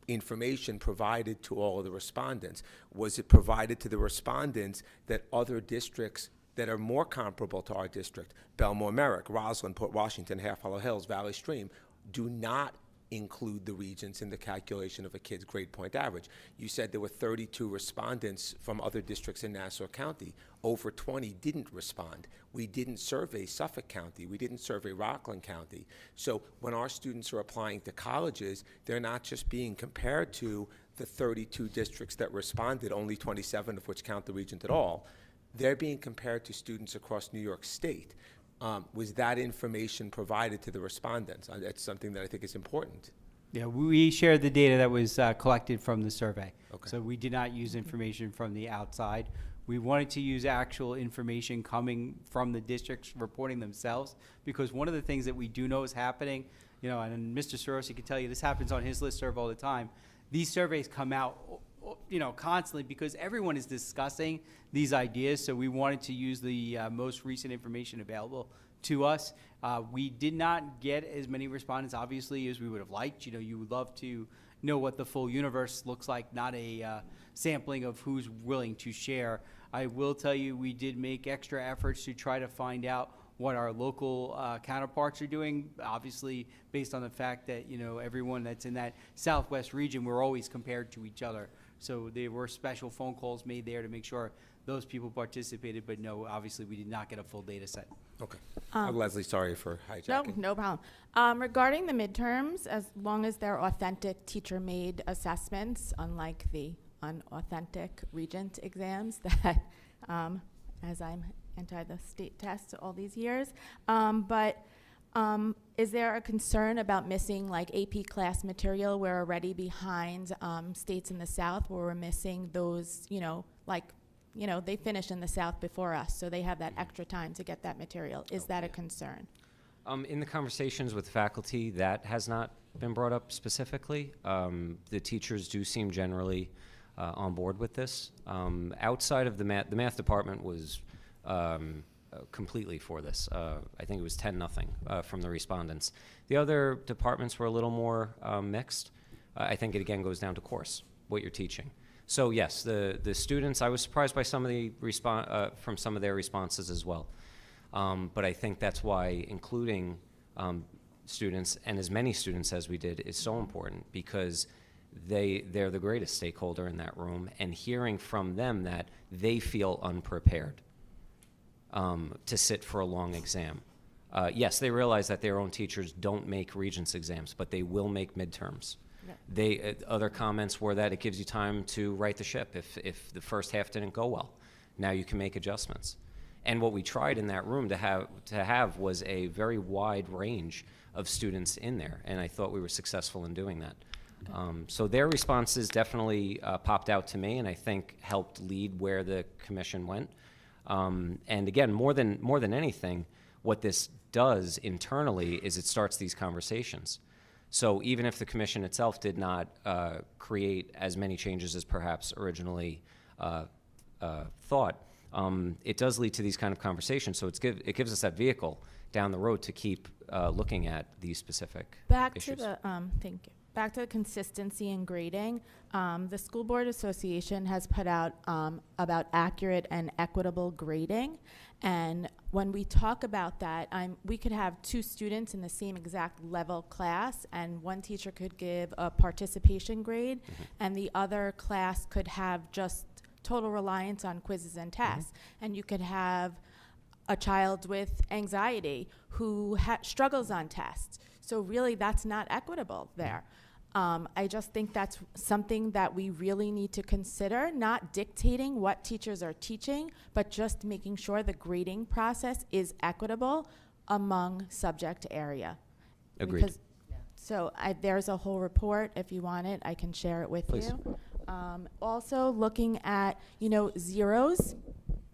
information provided to all of the respondents? Was it provided to the respondents that other districts that are more comparable to our district, Belmore, Merrick, Roslyn, Port Washington, Half Hollow Hills, Valley Stream, do not include the Regents in the calculation of a kid's grade point average? You said there were 32 respondents from other districts in Nassau County. Over 20 didn't respond. We didn't survey Suffolk County. We didn't survey Rockland County. So when our students are applying to colleges, they're not just being compared to the 32 districts that responded, only 27 of which count the Regent at all. They're being compared to students across New York State. Was that information provided to the respondents? That's something that I think is important. Yeah, we shared the data that was collected from the survey. Okay. So we did not use information from the outside. We wanted to use actual information coming from the districts reporting themselves, because one of the things that we do know is happening, you know, and Mr. Sorosi can tell you this happens on his listserv all the time. These surveys come out, you know, constantly because everyone is discussing these ideas. So we wanted to use the most recent information available to us. We did not get as many respondents, obviously, as we would have liked. You know, you would love to know what the full universe looks like, not a sampling of who's willing to share. I will tell you, we did make extra efforts to try to find out what our local counterparts are doing, obviously based on the fact that, you know, everyone that's in that Southwest region, we're always compared to each other. So there were special phone calls made there to make sure those people participated, but no, obviously we did not get a full data set. Okay. Leslie, sorry for hijacking. No problem. Regarding the midterms, as long as they're authentic teacher-made assessments, unlike the unauthentic Regent exams that, as I'm anti the state test all these years, is there a concern about missing like AP class material? We're already behind states in the South where we're missing those, you know, like, you know, they finish in the South before us, so they have that extra time to get that material. Is that a concern? In the conversations with faculty, that has not been brought up specifically. The teachers do seem generally on board with this. Outside of the math department was completely for this. I think it was 10-0 from the respondents. The other departments were a little more mixed. I think it again goes down to course, what you're teaching. So yes, the students, I was surprised by some of the from some of their responses as well. But I think that's why including students, and as many students as we did, is so important, because they're the greatest stakeholder in that room, and hearing from them that they feel unprepared to sit for a long exam. Yes, they realize that their own teachers don't make Regents exams, but they will make midterms. They, other comments were that it gives you time to right the ship if the first half didn't go well. Now you can make adjustments. And what we tried in that room to have was a very wide range of students in there, and I thought we were successful in doing that. So their responses definitely popped out to me, and I think helped lead where the commission went. And again, more than anything, what this does internally is it starts these conversations. So even if the commission itself did not create as many changes as perhaps originally thought, it does lead to these kind of conversations. So it gives us that vehicle down the road to keep looking at these specific issues. Thank you. Back to the consistency in grading, the School Board Association has put out about accurate and equitable grading. And when we talk about that, we could have two students in the same exact level class, and one teacher could give a participation grade, and the other class could have just total reliance on quizzes and tests. And you could have a child with anxiety who struggles on tests. So really, that's not equitable there. I just think that's something that we really need to consider, not dictating what teachers are teaching, but just making sure the grading process is equitable among subject area. Agreed. So there's a whole report. If you want it, I can share it with Please. you. Also looking at, zeros.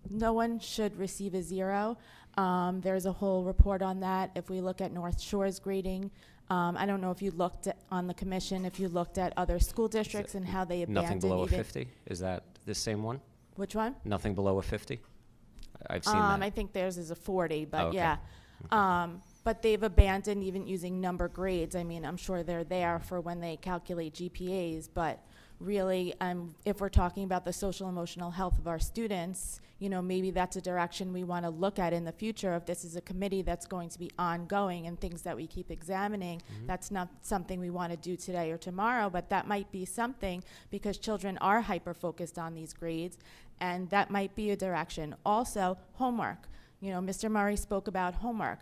No one should receive a zero. There's a whole report on that. If we look at North Shore's grading, I don't know if you looked on the commission, if you looked at other school districts and how they abandoned Nothing below a 50? Is that the same one? Which one? Nothing below a 50? I've seen that. I think theirs is a 40, but okay. yeah. But they've abandoned even using number grades. I mean, I'm sure they're there for when they calculate GPAs, but really, if we're talking about the social emotional health of our students, maybe that's a direction we want to look at in the future. If this is a committee that's going to be ongoing and things that we keep examining, that's not something we want to do today or tomorrow, but that might be something because children are hyper-focused on these grades, and that might be a direction. Also, homework. Mr. Murray spoke about homework.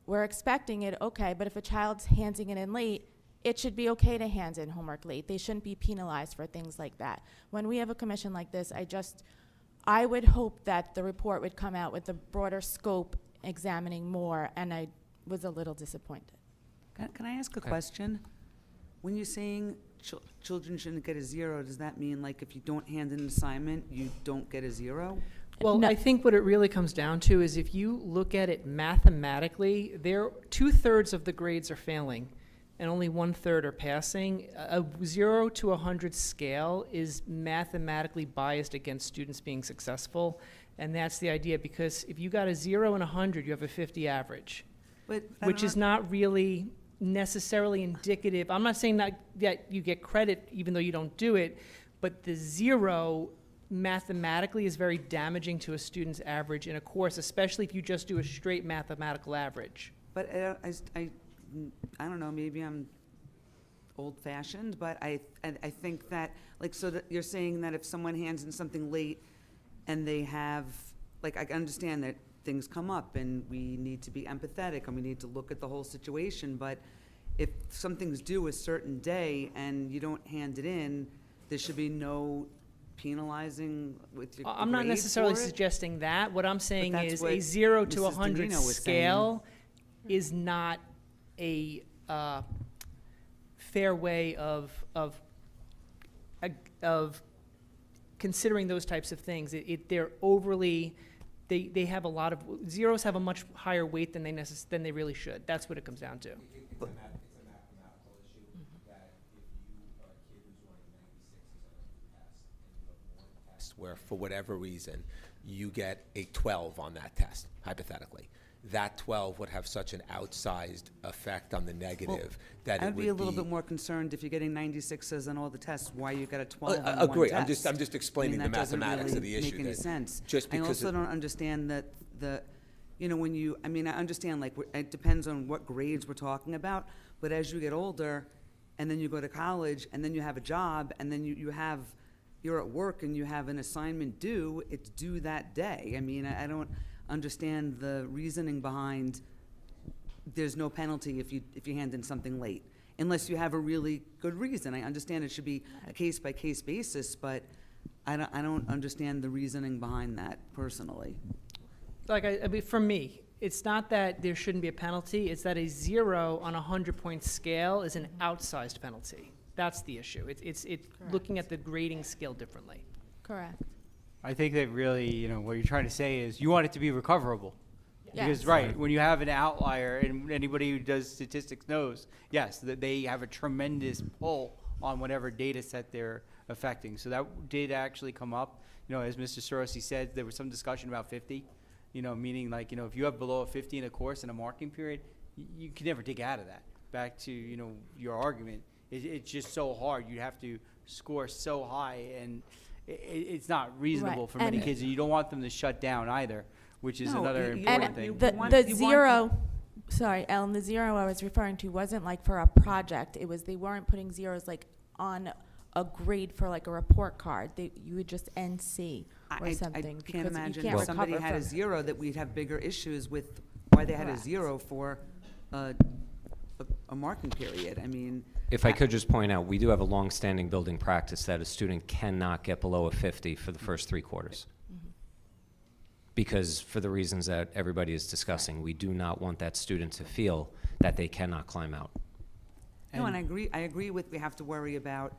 We're expecting it, okay, but if a child's handing it in late, it should be okay to hand in homework late. They shouldn't be penalized for things like that. When we have a commission like this, I would hope that the report would come out with a broader scope, examining more, and I was a little disappointed. Can I ask a question? When you're saying children shouldn't get a zero, does that mean like if you don't hand in an assignment, you don't get a zero? Well, I think what it really comes down to is if you look at it mathematically, 2/3 of the grades are failing and only 1/3 are passing. A 0 to 100 scale is mathematically biased against students being successful, and that's the idea, because if you got a 0 and 100, you have a 50 average, which is not really necessarily indicative. I'm not saying that you get credit even though you don't do it, but the 0 mathematically is very damaging to a student's average in a course, especially if you just do a straight mathematical average. But I don't know, maybe I'm old-fashioned, but I think that, so that you're saying that if someone hands in something late and they have, I understand that things come up and we need to be empathetic and we need to look at the whole situation, but if something's due a certain day and you don't hand it in, there should be no penalizing with your I'm not grade necessarily for it? suggesting that. What I'm saying that's is what a 0 to Mrs. 100 Danino was scale is not a fair way of considering those types of things. They're overly, they have a lot of, zeros have a much higher weight than they really should. That's what it comes down to. It's a mathematical issue that if you are a kid who's running 96 on a test and you have one test where, for whatever reason, you get a 12 on that test, hypothetically, that 12 would have such an outsized effect on the negative that it would be... I'd be a little bit more concerned if you're getting 96s on all the tests, why you got a 12 on agree. one test. I'm just explaining the mathematics of the issue. That doesn't really make any sense. Just because I also don't understand that when you, I understand it depends on what grades we're talking about, but as you get older and then you go to college and then you have a job and then you're at work and you have an assignment due, it's due that day. I don't understand the reasoning behind there's no penalty if you hand in something late, unless you have a really good reason. I understand it should be a case-by-case basis, but I don't understand the reasoning behind that personally. Like, I mean, for me, it's not that there shouldn't be a penalty, it's that a 0 on a 100-point scale is an outsized penalty. That's the issue. It's looking at the grading scale differently. Correct. I think that really, you know, what you're trying to say is you want it to be recoverable. Because, Yes. right, when you have an outlier, and anybody who does statistics knows, yes, that they have a tremendous pull on whatever data set they're affecting. So that did actually come up. You know, as Mr. Sorosi said, there was some discussion about 50, you know, meaning like, you know, if you have below a 50 in a course in a marking period, you can never dig out of that. Back to, you know, your argument, it's just so hard. You have to score so high, and it's not reasonable Right. for many And- kids, and you don't want them to shut down either, which is No, another you- important And thing. the 0, sorry, Ellen, the 0 I was referring to wasn't like for a project. It was, they weren't putting zeros like on a grade for like a report card. You would just NC or something. I can't because imagine you can't if somebody recover had a from- 0 that we'd have bigger issues with why they had a Correct. 0 for a marking period. I mean. If I could just point out, we do have a long-standing building practice that a student cannot get below a 50 for the first 3 quarters. Because for the reasons that everybody is discussing, we do not want that student to feel that they cannot climb out. No, and I agree with, we have to worry about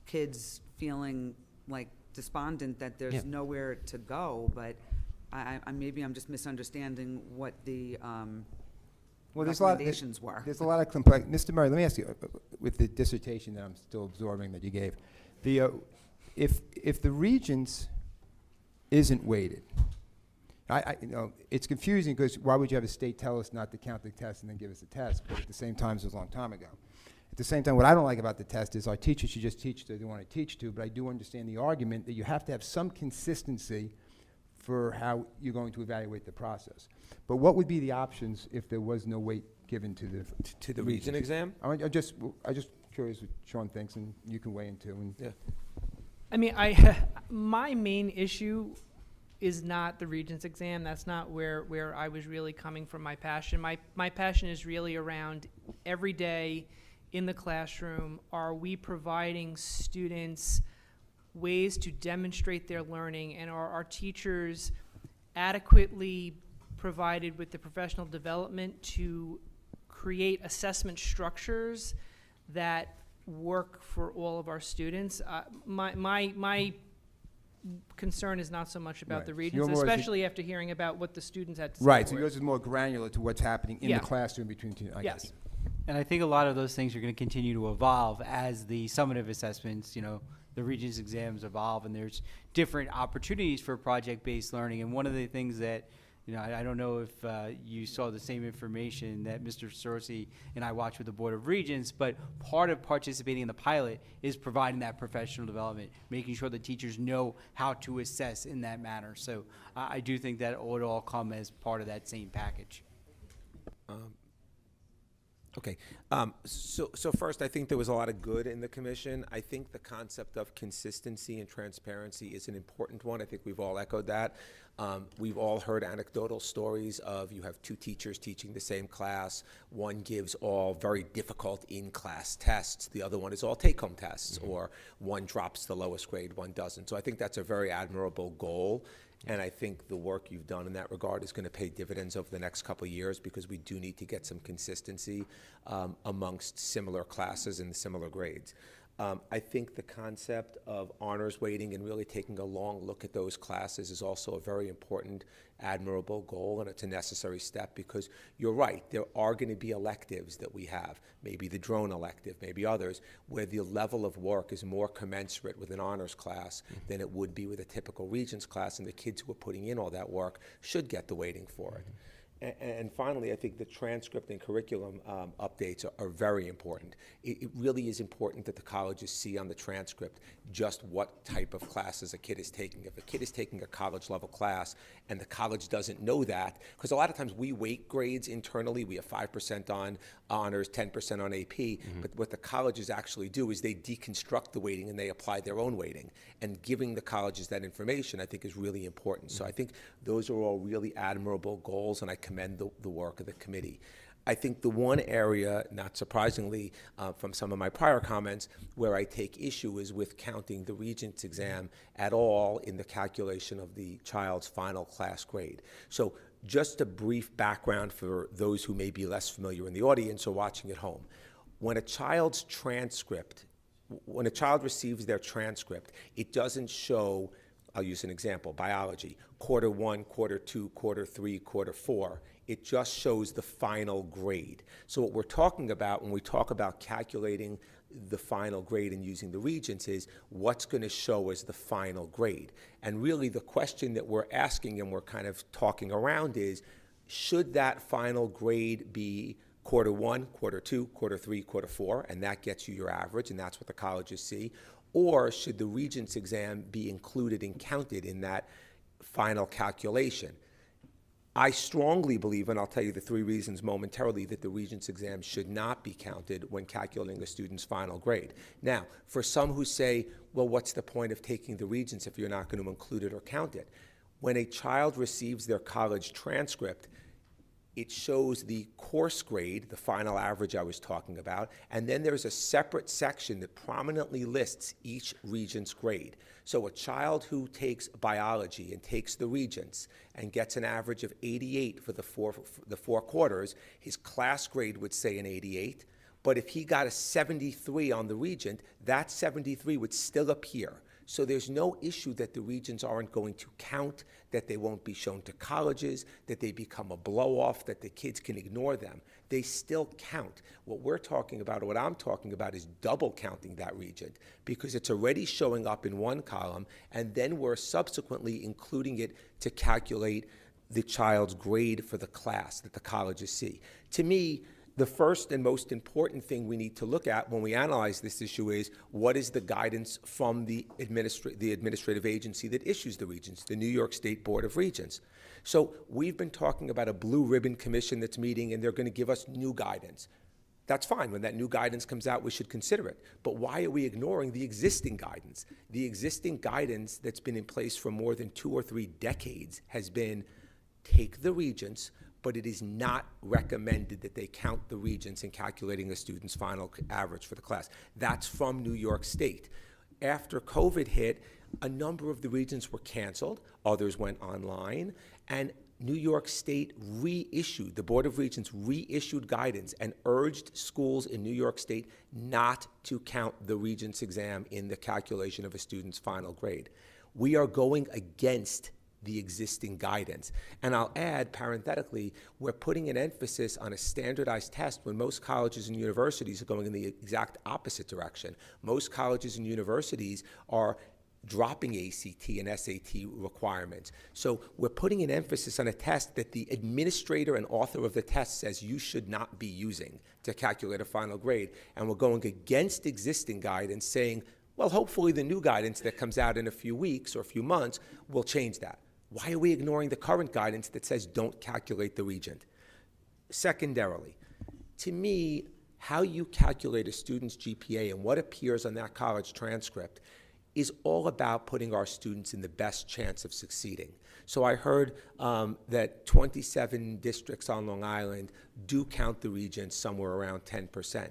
kids feeling like despondent that there's Yeah. nowhere to go, but maybe I'm just misunderstanding what the Well, recommendations were. There's a lot of complex. Mr. Murray, let me ask you, with the dissertation that I'm still absorbing that you gave, if the Regents isn't weighted, you know, it's confusing because why would you have a state tell us not to count the test and then give us a test? But at the same time, it was a long time ago. At the same time, what I don't like about the test is our teachers should just teach to they want to teach to, but I do understand the argument that you have to have some consistency for how you're going to evaluate the process. But what would be the options if there was no weight given to the region exam? I'm just curious what Sean thinks, and you can weigh in too. And Yeah. I mean, my main issue is not the Regents exam. That's not where I was really coming from my passion. My passion is really around every day in the classroom, are we providing students ways to demonstrate their learning, and are our teachers adequately provided with the professional development to create assessment structures that work for all of our students? My concern is not so much about Right. the So Regents, you're more as a- especially after hearing about what the students had to say. right, so for it. yours is more granular to what's happening in Yeah. the classroom between two. I Yes. guess. And I think a lot of those things are going to continue to evolve as the summative assessments, you know, the Regents exams evolve, and there's different opportunities for project-based learning. And one of the things that, you know, I don't know if you saw the same information that Mr. Sorsi and I watched with the Board of Regents, but part of participating in the pilot is providing that professional development, making sure the teachers know how to assess in that manner. So I do think that it would all come as part of that same package. Okay. So first, I think there was a lot of good in the commission. I think the concept of consistency and transparency is an important one. I think we've all echoed that. We've all heard anecdotal stories of you have 2 teachers teaching the same class. One gives all very difficult in-class tests. The other one is all take-home tests, or one drops the lowest grade, one doesn't. So I think that's a very admirable goal. And I think the work you've done in that regard is going to pay dividends over the next couple of years, because we do need to get some consistency amongst similar classes and similar grades. I think the concept of honors weighting and really taking a long look at those classes is also a very important, admirable goal, and it's a necessary step, because you're right, there are going to be electives that we have, maybe the drone elective, maybe others, where the level of work is more commensurate with an honors class than it would be with a typical Regents class, and the kids who are putting in all that work should get the weighting for it. And finally, I think the transcript and curriculum updates are very important. It really is important that the colleges see on the transcript just what type of classes a kid is taking. If a kid is taking a college-level class and the college doesn't know that, because a lot of times we weight grades internally. We have 5% on honors, 10% on AP, but what the colleges actually do is they deconstruct the weighting and they apply their own weighting. And giving the colleges that information, I think, is really important. So I think those are all really admirable goals, and I commend the work of the committee. I think the one area, not surprisingly from some of my prior comments, where I take issue is with counting the Regents exam at all in the calculation of the child's final class grade. So just a brief background for those who may be less familiar in the audience or watching at home. When a child receives their transcript, it doesn't show, I'll use an example, biology, quarter 1, quarter 2, quarter 3, quarter 4. It just shows the final grade. So what we're talking about when we talk about calculating the final grade and using the Regents is what's going to show as the final grade. And really the question that we're asking and we're kind of talking around is, should that final grade be quarter 1, quarter 2, quarter 3, quarter 4, and that gets you your average, and that's what the colleges see? Or should the Regents exam be included and counted in that final calculation? I strongly believe, and I'll tell you the 3 reasons momentarily, that the Regents exam should not be counted when calculating a student's final grade. Now, for some who say, well, what's the point of taking the Regents if you're not going to include it or count it? When a child receives their college transcript, it shows the course grade, the final average I was talking about, and then there's a separate section that prominently lists each Regents grade. So a child who takes biology and takes the Regents and gets an average of 88 for the four quarters, his class grade would say an 88, but if he got a 73 on the Regent, that 73 would still appear. So there's no issue that the Regents aren't going to count, that they won't be shown to colleges, that they become a blow-off, that the kids can ignore them. They still count. What we're talking about, or what I'm talking about, is double counting that Regent, because it's already showing up in one column, and then we're subsequently including it to calculate the child's grade for the class that the colleges see. To me, the first and most important thing we need to look at when we analyze this issue is, what is the guidance from the administrative agency that issues the Regents, the New York State Board of Regents? So we've been talking about a blue ribbon commission that's meeting, and they're going to give us new guidance. That's fine. When that new guidance comes out, we should consider it. But why are we ignoring the existing guidance? The existing guidance that's been in place for more than 2 or 3 decades has been, take the Regents, but it is not recommended that they count the Regents in calculating a student's final average for the class. That's from New York State. After COVID hit, a number of the Regents were canceled, others went online, and New York State reissued, the Board of Regents reissued guidance and urged schools in New York State not to count the Regents exam in the calculation of a student's final grade. We are going against the existing guidance. And I'll add, parenthetically, we're putting an emphasis on a standardized test when most colleges and universities are going in the exact opposite direction. Most colleges and universities are dropping ACT and SAT requirements. So we're putting an emphasis on a test that the administrator and author of the test says you should not be using to calculate a final grade. And we're going against existing guidance, saying, well, hopefully the new guidance that comes out in a few weeks or a few months will change that. Why are we ignoring the current guidance that says don't calculate the Regent? Secondarily, to me, how you calculate a student's GPA and what appears on that college transcript is all about putting our students in the best chance of succeeding. So I heard that 27 districts on Long Island do count the Regents somewhere around 10%.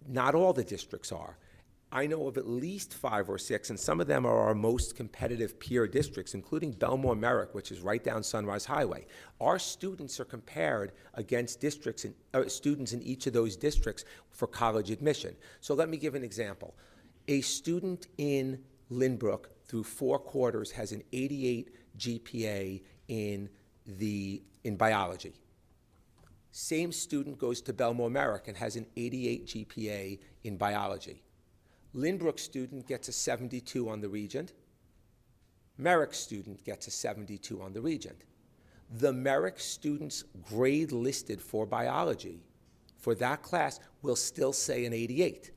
Not all the districts are. I know of at least 5 or 6, and some of them are our most competitive peer districts, including Belmore Merrick, which is right down Sunrise Highway. Our students are compared against districts and students in each of those districts for college admission. So let me give an example. A student in Lynbrook through 4 quarters has an 88 GPA in biology. Same student goes to Belmore Merrick and has an 88 GPA in biology. Lynbrook student gets a 72 on the Regent. Merrick student gets a 72 on the Regent. The Merrick student's grade listed for biology for that class will still say an 88.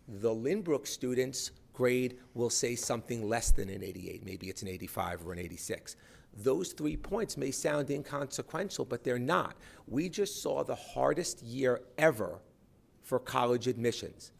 The Lynbrook student's grade will say something less than an 88. Maybe it's an 85 or an 86. Those 3 points may sound inconsequential, but they're not. We just saw the hardest year ever for college admissions.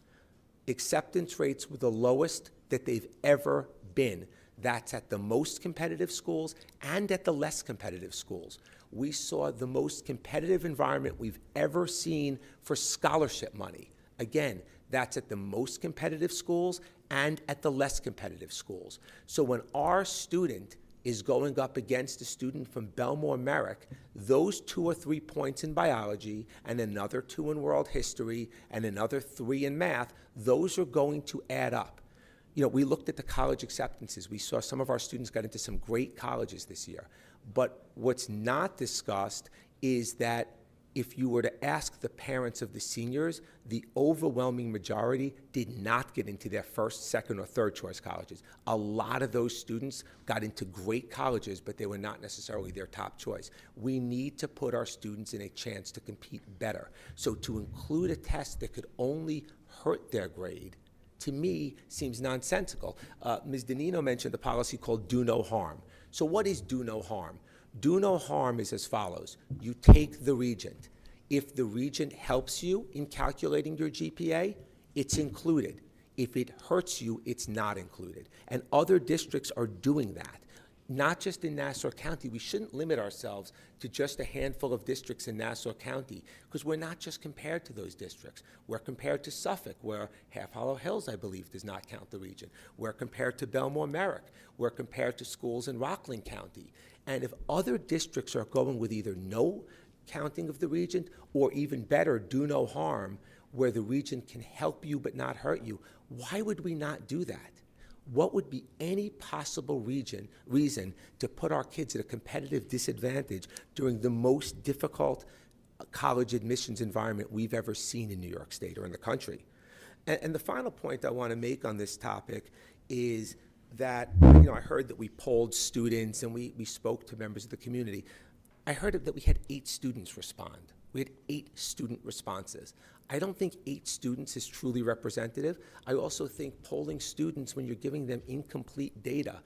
Acceptance rates were the lowest that they've ever been. That's at the most competitive schools and at the less competitive schools. We saw the most competitive environment we've ever seen for scholarship money. Again, that's at the most competitive schools and at the less competitive schools. So when our student is going up against a student from Belmore Merrick, those 2 or 3 points in biology and another 2 in world history and another 3 in math, those are going to add up. You know, we looked at the college acceptances. We saw some of our students got into some great colleges this year. But what's not discussed is that if you were to ask the parents of the seniors, the overwhelming majority did not get into their first, second, or third choice colleges. A lot of those students got into great colleges, but they were not necessarily their top choice. We need to put our students in a chance to compete better. So to include a test that could only hurt their grade, to me, seems nonsensical. Ms. Danino mentioned a policy called do no harm. So what is do no harm? Do no harm is as follows. You take the regent. If the regent helps you in calculating your GPA, it's included. If it hurts you, it's not included. And other districts are doing that. Not just in Nassau County. We shouldn't limit ourselves to just a handful of districts in Nassau County, because we're not just compared to those districts. We're compared to Suffolk, where Half Hollow Hills, I believe, does not count the region. We're compared to Belmore Merrick. We're compared to schools in Rockland County. And if other districts are going with either no counting of the regent or even better, do no harm, where the regent can help you but not hurt you, why would we not do that? What would be any possible reason to put our kids at a competitive disadvantage during the most difficult college admissions environment we've ever seen in New York State or in the country? And the final point I want to make on this topic is that, you know, I heard that we polled students and we spoke to members of the community. I heard that we had 8 students respond. We had 8 student responses. I don't think 8 students is truly representative. I also think polling students, when you're giving them incomplete data,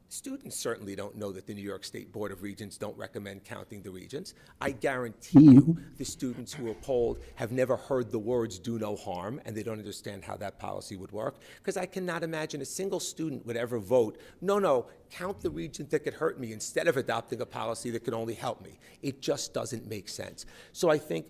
students certainly don't know that the New York State Board of Regents don't recommend counting the regents. I guarantee you the students who were polled have never heard the words do no harm, and they don't understand how that policy would work, because I cannot imagine a single student would ever vote, no, count the regent that could hurt me instead of adopting a policy that could only help me. It just doesn't make sense. So I think,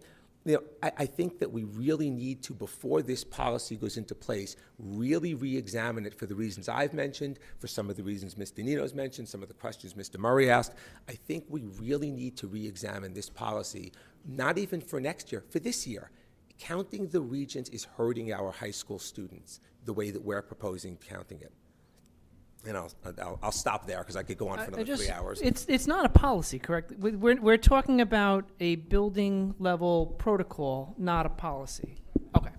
you know, I think that we really need to, before this policy goes into place, really re-examine it for the reasons I've mentioned, for some of the reasons Ms. Danino's mentioned, some of the questions Mr. Murray asked. I think we really need to re-examine this policy, not even for next year, for this year. Counting the regents is hurting our high school students the way that we're proposing counting it. And I'll stop there because I could go on for another 3 hours. It's not a policy, correct? We're talking about a building level protocol, not a policy. Okay.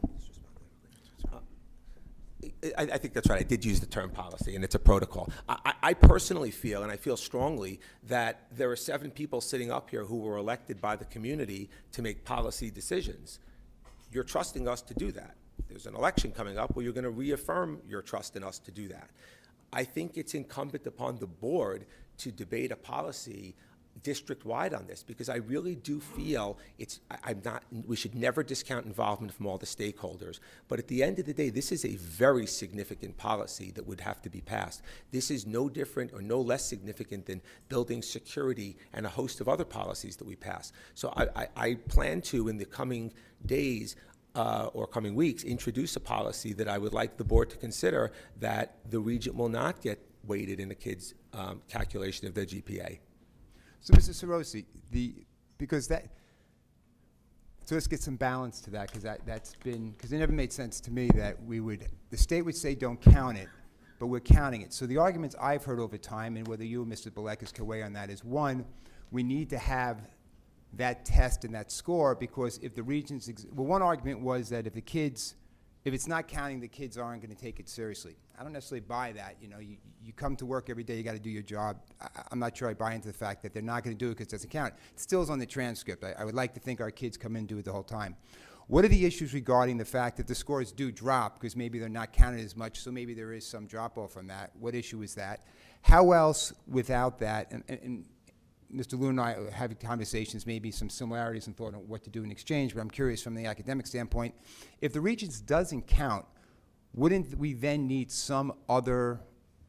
I think that's right. I did use the term policy, and it's a protocol. I personally feel, and I feel strongly, that there are 7 people sitting up here who were elected by the community to make policy decisions. You're trusting us to do that. There's an election coming up where you're going to reaffirm your trust in us to do that. I think it's incumbent upon the board to debate a policy district-wide on this, because I really do feel we should never discount involvement from all the stakeholders. But at the end of the day, this is a very significant policy that would have to be passed. This is no different or no less significant than building security and a host of other policies that we pass. So I plan to, in the coming days, or coming weeks, introduce a policy that I would like the board to consider, that the regent will not get weighted in a kid's calculation of their GPA. So, Mr. Sarosi, so let's get some balance to that, because because it never made sense to me that the state would say don't count it, but we're counting it. So the arguments I've heard over time, and whether you and Mr. Belekas can weigh on that, is one, we need to have that test and that score, because if the regents, one argument was that if it's not counting, the kids aren't going to take it seriously. I don't necessarily buy that. You know, you come to work every day, you got to do your job. I'm not sure I buy into the fact that they're not going to do it because it doesn't count. It still is on the transcript. I would like to think our kids come in and do it the whole time. What are the issues regarding the fact that the scores do drop because maybe they're not counted as much, so maybe there is some drop-off from that? What issue is that? How else, without that, and Mr. Lou and I are having conversations, maybe some similarities in thought on what to do in exchange, but I'm curious from the academic standpoint, if the Regents doesn't count, wouldn't we then need some other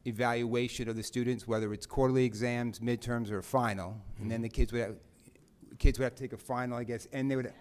evaluation of the students, whether it's quarterly exams, midterms, or final. And then the kids would have to take a final, I guess, and they would.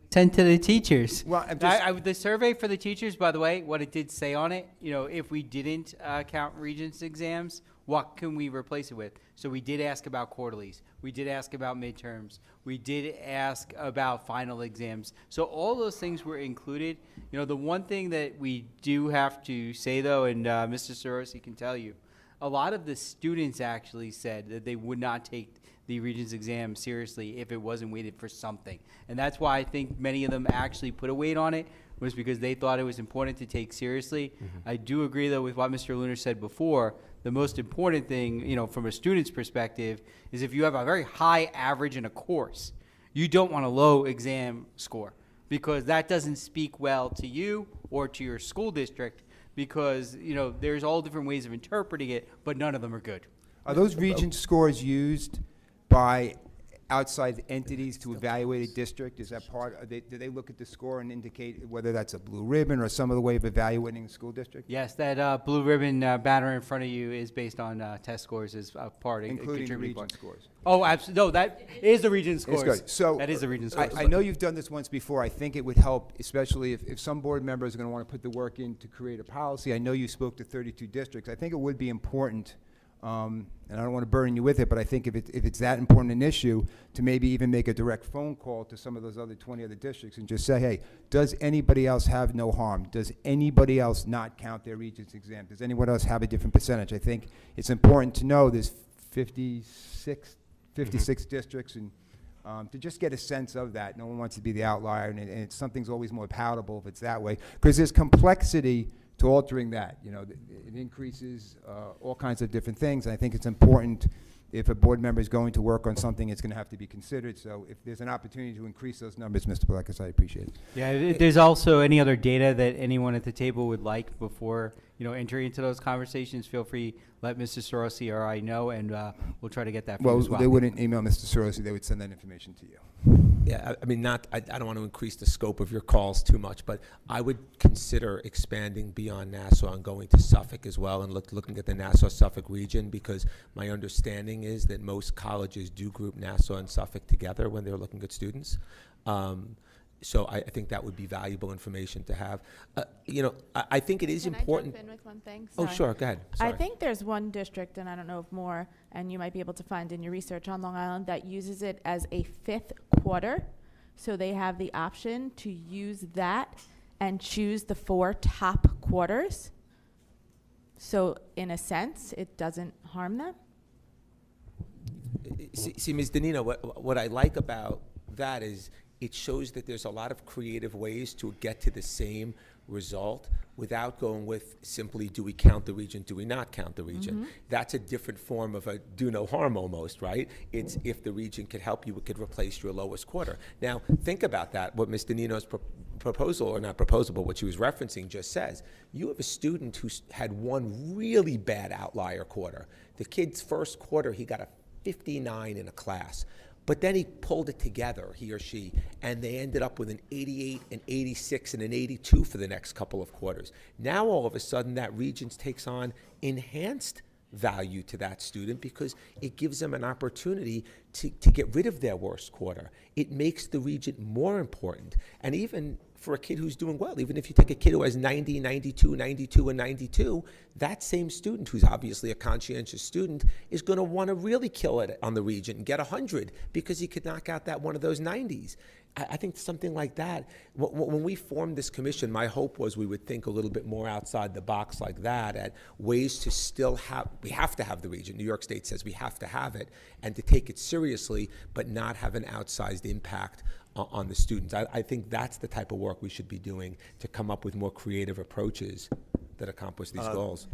Sent to the teachers. Well, I'm just, The survey for the teachers, by the way, what it did say on it, if we didn't count Regents exams, what can we replace it with? So we did ask about quarterlies. We did ask about midterms. We did ask about final exams. So all those things were included. The one thing that we do have to say, though, and Mr. Sorosi can tell you, a lot of the students actually said that they would not take the Regents exam seriously if it wasn't weighted for something. And that's why I think many of them actually put a weight on it, was because they thought it was important to take seriously. I do agree, though, with what Mr. Lunar said before. The most important thing, from a student's perspective, is if you have a very high average in a course, you don't want a low exam score, because that doesn't speak well to you or to your school district, because, there's all different ways of interpreting it, but none of them are good. are those Regent scores used by outside entities to evaluate a district? Is that do they look at the score and indicate whether that's a blue ribbon or some other way of evaluating the school district? Yes, that blue ribbon banner in front of you is based on test scores as a part, Including contributing Regent part. scores? Oh, absolutely. No, that is the Regent scores. It's good. So that is the Regent scores. I know you've done this once before. I think it would help, especially if some board members are going to want to put the work in to create a policy. I know you spoke to 32 districts. I think it would be important, and I don't want to burden you with it, but I think if it's that important an issue, to maybe even make a direct phone call to some of those other 20 other districts and just say, hey, does anybody else have no harm? Does anybody else not count their Regents exam? Does anyone else have a different percentage? I think it's important to know there's 56 districts, and to just get a sense of that. No one wants to be the outlier, and something's always more palatable if it's that way, because there's complexity to altering that. It increases all kinds of different things, and I think it's important if a board member is going to work on something, it's going to have to be considered. So if there's an opportunity to increase those numbers, Mr. Blackus, I appreciate it. Yeah, if there's also any other data that anyone at the table would like before, entering into those conversations, feel free, let Mr. Sorosi or I know, and we'll try to get that for you as well. They wouldn't email Mr. Sorosi, they would send that information to you. Yeah, I mean, I don't want to increase the scope of your calls too much, but I would consider expanding beyond Nassau and going to Suffolk as well, and looking at the Nassau-Suffolk region, because my understanding is that most colleges do group Nassau and Suffolk together when they're looking at students. So I think that would be valuable information to have. I think it is important. Can I jump in with one thing? Oh, Sorry. sure, go ahead. Sorry. I think there's one district, and I don't know if more, and you might be able to find in your research on Long Island, that uses it as a 5th quarter. So they have the option to use that and choose the 4 top quarters. So in a sense, it doesn't harm them. See, Ms. Danino, what I like about that is it shows that there's a lot of creative ways to get to the same result without going with simply, do we count the region, do we not count the region? That's a different form of a do no harm almost, right? It's if the region could help you, it could replace your lowest quarter. Now, think about that, what Ms. Danino's proposal, or not proposal, but what she was referencing just says. You have a student who had one really bad outlier quarter. The kid's first quarter, he got a 59 in a class. But then he pulled it together, he or she, and they ended up with an 88, an 86, and an 82 for the next couple of quarters. Now, all of a sudden, that Regents takes on enhanced value to that student because it gives them an opportunity to get rid of their worst quarter. It makes the Regent more important. And even for a kid who's doing well, even if you take a kid who has 90, 92, 92, and 92, that same student, who's obviously a conscientious student, is going to want to really kill it on the Regent and get 100 because he could knock out that one of those 90s. I think something like that. When we formed this commission, my hope was we would think a little bit more outside the box like that, at ways to still have, we have to have the Regent. New York State says we have to have it, and to take it seriously, but not have an outsized impact on the students. I think that's the type of work we should be doing to come up with more creative approaches that accomplish these goals.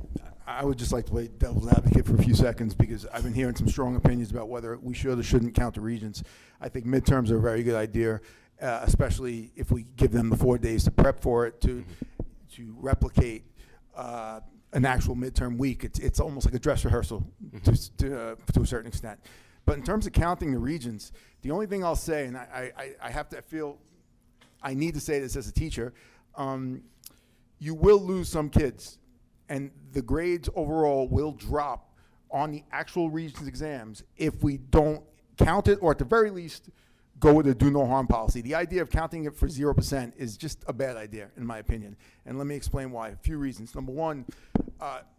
I would just like to play devil's advocate for a few seconds, because I've been hearing some strong opinions about whether we should or shouldn't count the Regents. I think midterms are a very good idea, especially if we give them the 4 days to prep for it, to replicate an actual midterm week. It's almost like a dress rehearsal to a certain extent. But in terms of counting the Regents, the only thing I'll say, and I have to feel I need to say this as a teacher, you will lose some kids. And the grades overall will drop on the actual Regents exams if we don't count it, or at the very least, go with a do no harm policy. The idea of counting it for 0% is just a bad idea, in my opinion. And let me explain why. A few reasons. Number one,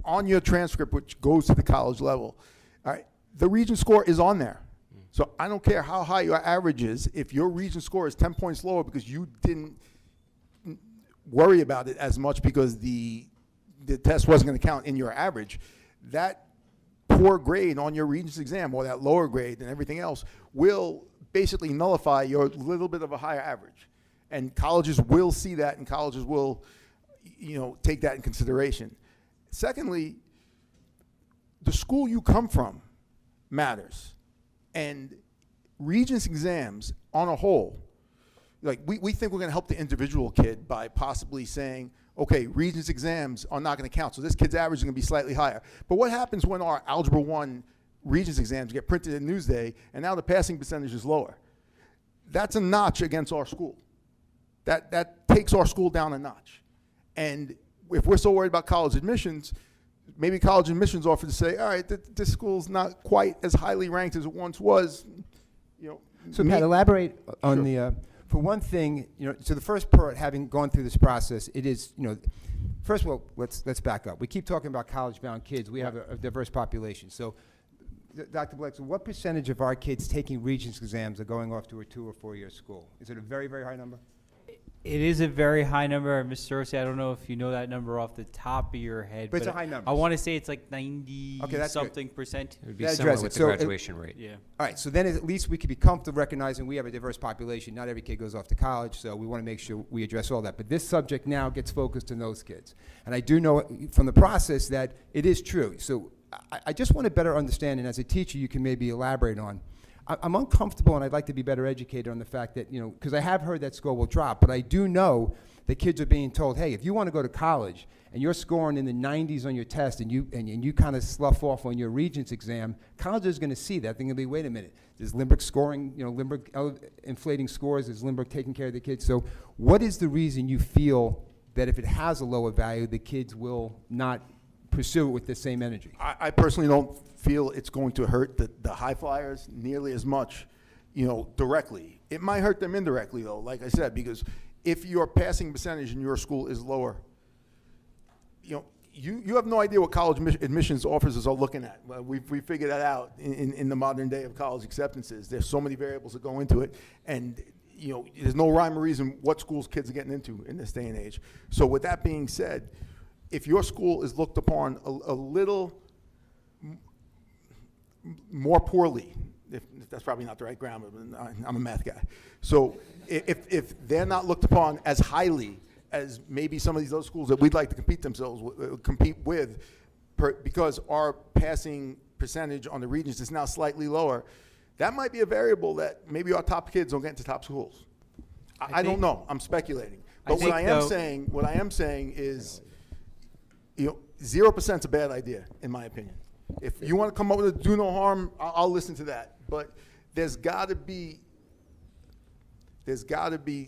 on your transcript, which goes to the college level, all right, the Regent score is on there. So I don't care how high your average is. If your Regent score is 10 points lower because you didn't worry about it as much because the test wasn't going to count in your average, that poor grade on your Regents exam, or that lower grade and everything else, will basically nullify your little bit of a higher average. And colleges will see that, and colleges will, take that in consideration. Secondly, the school you come from matters. And Regents exams on a whole, like we think we're going to help the individual kid by possibly saying, okay, Regents exams are not going to count, so this kid's average is going to be slightly higher. But what happens when our Algebra 1 Regents exams get printed in Newsday, and now the passing percentage is lower? That's a notch against our school. That takes our school down a notch. And if we're so worried about college admissions, maybe college admissions offer to say, all right, this school's not quite as highly ranked as it once was. So Pat, elaborate on the, for one thing, so the first part, having gone through this process, it is, first of all, let's back up. We keep talking about college-bound kids. We have a diverse population. So, Dr. Blex, what percentage of our kids taking Regents exams are going off to a 2 or 4 year school? Is it a very, very high number? It is a very high number, Mr. Orsi. I don't know if you know that number off the top of your head. But it's a high number. I want to say it's like 90-something percent. It would be similar with the graduation rate. Yeah. All right, so then at least we could be comfortable recognizing we have a diverse population. Not every kid goes off to college, so we want to make sure we address all that. But this subject now gets focused on those kids. And I do know from the process that it is true. So I just want to better understand, and as a teacher, you can maybe elaborate on. I'm uncomfortable, and I'd like to be better educated on the fact that, because I have heard that score will drop, but I do know that kids are being told, hey, if you want to go to college and you're scoring in the 90s on your test and you kind of slough off on your Regents exam, college is going to see that. They're going to be, wait a minute, is Lynbrook scoring, Lynbrook inflating scores? Is Lynbrook taking care of the kids? So what is the reason you feel that if it has a lower value, the kids will not pursue it with the same energy? I personally don't feel it's going to hurt the high flyers nearly as much, directly. It might hurt them indirectly, though, like I said, because if your passing percentage in your school is lower, you have no idea what college admissions officers are looking at. Well, we figured that out in the modern day of college acceptances. There's so many variables that go into it, and there's no rhyme or reason what schools kids are getting into in this day and age. So with that being said, if your school is looked upon a little more poorly, if that's probably not the right grammar, but I'm a math guy. So if they're not looked upon as highly as maybe some of these other schools that we'd like to compete with, because our passing percentage on the Regents is now slightly lower, that might be a variable that maybe our top kids don't get into top schools. I don't know. I'm speculating. But what I am saying is, 0% is a bad idea, in my opinion. If you want to come up with a do no harm, I'll listen to that. But there's got to be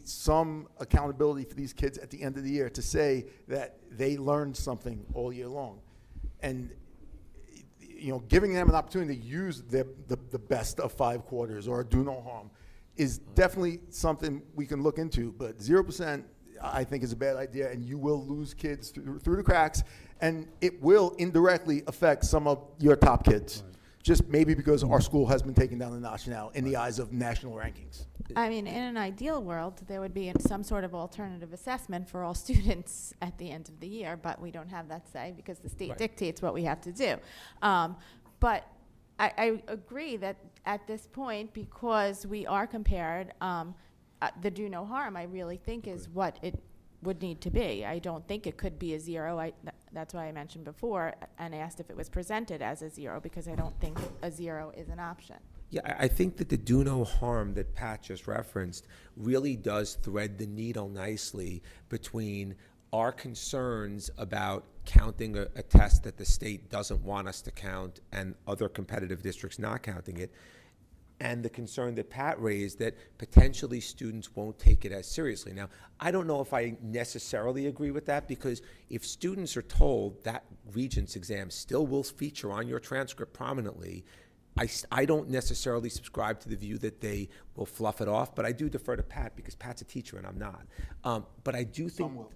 some accountability for these kids at the end of the year to say that they learned something all year long. And giving them an opportunity to use the best of 5 quarters or do no harm is definitely something we can look into. But 0%, I think, is a bad idea, and you will lose kids through the cracks, and it will indirectly affect some of your top kids. Right. Just maybe because our school has been taken down a notch now in the eyes of national rankings. I mean, in an ideal world, there would be some sort of alternative assessment for all students at the end of the year, but we don't have that say because the state dictates what we have to do. But I agree that at this point, because we are compared, the do no harm, I really think, is what it would need to be. I don't think it could be a 0. That's why I mentioned before and asked if it was presented as a 0, because I don't think a 0 is an option. Yeah, I think that the do no harm that Pat just referenced really does thread the needle nicely between our concerns about counting a test that the state doesn't want us to count and other competitive districts not counting it. and the concern that Pat raised that potentially students won't take it as seriously. Now, I don't know if I necessarily agree with that, because if students are told that Regents exam still will feature on your transcript prominently, I don't necessarily subscribe to the view that they will fluff it off, but I do defer to Pat because Pat's a teacher and I'm not. But I do think Some will.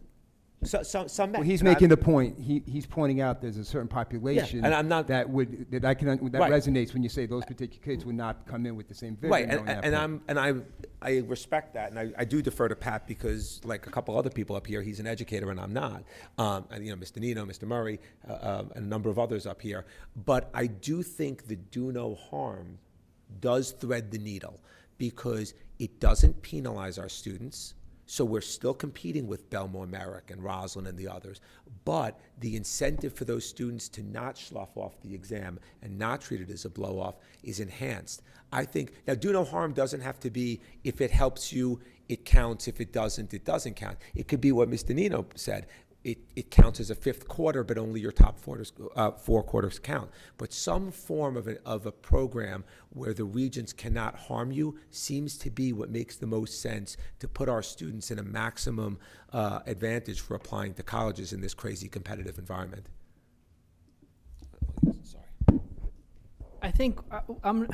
Some Well, he's and I- making the point. He's pointing out there's a certain population and I'm not- that Right. resonates when you say those particular kids would not come in with the same vision. Right, knowing that point. I respect that, and I do defer to Pat because, like a couple other people up here, he's an educator and I'm not. And Mr. Nino, Mr. Murray, and a number of others up here. But I do think the do no harm does thread the needle because it doesn't penalize our students. So we're still competing with Belmore, Merrick, and Roslyn and the others. But the incentive for those students to not slough off the exam and not treat it as a blow-off is enhanced. I think, now do no harm doesn't have to be, if it helps you, it counts. If it doesn't, it doesn't count. It could be what Mr. Nino said. It counts as a fifth quarter, but only your top four quarters count. But some form of a program where the Regents cannot harm you seems to be what makes the most sense to put our students in a maximum advantage for applying to colleges in this crazy competitive environment. Sorry. I think I'm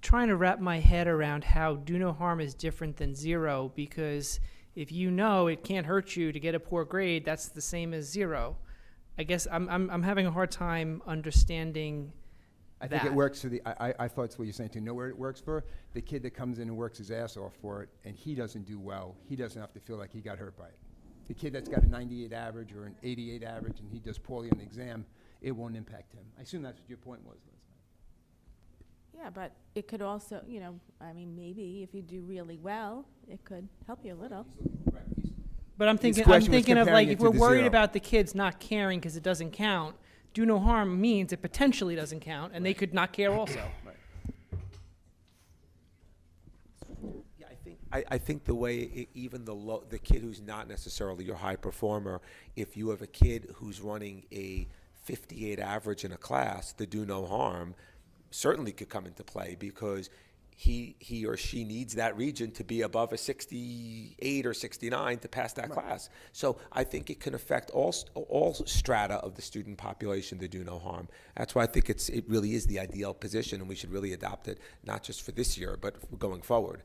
trying to wrap my head around how do no harm is different than zero, because if you know it can't hurt you to get a poor grade, that's the same as zero. I guess I'm having a hard time understanding I think it works for I thought it's what you're saying too. Know where it works for? The kid that comes in and works his ass off for it, and he doesn't do well. He doesn't have to feel like he got hurt by it. The kid that's got a 98 average or an 88 average and he does poorly on the exam, it won't impact him. I assume that's what your point was last night. Yeah, but it could also, maybe if you do really well, it could help you a little. But I'm His thinking question was of comparing like, it if to we're the worried zero. about the kids not caring because it doesn't count, do no harm means it potentially doesn't count, and they could not care also. Yeah, I think the way even the kid who's not necessarily your high performer, if you have a kid who's running a 58 average in a class, the do no harm certainly could come into play because he or she needs that region to be above a 68 or 69 to pass that class. So I think it can affect all strata of the student population to do no harm. That's why I think it really is the ideal position, and we should really adopt it, not just for this year, but going forward.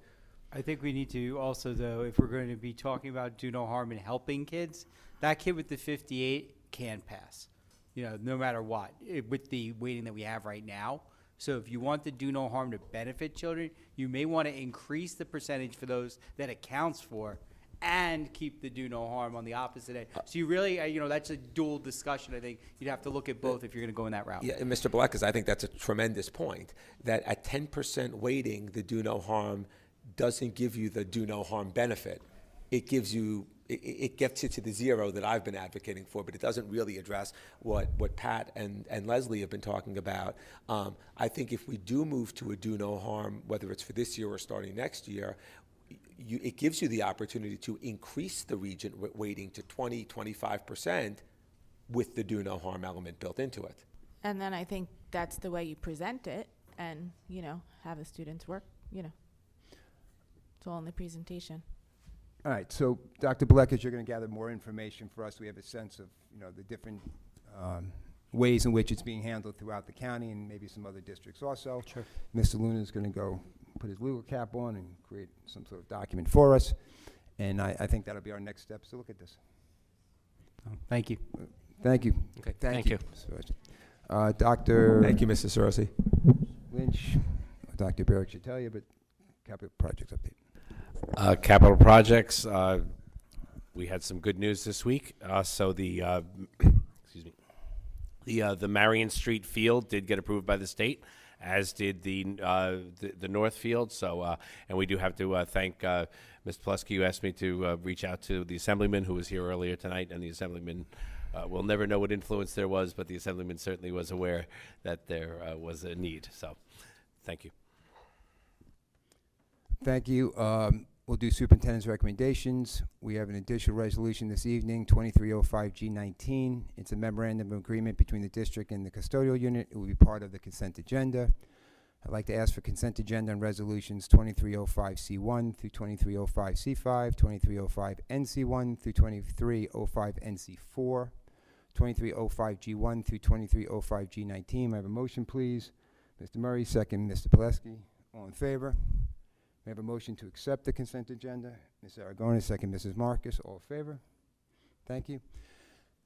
I think we need to also, though, if we're going to be talking about do no harm and helping kids, that kid with the 58 can pass, no matter what, with the weighting that we have right now. So if you want to do no harm to benefit children, you may want to increase the percentage for those that it counts for and keep the do no harm on the opposite end. So you really, that's a dual discussion. I think you'd have to look at both if you're going to go in that route. Yeah, and Mr. Black, I think that's a tremendous point, that at 10% weighting, the do no harm doesn't give you the do no harm benefit. It gives you, it gets you to the zero that I've been advocating for, but it doesn't really address what Pat and Leslie have been talking about. I think if we do move to a do no harm, whether it's for this year or starting next year, it gives you the opportunity to increase the Regent weighting to 20, 25% with the do no harm element built into it. And then I think that's the way you present it and, have the students work, It's all in the presentation. All right, so Dr. Bleckers, you're going to gather more information for us. We have a sense of, the different ways in which it's being handled throughout the county and maybe some other districts also. Sure. Mr. Luna is going to go put his legal cap on and create some sort of document for us. And I think that'll be our next step. So look at this. Thank you. Thank you. Okay, Thank thank you. Dr. Thank you, Mr. Sorossi. Lynch, Dr. Barrett should tell you, but capital projects update. Capital projects, we had some good news this week. So the excuse me, the Marion Street field did get approved by the state, as did the North Field. So and we do have to thank Mr. Pulaski, who asked me to reach out to the Assemblyman who was here earlier tonight, and the Assemblyman will never know what influence there was, but the Assemblyman certainly was aware that there was a need. So thank you. Thank you. We'll do superintendent's recommendations. We have an additional resolution this evening, 2305G19. It's a memorandum of agreement between the district and the custodial unit. It will be part of the consent agenda. I'd like to ask for consent agenda on resolutions 2305C1 through 2305C5, 2305NC1 through 2305NC4, 2305G1 through 2305G19. May I have a motion, please? Mr. Murray, second. Mr. Pileski, all in favor? May I have a motion to accept the consent agenda? Ms. Aragona, second. Mrs. Marcus, all in favor? Thank you.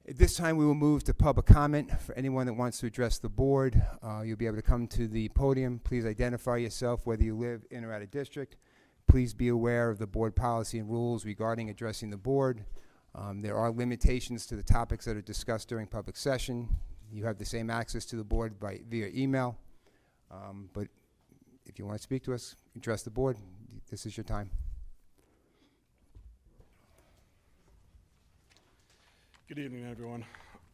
At this time, we will move to public comment. For anyone that wants to address the board, you'll be able to come to the podium. Please identify yourself, whether you live in or out of district. Please be aware of the board policy and rules regarding addressing the board. There are limitations to the topics that are discussed during public session. You have the same access to the board via email. But if you want to speak to us, address the board, this is your time. Good evening, everyone.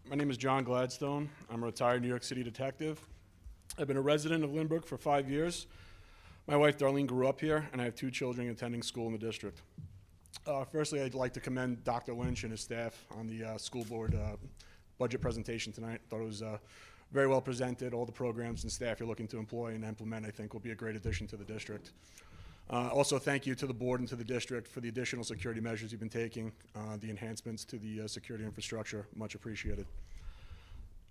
My name is John Gladstone. I'm a retired New York City detective. I've been a resident of Lynbrook for 5 years. My wife, Darlene, grew up here, and I have 2 children attending school in the district. Firstly, I'd like to commend Dr. Lynch and his staff on the school board budget presentation tonight. I thought it was very well presented. All the programs and staff you're looking to employ and implement, I think, will be a great addition to the district. Also, thank you to the board and to the district for the additional security measures you've been taking, the enhancements to the security infrastructure. Much appreciated.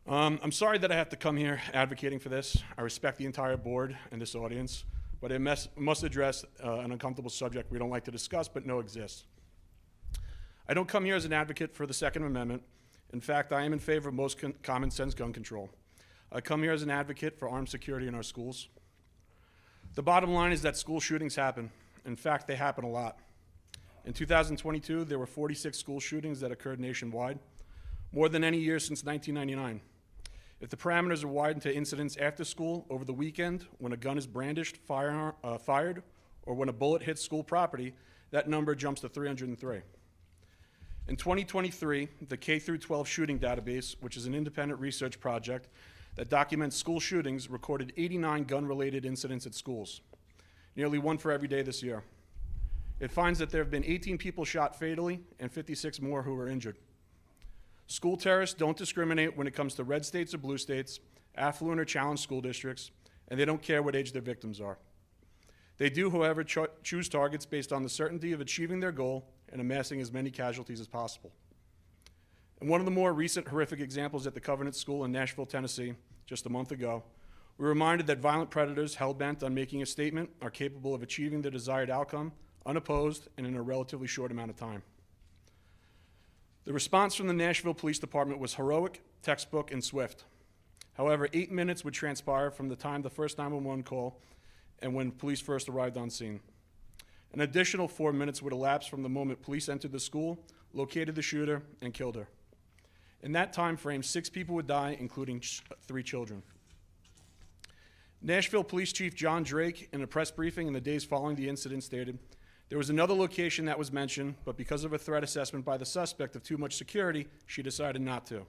I'm sorry that I have to come here advocating for this. I respect the entire board and this audience, but it must address an uncomfortable subject we don't like to discuss but know exists. I don't come here as an advocate for the Second Amendment. In fact, I am in favor of most common sense gun control. I come here as an advocate for armed security in our schools. The bottom line is that school shootings happen. In fact, they happen a lot. In 2022, there were 46 school shootings that occurred nationwide, more than any year since 1999. If the parameters are widened to incidents after school, over the weekend, when a gun is brandished, fired, or when a bullet hits school property, that number jumps to 303. In 2023, the K-12 shooting database, which is an independent research project that documents school shootings, recorded 89 gun-related incidents at schools, nearly 1 for every day this year. It finds that there have been 18 people shot fatally and 56 more who were injured. School terrorists don't discriminate when it comes to red states or blue states, affluent or challenged school districts, and they don't care what age their victims are. They do, however, choose targets based on the certainty of achieving their goal and amassing as many casualties as possible. In one of the more recent horrific examples at the Covenant School in Nashville, Tennessee, just a month ago, we were reminded that violent predators hell-bent on making a statement are capable of achieving their desired outcome unopposed and in a relatively short amount of time. The response from the Nashville Police Department was heroic, textbook, and swift. However, 8 minutes would transpire from the time the first 911 call and when police first arrived on scene. An additional 4 minutes would elapse from the moment police entered the school, located the shooter, and killed her. In that time frame, 6 people would die, including 3 children. Nashville Police Chief John Drake, in a press briefing in the days following the incident, stated, "There was another location that was mentioned, but because of a threat assessment by the suspect of too much security, she decided not to."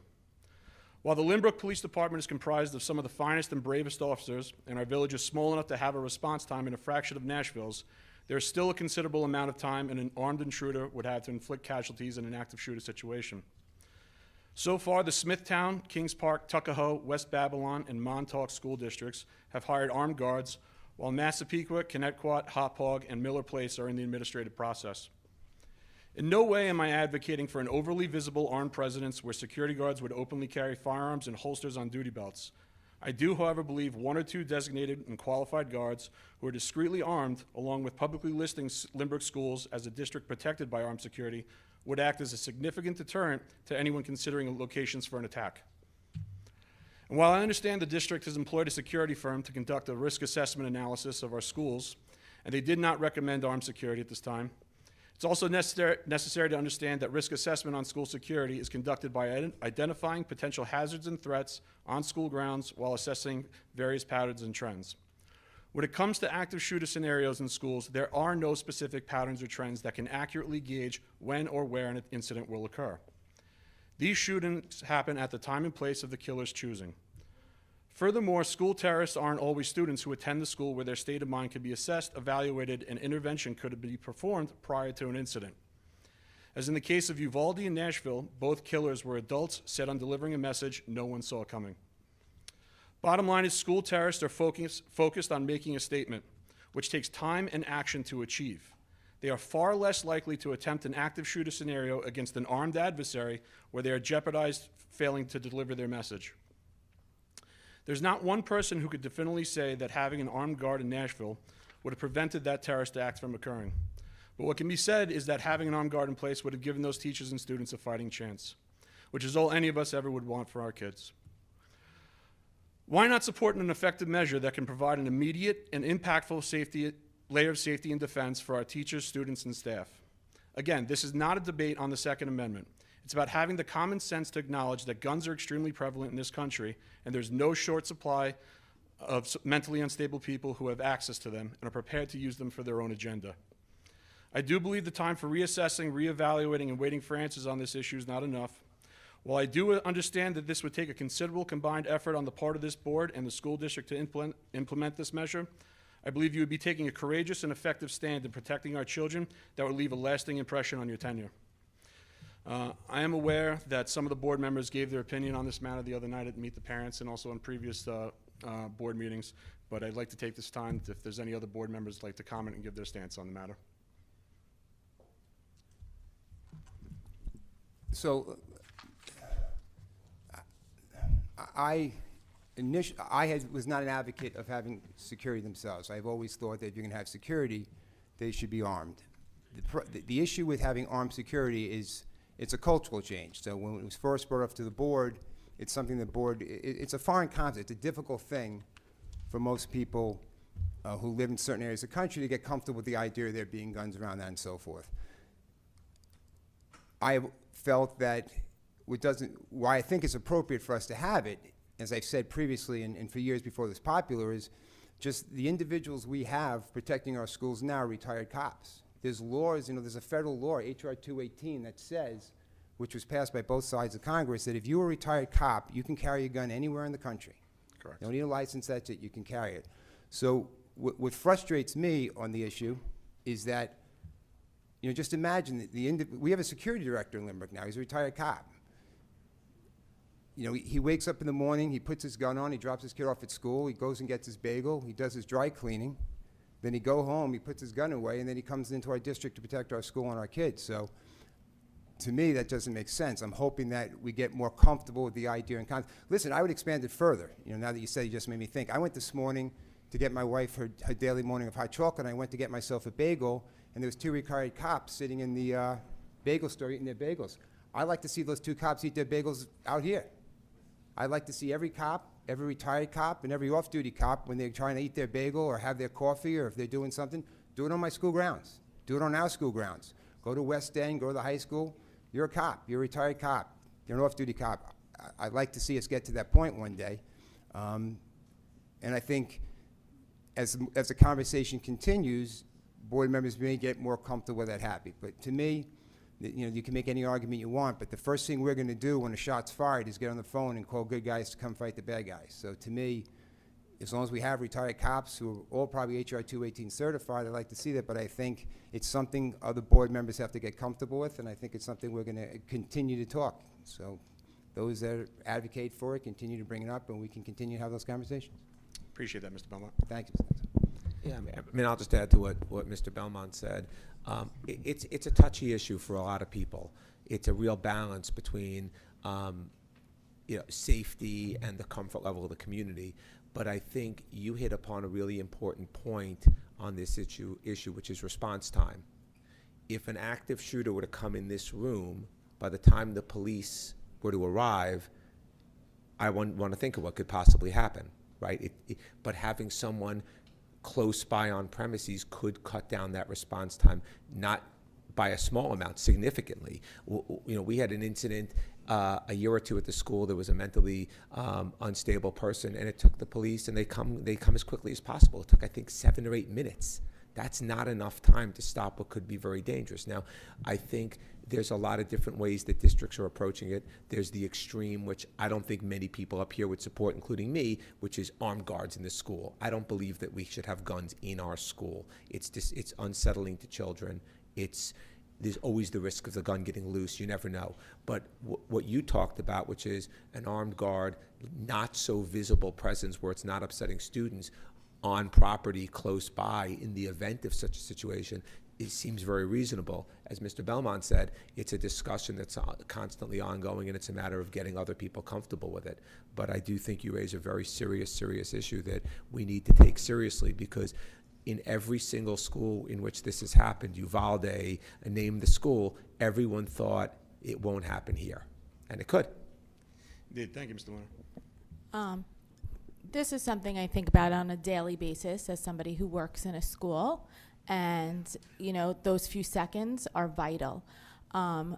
While the Lynbrook Police Department is comprised of some of the finest and bravest officers, and our village is small enough to have a response time in a fraction of Nashville's, there is still a considerable amount of time an armed intruder would have to inflict casualties in an active shooter situation. So far, the Smithtown, Kings Park, Tuckahoe, West Babylon, and Montauk school districts have hired armed guards, while Massapequa, Connecticut, Hauppauge, and Miller Place are in the administrative process. In no way am I advocating for an overly visible armed presence where security guards would openly carry firearms and holsters on duty belts. I do, however, believe 1 or 2 designated and qualified guards who are discreetly armed, along with publicly listing Lynbrook schools as a district protected by armed security, would act as a significant deterrent to anyone considering locations for an attack. And while I understand the district has employed a security firm to conduct a risk assessment analysis of our schools, and they did not recommend armed security at this time, it's also necessary to understand that risk assessment on school security is conducted by identifying potential hazards and threats on school grounds while assessing various patterns and trends. When it comes to active shooter scenarios in schools, there are no specific patterns or trends that can accurately gauge when or where an incident will occur. These shootings happen at the time and place of the killer's choosing. Furthermore, school terrorists aren't always students who attend the school where their state of mind could be assessed, evaluated, and intervention could be performed prior to an incident. As in the case of Uvalde and Nashville, both killers were adults set on delivering a message no one saw coming. Bottom line is school terrorists are focused on making a statement, which takes time and action to achieve. They are far less likely to attempt an active shooter scenario against an armed adversary where they are jeopardized failing to deliver their message. There's not one person who could definitively say that having an armed guard in Nashville would have prevented that terrorist act from occurring. But what can be said is that having an armed guard in place would have given those teachers and students a fighting chance, which is all any of us ever would want for our kids. Why not support an effective measure that can provide an immediate and impactful layer of safety and defense for our teachers, students, and staff? Again, this is not a debate on the Second Amendment. It's about having the common sense to acknowledge that guns are extremely prevalent in this country, and there's no short supply of mentally unstable people who have access to them and are prepared to use them for their own agenda. I do believe the time for reassessing, reevaluating, and waiting for answers on this issue is not enough. While I do understand that this would take a considerable combined effort on the part of this board and the school district to implement this measure, I believe you would be taking a courageous and effective stand in protecting our children that would leave a lasting impression on your tenure. I am aware that some of the board members gave their opinion on this matter the other night at Meet the Parents and also in previous board meetings, but I'd like to take this time if there's any other board members who'd like to comment and give their stance on the matter. So, I was not an advocate of having security themselves. I've always thought that if you're going to have security, they should be armed. The issue with having armed security is it's a cultural change. So when it was first brought up to the board, it's something the board, it's a foreign concept. It's a difficult thing for most people who live in certain areas of the country to get comfortable with the idea of there being guns around that and so forth. I have felt that why I think it's appropriate for us to have it, as I've said previously and for years before it was popular, is just the individuals we have protecting our schools now are retired cops. There's laws, there's a federal law, H.R. 218, that says, which was passed by both sides of Congress, that if you're a retired cop, you can carry a gun anywhere in the country. Correct. You don't need a license, that's it, you can carry it. So what frustrates me on the issue is that, just imagine we have a security director in Lynbrook now, he's a retired cop. He wakes up in the morning, he puts his gun on, he drops his kid off at school, he goes and gets his bagel, he does his dry cleaning, then he go home, he puts his gun away, and then he comes into our district to protect our school and our kids. So to me, that doesn't make sense. I'm hoping that we get more comfortable with the idea and concept. Listen, I would expand it further. Now that you said, you just made me think. I went this morning to get my wife her daily morning of hot chocolate, and I went to get myself a bagel, and there was 2 retired cops sitting in the bagel store eating their bagels. I like to see those 2 cops eat their bagels out here. I'd like to see every cop, every retired cop, and every off-duty cop, when they're trying to eat their bagel or have their coffee or if they're doing something, do it on my school grounds. Do it on our school grounds. Go to West End, go to the high school. You're a cop. You're a retired cop. You're an off-duty cop. I'd like to see us get to that point one day. And I think as the conversation continues, board members may get more comfortable with that happy. But to me, you can make any argument you want, but the first thing we're going to do when a shot's fired is get on the phone and call good guys to come fight the bad guys. So to me, as long as we have retired cops who are all probably HR 218 certified, I'd like to see that, but I think it's something other board members have to get comfortable with, and I think it's something we're going to continue to talk. So those that advocate for it, continue to bring it up, and we can continue to have those conversations. Appreciate that, Mr. Belmont. Thank you. Yeah, I mean, I'll just add to what Mr. Belmont said. It's a touchy issue for a lot of people. It's a real balance between safety and the comfort level of the community. But I think you hit upon a really important point on this issue, which is response time. If an active shooter were to come in this room, by the time the police were to arrive, I want to think of what could possibly happen, right? But having someone close by on premises could cut down that response time, not by a small amount, significantly. We had an incident a year or two at the school. There was a mentally unstable person, and it took the police, and they come as quickly as possible. It took, I think, 7 or 8 minutes. That's not enough time to stop what could be very dangerous. Now, I think there's a lot of different ways that districts are approaching it. There's the extreme, which I don't think many people up here would support, including me, which is armed guards in the school. I don't believe that we should have guns in our school. It's unsettling to children. there's always the risk of the gun getting loose. You never know. But what you talked about, which is an armed guard, not so visible presence where it's not upsetting students on property close by in the event of such a situation, it seems very reasonable. As Mr. Belmont said, it's a discussion that's constantly ongoing, and it's a matter of getting other people comfortable with it. But I do think you raise a very serious issue that we need to take seriously, because in every single school in which this has happened, Uvalde, name the school, everyone thought it won't happen here, and it could. Indeed. Thank you, Mr. Warner. This is something I think about on a daily basis as somebody who works in a school, and those few seconds are vital. I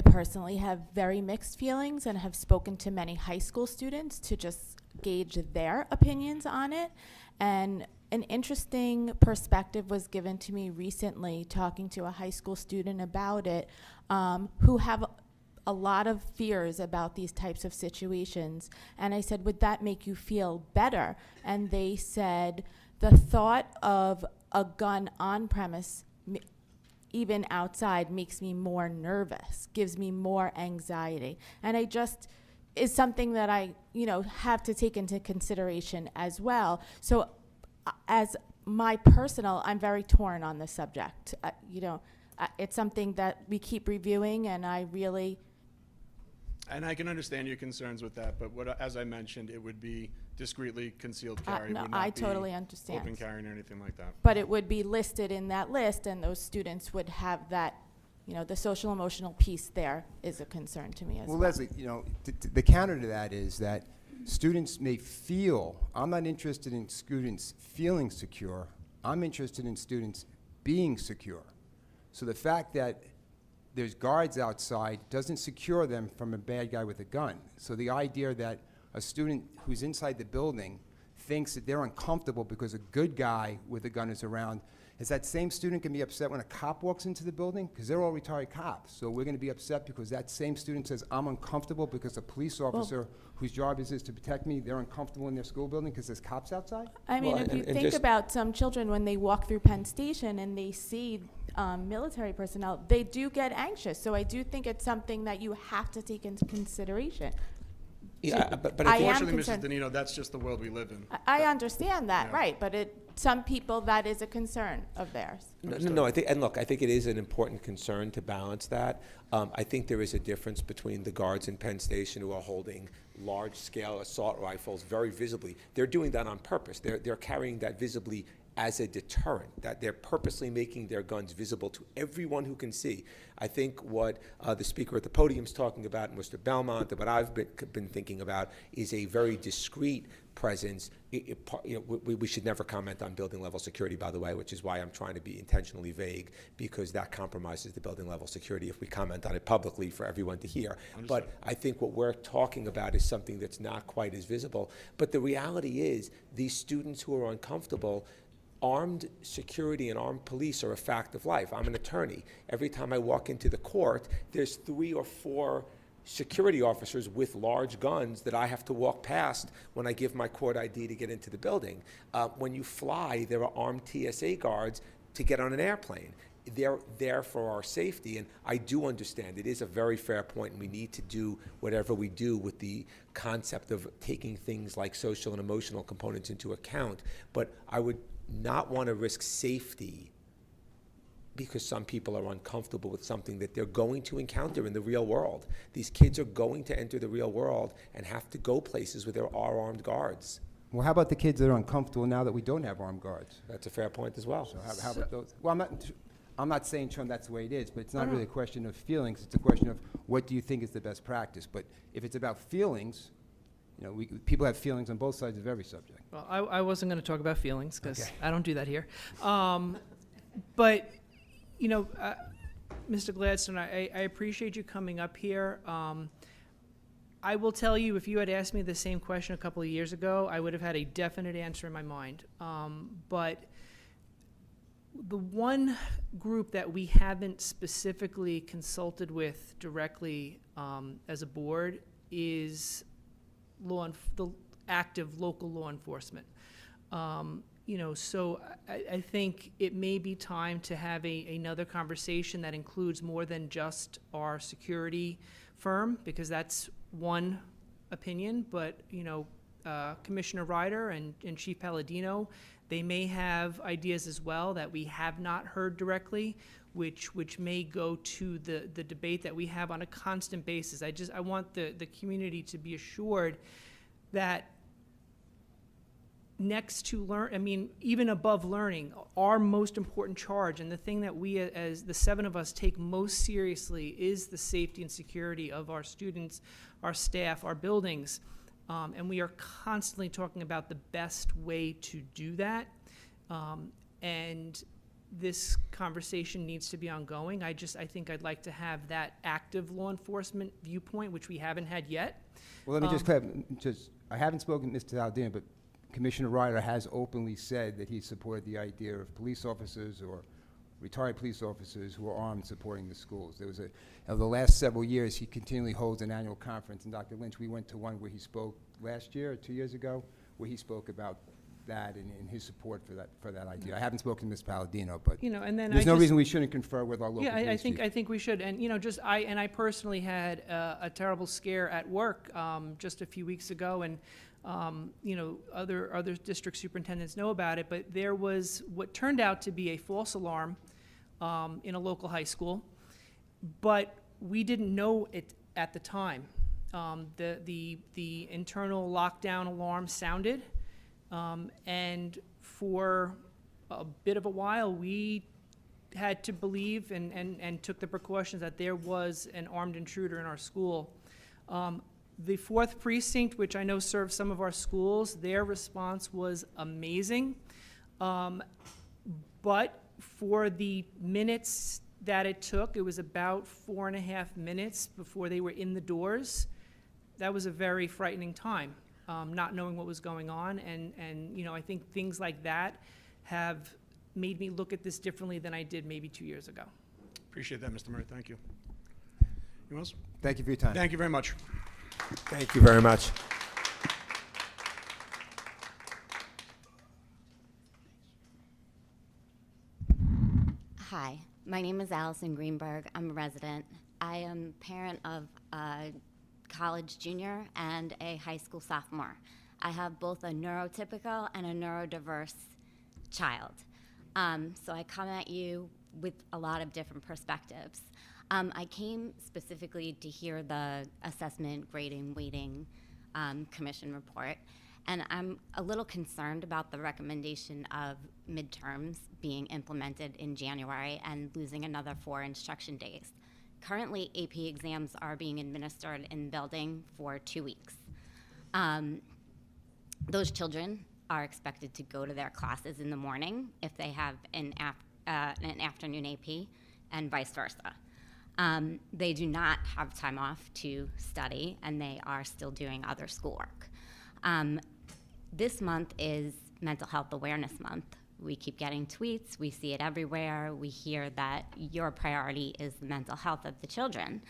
personally have very mixed feelings and have spoken to many high school students to just gauge their opinions on it. And an interesting perspective was given to me recently talking to a high school student about it, who have a lot of fears about these types of situations. And I said, would that make you feel better? And they said, the thought of a gun on premise, even outside, makes me more nervous, gives me more anxiety. And I just, is something that I, have to take into consideration as well. So as my personal, I'm very torn on this subject. It's something that we keep reviewing, and I really... And I can understand your concerns with that, but as I mentioned, it would be discreetly concealed carry. No, would not I be totally understand. Open carrying or anything like that. But it would be listed in that list, and those students would have that, the social emotional piece there is a concern to me as well. Well, Leslie, the counter to that is that students may feel, I'm not interested in students feeling secure, I'm interested in students being secure. So the fact that there's guards outside doesn't secure them from a bad guy with a gun. So the idea that a student who's inside the building thinks that they're uncomfortable because a good guy with a gun is around, is that same student can be upset when a cop walks into the building? Because they're all retired cops. So we're going to be upset because that same student says, I'm uncomfortable because a police officer whose job is to protect me, they're uncomfortable in their school building because there's cops outside? I mean, if you think about some children when they walk through Penn Station and they see military personnel, they do get anxious. So I do think it's something that you have to take into consideration. Yeah, but unfortunately, Mrs. Danino, that's just the world we live in. I understand that, right? But some people, that is a concern of theirs. No, I think it is an important concern to balance that. I think there is a difference between the guards in Penn Station who are holding large-scale assault rifles very visibly. They're doing that on purpose. They're carrying that visibly as a deterrent, that they're purposely making their guns visible to everyone who can see. I think what the speaker at the podium is talking about, and Mr. Belmont, and what I've been thinking about, is a very discreet presence. We should never comment on building level security, by the way, which is why I'm trying to be intentionally vague, because that compromises the building level security if we comment on it publicly for everyone to hear. Understood. But I think what we're talking about is something that's not quite as visible. But the reality is, these students who are uncomfortable, armed security and armed police are a fact of life. I'm an attorney. Every time I walk into the court, there's 3 or 4 security officers with large guns that I have to walk past when I give my court ID to get into the building. When you fly, there are armed TSA guards to get on an airplane. They're there for our safety, and I do understand it is a very fair point, and we need to do whatever we do with the concept of taking things like social and emotional components into account. But I would not want to risk safety because some people are uncomfortable with something that they're going to encounter in the real world. These kids are going to enter the real world and have to go places where there are armed guards. Well, how about the kids that are uncomfortable now that we don't have armed guards? That's a fair point as well. So how about those? Well, I'm not saying, Sean, that's the way it is, but it's not really a question of feelings. It's a question of what do you think is the best practice. But if it's about feelings, people have feelings on both sides of every subject. Well, I wasn't going to talk about feelings because I don't do that here. But, Mr. Gladstone, I appreciate you coming up here. I will tell you, if you had asked me the same question a couple of years ago, I would have had a definite answer in my mind. But the one group that we haven't specifically consulted with directly as a board is the active local law enforcement. So I think it may be time to have another conversation that includes more than just our security firm, because that's one opinion, but, Commissioner Ryder and Chief Palladino, they may have ideas as well that we have not heard directly, which may go to the debate that we have on a constant basis. I want the community to be assured that next to even above learning, our most important charge and the thing that we as the 7 of us take most seriously is the safety and security of our students, our staff, our buildings. And we are constantly talking about the best way to do that. And this conversation needs to be ongoing. I think I'd like to have that active law enforcement viewpoint, which we haven't had yet. Well, let me just clarify. I haven't spoken to Mr. Aldina, but Commissioner Ryder has openly said that he supported the idea of police officers or retired police officers who are armed supporting the schools. There was over the last several years, he continually holds an annual conference. And Dr. Lynch, we went to one where he spoke last year or 2 years ago, where he spoke about that and his support for that idea. I haven't spoken to Ms. Palladino, but And then there's no reason we shouldn't confer with our local Yeah, police chief. I think we should. And I personally had a terrible scare at work just a few weeks ago, and other district superintendents know about it. But there was what turned out to be a false alarm in a local high school, but we didn't know it at the time. The internal lockdown alarm sounded. And for a bit of a while, we had to believe and took the precautions that there was an armed intruder in our school. The 4th Precinct, which I know serves some of our schools, their response was amazing. But for the minutes that it took, it was about 4.5 minutes before they were in the doors. That was a very frightening time. Not knowing what was going on, and I think things like that have made me look at this differently than I did maybe 2 years ago. Appreciate that, Mr. Murray. Thank you. Anyone else? Thank you for your time. Thank you very much. Thank you very much. Hi, my name is Allison Greenberg. I'm a resident. I am parent of a college junior and a high school sophomore. I have both a neurotypical and a neurodiverse child. So I come at you with a lot of different perspectives. I came specifically to hear the assessment, grading, weighting commission report, and I'm a little concerned about the recommendation of midterms being implemented in January and losing another 4 instruction days. Currently, AP exams are being administered in building for 2 weeks. Those children are expected to go to their classes in the morning if they have an afternoon AP, and vice versa. They do not have time off to study, and they are still doing other schoolwork. This month is Mental Health Awareness Month. We keep getting tweets, we see it everywhere, we hear that your priority is the mental health of the children.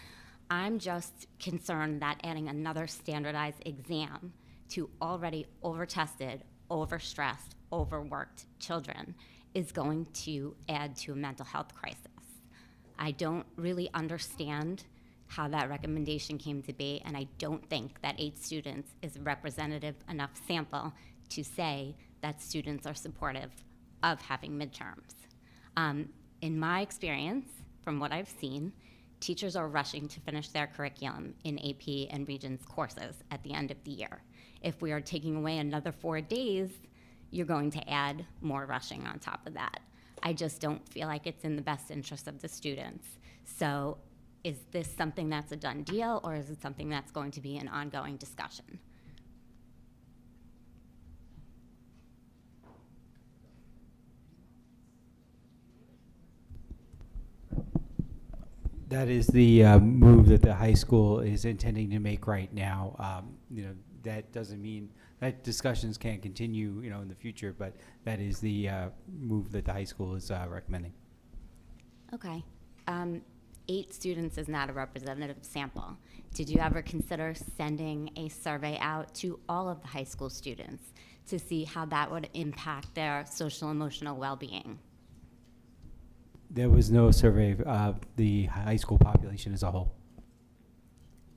I'm just concerned that adding another standardized exam to already over-tested, overstressed, overworked children is going to add to a mental health crisis. I don't really understand how that recommendation came to be, and I don't think that 8 students is a representative enough sample to say that students are supportive of having midterms. In my experience, from what I've seen, teachers are rushing to finish their curriculum in AP and Regents courses at the end of the year. If we are taking away another 4 days, you're going to add more rushing on top of that. I just don't feel like it's in the best interest of the students. So is this something that's a done deal, or is it something that's going to be an ongoing discussion? That is the move that the high school is intending to make right now. That doesn't mean that discussions can't continue, in the future, but that is the move that the high school is recommending. Okay. 8 students is not a representative sample. Did you ever consider sending a survey out to all of the high school students to see how that would impact their social emotional well-being? There was no survey of the high school population as a whole.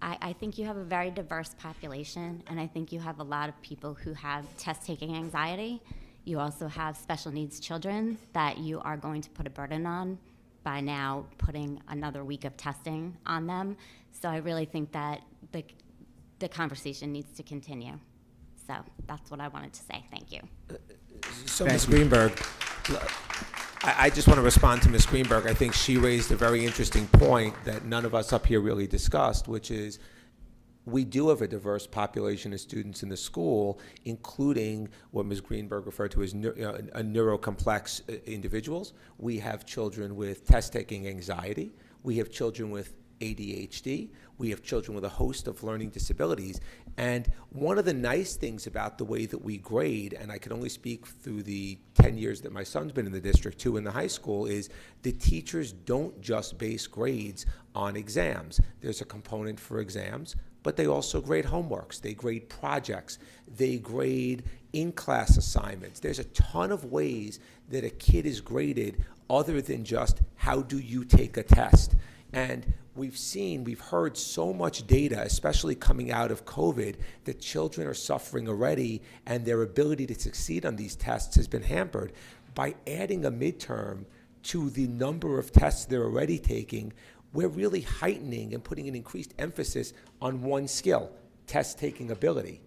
I think you have a very diverse population, and I think you have a lot of people who have test-taking anxiety. You also have special needs children that you are going to put a burden on by now putting another week of testing on them. So I really think that the conversation needs to continue. So that's what I wanted to say. Thank you. So Ms. Greenberg, I just want to respond to Ms. Greenberg. I think she raised a very interesting point that none of us up here really discussed, which is we do have a diverse population of students in the school, including what Ms. Greenberg referred to as neurocomplex individuals. We have children with test-taking anxiety. We have children with ADHD. We have children with a host of learning disabilities. And one of the nice things about the way that we grade, and I can only speak through the 10 years that my son's been in the district, 2 in the high school, is the teachers don't just base grades on exams. There's a component for exams, but they also grade homeworks. They grade projects. They grade in-class assignments. There's a ton of ways that a kid is graded other than just how do you take a test. And we've heard so much data, especially coming out of COVID, that children are suffering already and their ability to succeed on these tests has been hampered. By adding a midterm to the number of tests they're already taking, we're really heightening and putting an increased emphasis on one skill, test-taking ability.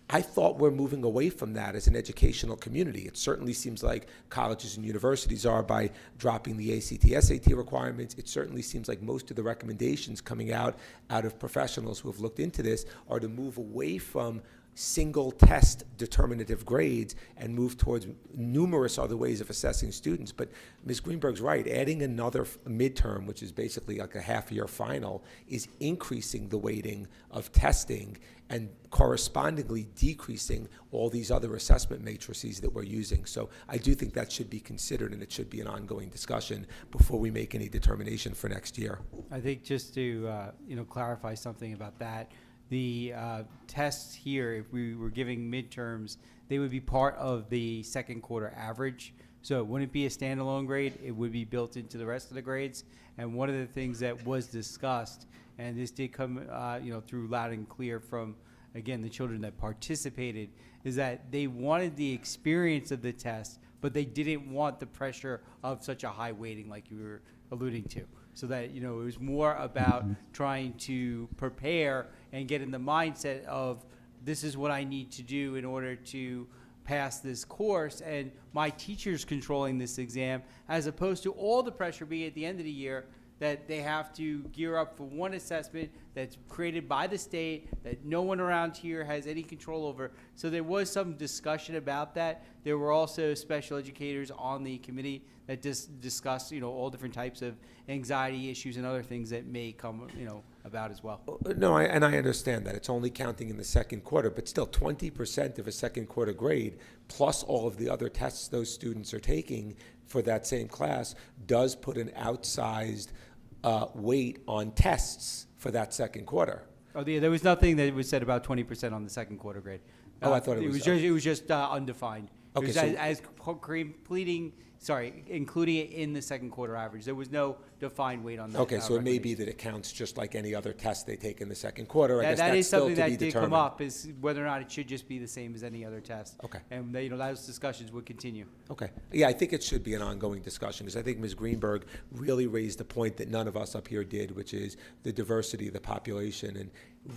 I thought we're moving away from that as an educational community. It certainly seems like colleges and universities are by dropping the ACT, SAT requirements. It certainly seems like most of the recommendations coming out of professionals who have looked into this are to move away from single test determinative grades and move towards numerous other ways of assessing students. But Ms. Greenberg's right, adding another midterm, which is basically like a half-year final, is increasing the weighting of testing and correspondingly decreasing all these other assessment matrices that we're using. So I do think that should be considered, and it should be an ongoing discussion before we make any determination for next year. I think just to clarify something about that, the tests here, if we were giving midterms, they would be part of the second quarter average. So it wouldn't be a standalone grade. It would be built into the rest of the grades. And one of the things that was discussed, and this did come through loud and clear from, again, the children that participated, is that they wanted the experience of the test, but they didn't want the pressure of such a high weighting like you were alluding to. So that, it was more about trying to prepare and get in the mindset of this is what I need to do in order to pass this course, and my teacher's controlling this exam, as opposed to all the pressure being at the end of the year that they have to gear up for one assessment that's created by the state that no one around here has any control over. So there was some discussion about that. There were also special educators on the committee that discussed, all different types of anxiety issues and other things that may come, about as well. No, and I understand that. It's only counting in the second quarter, but still 20% of a second quarter grade, plus all of the other tests those students are taking for that same class, does put an outsized weight on tests for that second quarter. Oh, there was nothing that was said about 20% on the second quarter grade. I thought it was just undefined. Okay, it was including it in the second quarter average. There was no defined weight on that. Okay, so it may be that it counts just like any other test they take in the second quarter. I guess that that's is still something to that be did determined. come up, is whether or not it should just be the same as any other test. Okay. And those discussions would continue. Okay. Yeah, I think it should be an ongoing discussion, because I think Ms. Greenberg really raised a point that none of us up here did, which is the diversity of the population. And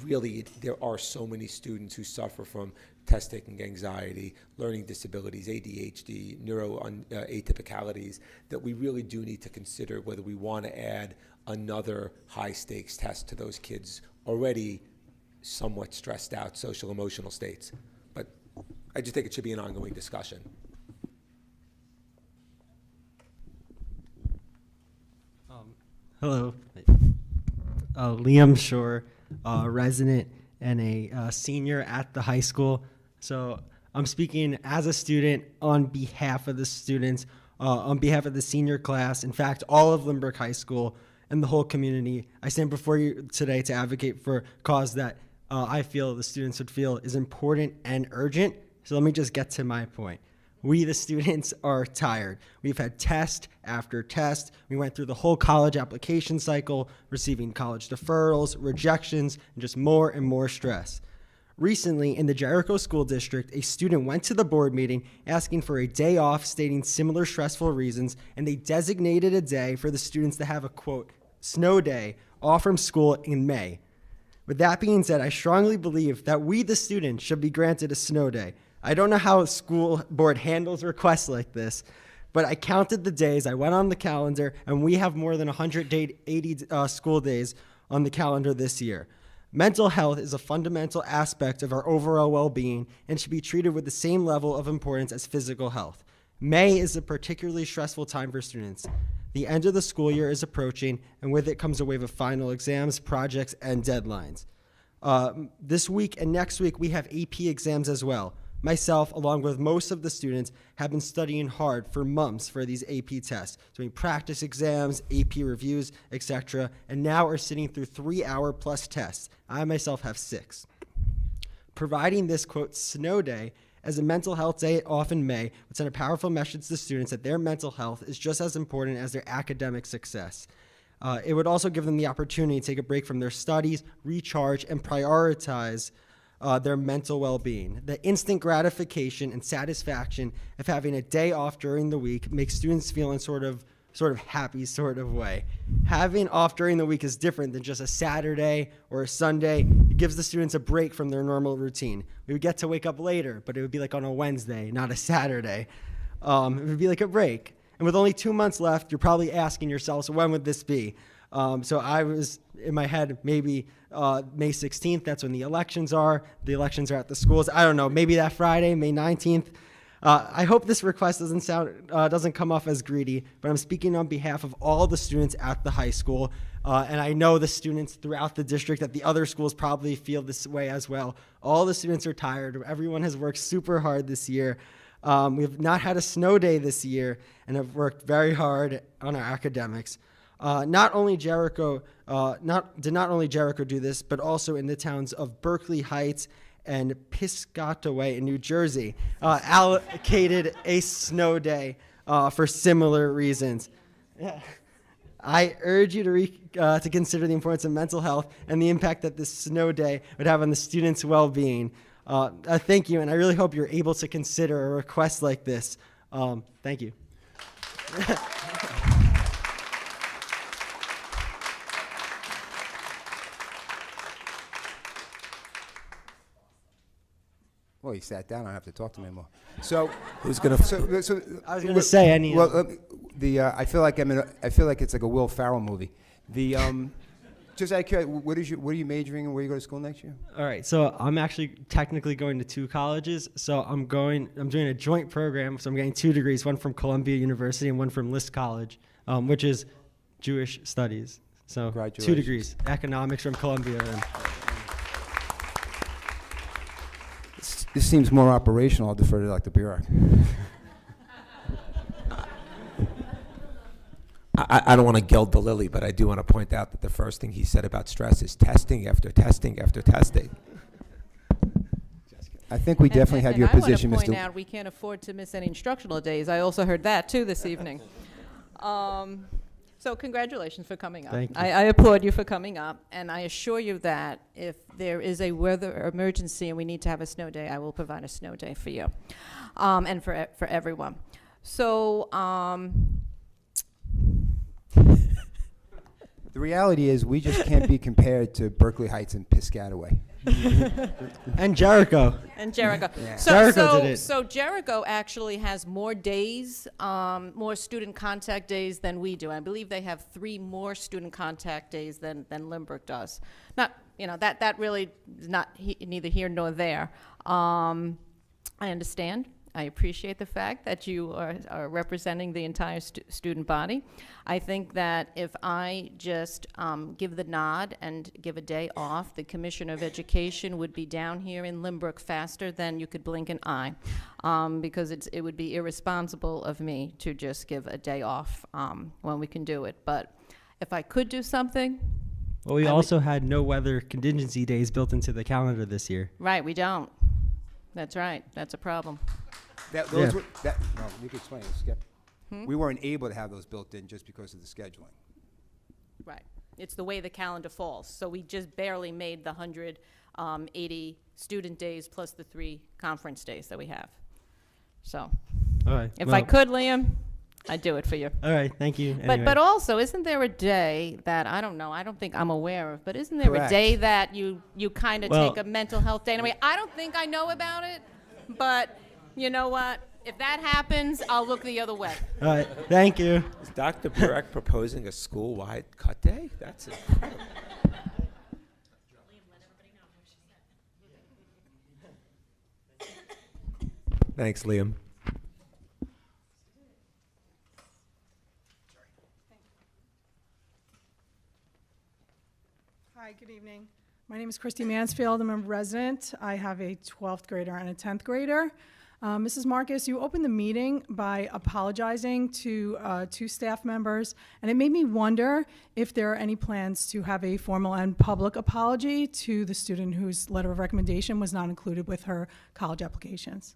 really, there are so many students who suffer from test-taking anxiety, learning disabilities, ADHD, atypicalities, that we really do need to consider whether we want to add another high-stakes test to those kids' already somewhat stressed out social emotional states. But I just think it should be an ongoing discussion. Hello. Liam Shore, resident and a senior at the high school. So I'm speaking as a student on behalf of the students, on behalf of the senior class. In fact, all of Lynbrook High School and the whole community. I stand before you today to advocate for a cause that I feel the students would feel is important and urgent. So let me just get to my point. We, the students, are tired. We've had test after test. We went through the whole college application cycle, receiving college deferrals, rejections, and just more and more stress. Recently, in the Jericho School District, a student went to the board meeting asking for a day off, stating similar stressful reasons, and they designated a day for the students to have a, quote, snow day off from school in May. With that being said, I strongly believe that we, the students, should be granted a snow day. I don't know how a school board handles requests like this, but I counted the days, I went on the calendar, and we have more than 180 school days on the calendar this year. Mental health is a fundamental aspect of our overall well-being and should be treated with the same level of importance as physical health. May is a particularly stressful time for students. The end of the school year is approaching, and with it comes a wave of final exams, projects, and deadlines. This week and next week, we have AP exams as well. Myself, along with most of the students, have been studying hard for months for these AP tests, doing practice exams, AP reviews, etc., and now are sitting through 3-hour-plus tests. I myself have 6. Providing this, quote, snow day as a mental health day off in May would send a powerful message to students that their mental health is just as important as their academic success. It would also give them the opportunity to take a break from their studies, recharge, and prioritize their mental well-being. The instant gratification and satisfaction of having a day off during the week makes students feel in sort of happy sort of way. Having off during the week is different than just a Saturday or a Sunday. It gives the students a break from their normal routine. We would get to wake up later, but it would be like on a Wednesday, not a Saturday. It would be like a break. And with only 2 months left, you're probably asking yourselves, when would this be? So I was in my head, maybe May 16th, that's when the elections are. The elections are at the schools. I don't know, maybe that Friday, May 19th. I hope this request doesn't come off as greedy, but I'm speaking on behalf of all the students at the high school, and I know the students throughout the district at the other schools probably feel this way as well. All the students are tired. Everyone has worked super hard this year. We have not had a snow day this year and have worked very hard on our academics. Not only Jericho do this, but also in the towns of Berkeley Heights and Piscataway in New Jersey allocated a snow day for similar reasons. Yeah. I urge you to consider the importance of mental health and the impact that this snow day would have on the students' well-being. Thank you, and I really hope you're able to consider a request like this. Thank you. Well, he sat down. I don't have to talk to him anymore. So who's gonna? I was gonna say any. Well, I feel like I feel like it's like a Will Ferrell movie. Just out of curiosity, what are you majoring in? Where you go to school next year? All right, so I'm actually technically going to 2 colleges. So I'm doing a joint program. So I'm getting 2 degrees, one from Columbia University and one from List College, which is Jewish studies. So 2 degrees, economics from Columbia. This seems more operational. I'll defer to Dr. Burek. I don't want to gild the lily, but I do want to point out that the first thing he said about stress is testing after testing after testing. I think we definitely have your position, Mr. I want to point out we can't afford to miss any instructional days. I also heard that too this evening. So congratulations for coming up. Thank you. I applaud you for coming up, and I assure you that if there is a weather emergency and we need to have a snow day, I will provide a snow day for you, and for everyone. So. The reality is we just can't be compared to Berkeley Heights and Piscataway. And Jericho. And Jericho. Yeah. So, Jericho did it. So Jericho actually has more days, more student contact days than we do. I believe they have 3 more student contact days than Lynbrook does. Not, that really is not neither here nor there. I understand. I appreciate the fact that you are representing the entire student body. I think that if I just give the nod and give a day off, the Commissioner of Education would be down here in Lynbrook faster than you could blink an eye, because it would be irresponsible of me to just give a day off when we can do it. But If I could do something, Well, we I would- also had no weather contingency days built into the calendar this year. right, we don't. That's right, that's a problem. Those Yeah. were, no, you can explain it, Skip. We weren't able to have those built in just because of the scheduling. Right. It's the way the calendar falls. So we just barely made the 180 student days plus the 3 conference days that we have. So All right. if I well, could, Liam, I'd do it for you. All right. Thank you. But Anyway. also, isn't there a day that, I don't know, I don't think I'm aware of, but isn't there Correct. a day that you kind of Well- take a mental health day? I mean, I don't think I know about it, but you know what? If that happens, I'll look the other way. All right. Thank you. Is Dr. Burek proposing a school-wide cut day? That's incredible. Thanks, Liam. Hi, good evening. My name is Christy Mansfield. I'm a resident. I have a 12th grader and a 10th grader. Mrs. Marcus, you opened the meeting by apologizing to 2 staff members, and it made me wonder if there are any plans to have a formal and public apology to the student whose letter of recommendation was not included with her college applications.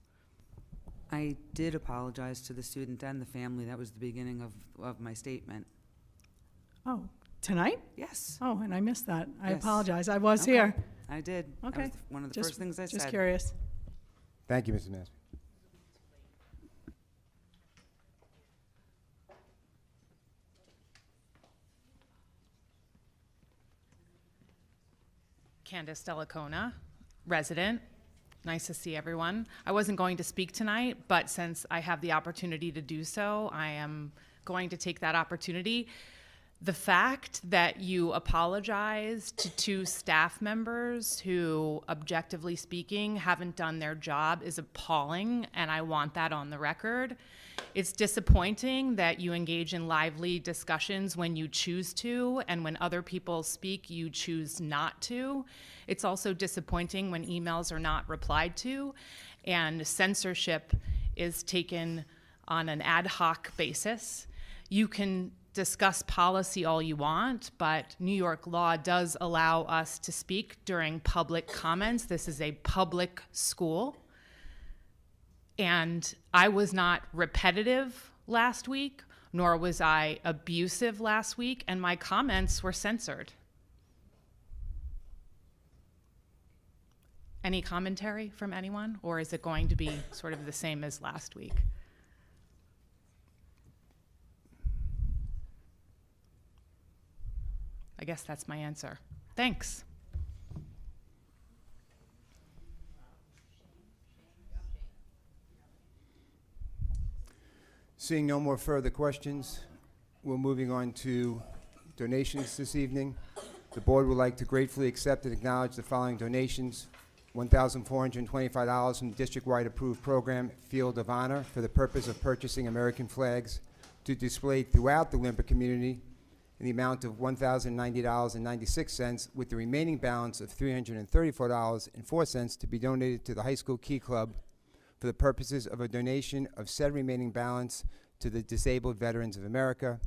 I did apologize to the student and the family. That was the beginning of my statement. Oh, tonight? Yes. Oh, and I missed that. I Yes. apologize. I was Okay. here. I did. That Okay. was one of the Just- first things I said. Just curious. Thank you, Mrs. Mansfield. Candace Delacona, resident. Nice to see everyone. I wasn't going to speak tonight, but since I have the opportunity to do so, I am going to take that opportunity. The fact that you apologized to 2 staff members who, objectively speaking, haven't done their job is appalling, and I want that on the record. It's disappointing that you engage in lively discussions when you choose to, and when other people speak, you choose not to. It's also disappointing when emails are not replied to, and censorship is taken on an ad hoc basis. You can discuss policy all you want, but New York law does allow us to speak during public comments. This is a public school. And I was not repetitive last week, nor was I abusive last week, and my comments were censored. Any commentary from anyone, or is it going to be sort of the same as last week? I guess that's my answer. Thanks. Seeing no more further questions, we're moving on to donations this evening. The board would like to gratefully accept and acknowledge the following donations. $1,425 from the district-wide approved program, Field of Honor, for the purpose of purchasing American flags to display throughout the Lynbrook community in the amount of $1,090.96, with the remaining balance of $334.04 to be donated to the High School Key Club for the purposes of a donation of said remaining balance to the Disabled Veterans of America.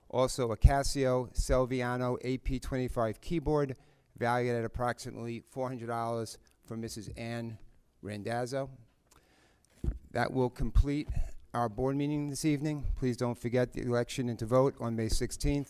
Also, a Casio Salviano AP25 keyboard valued at approximately $400 from Mrs. Ann Randazzo. That will complete our board meeting this evening. Please don't forget the election and to vote on May 16th.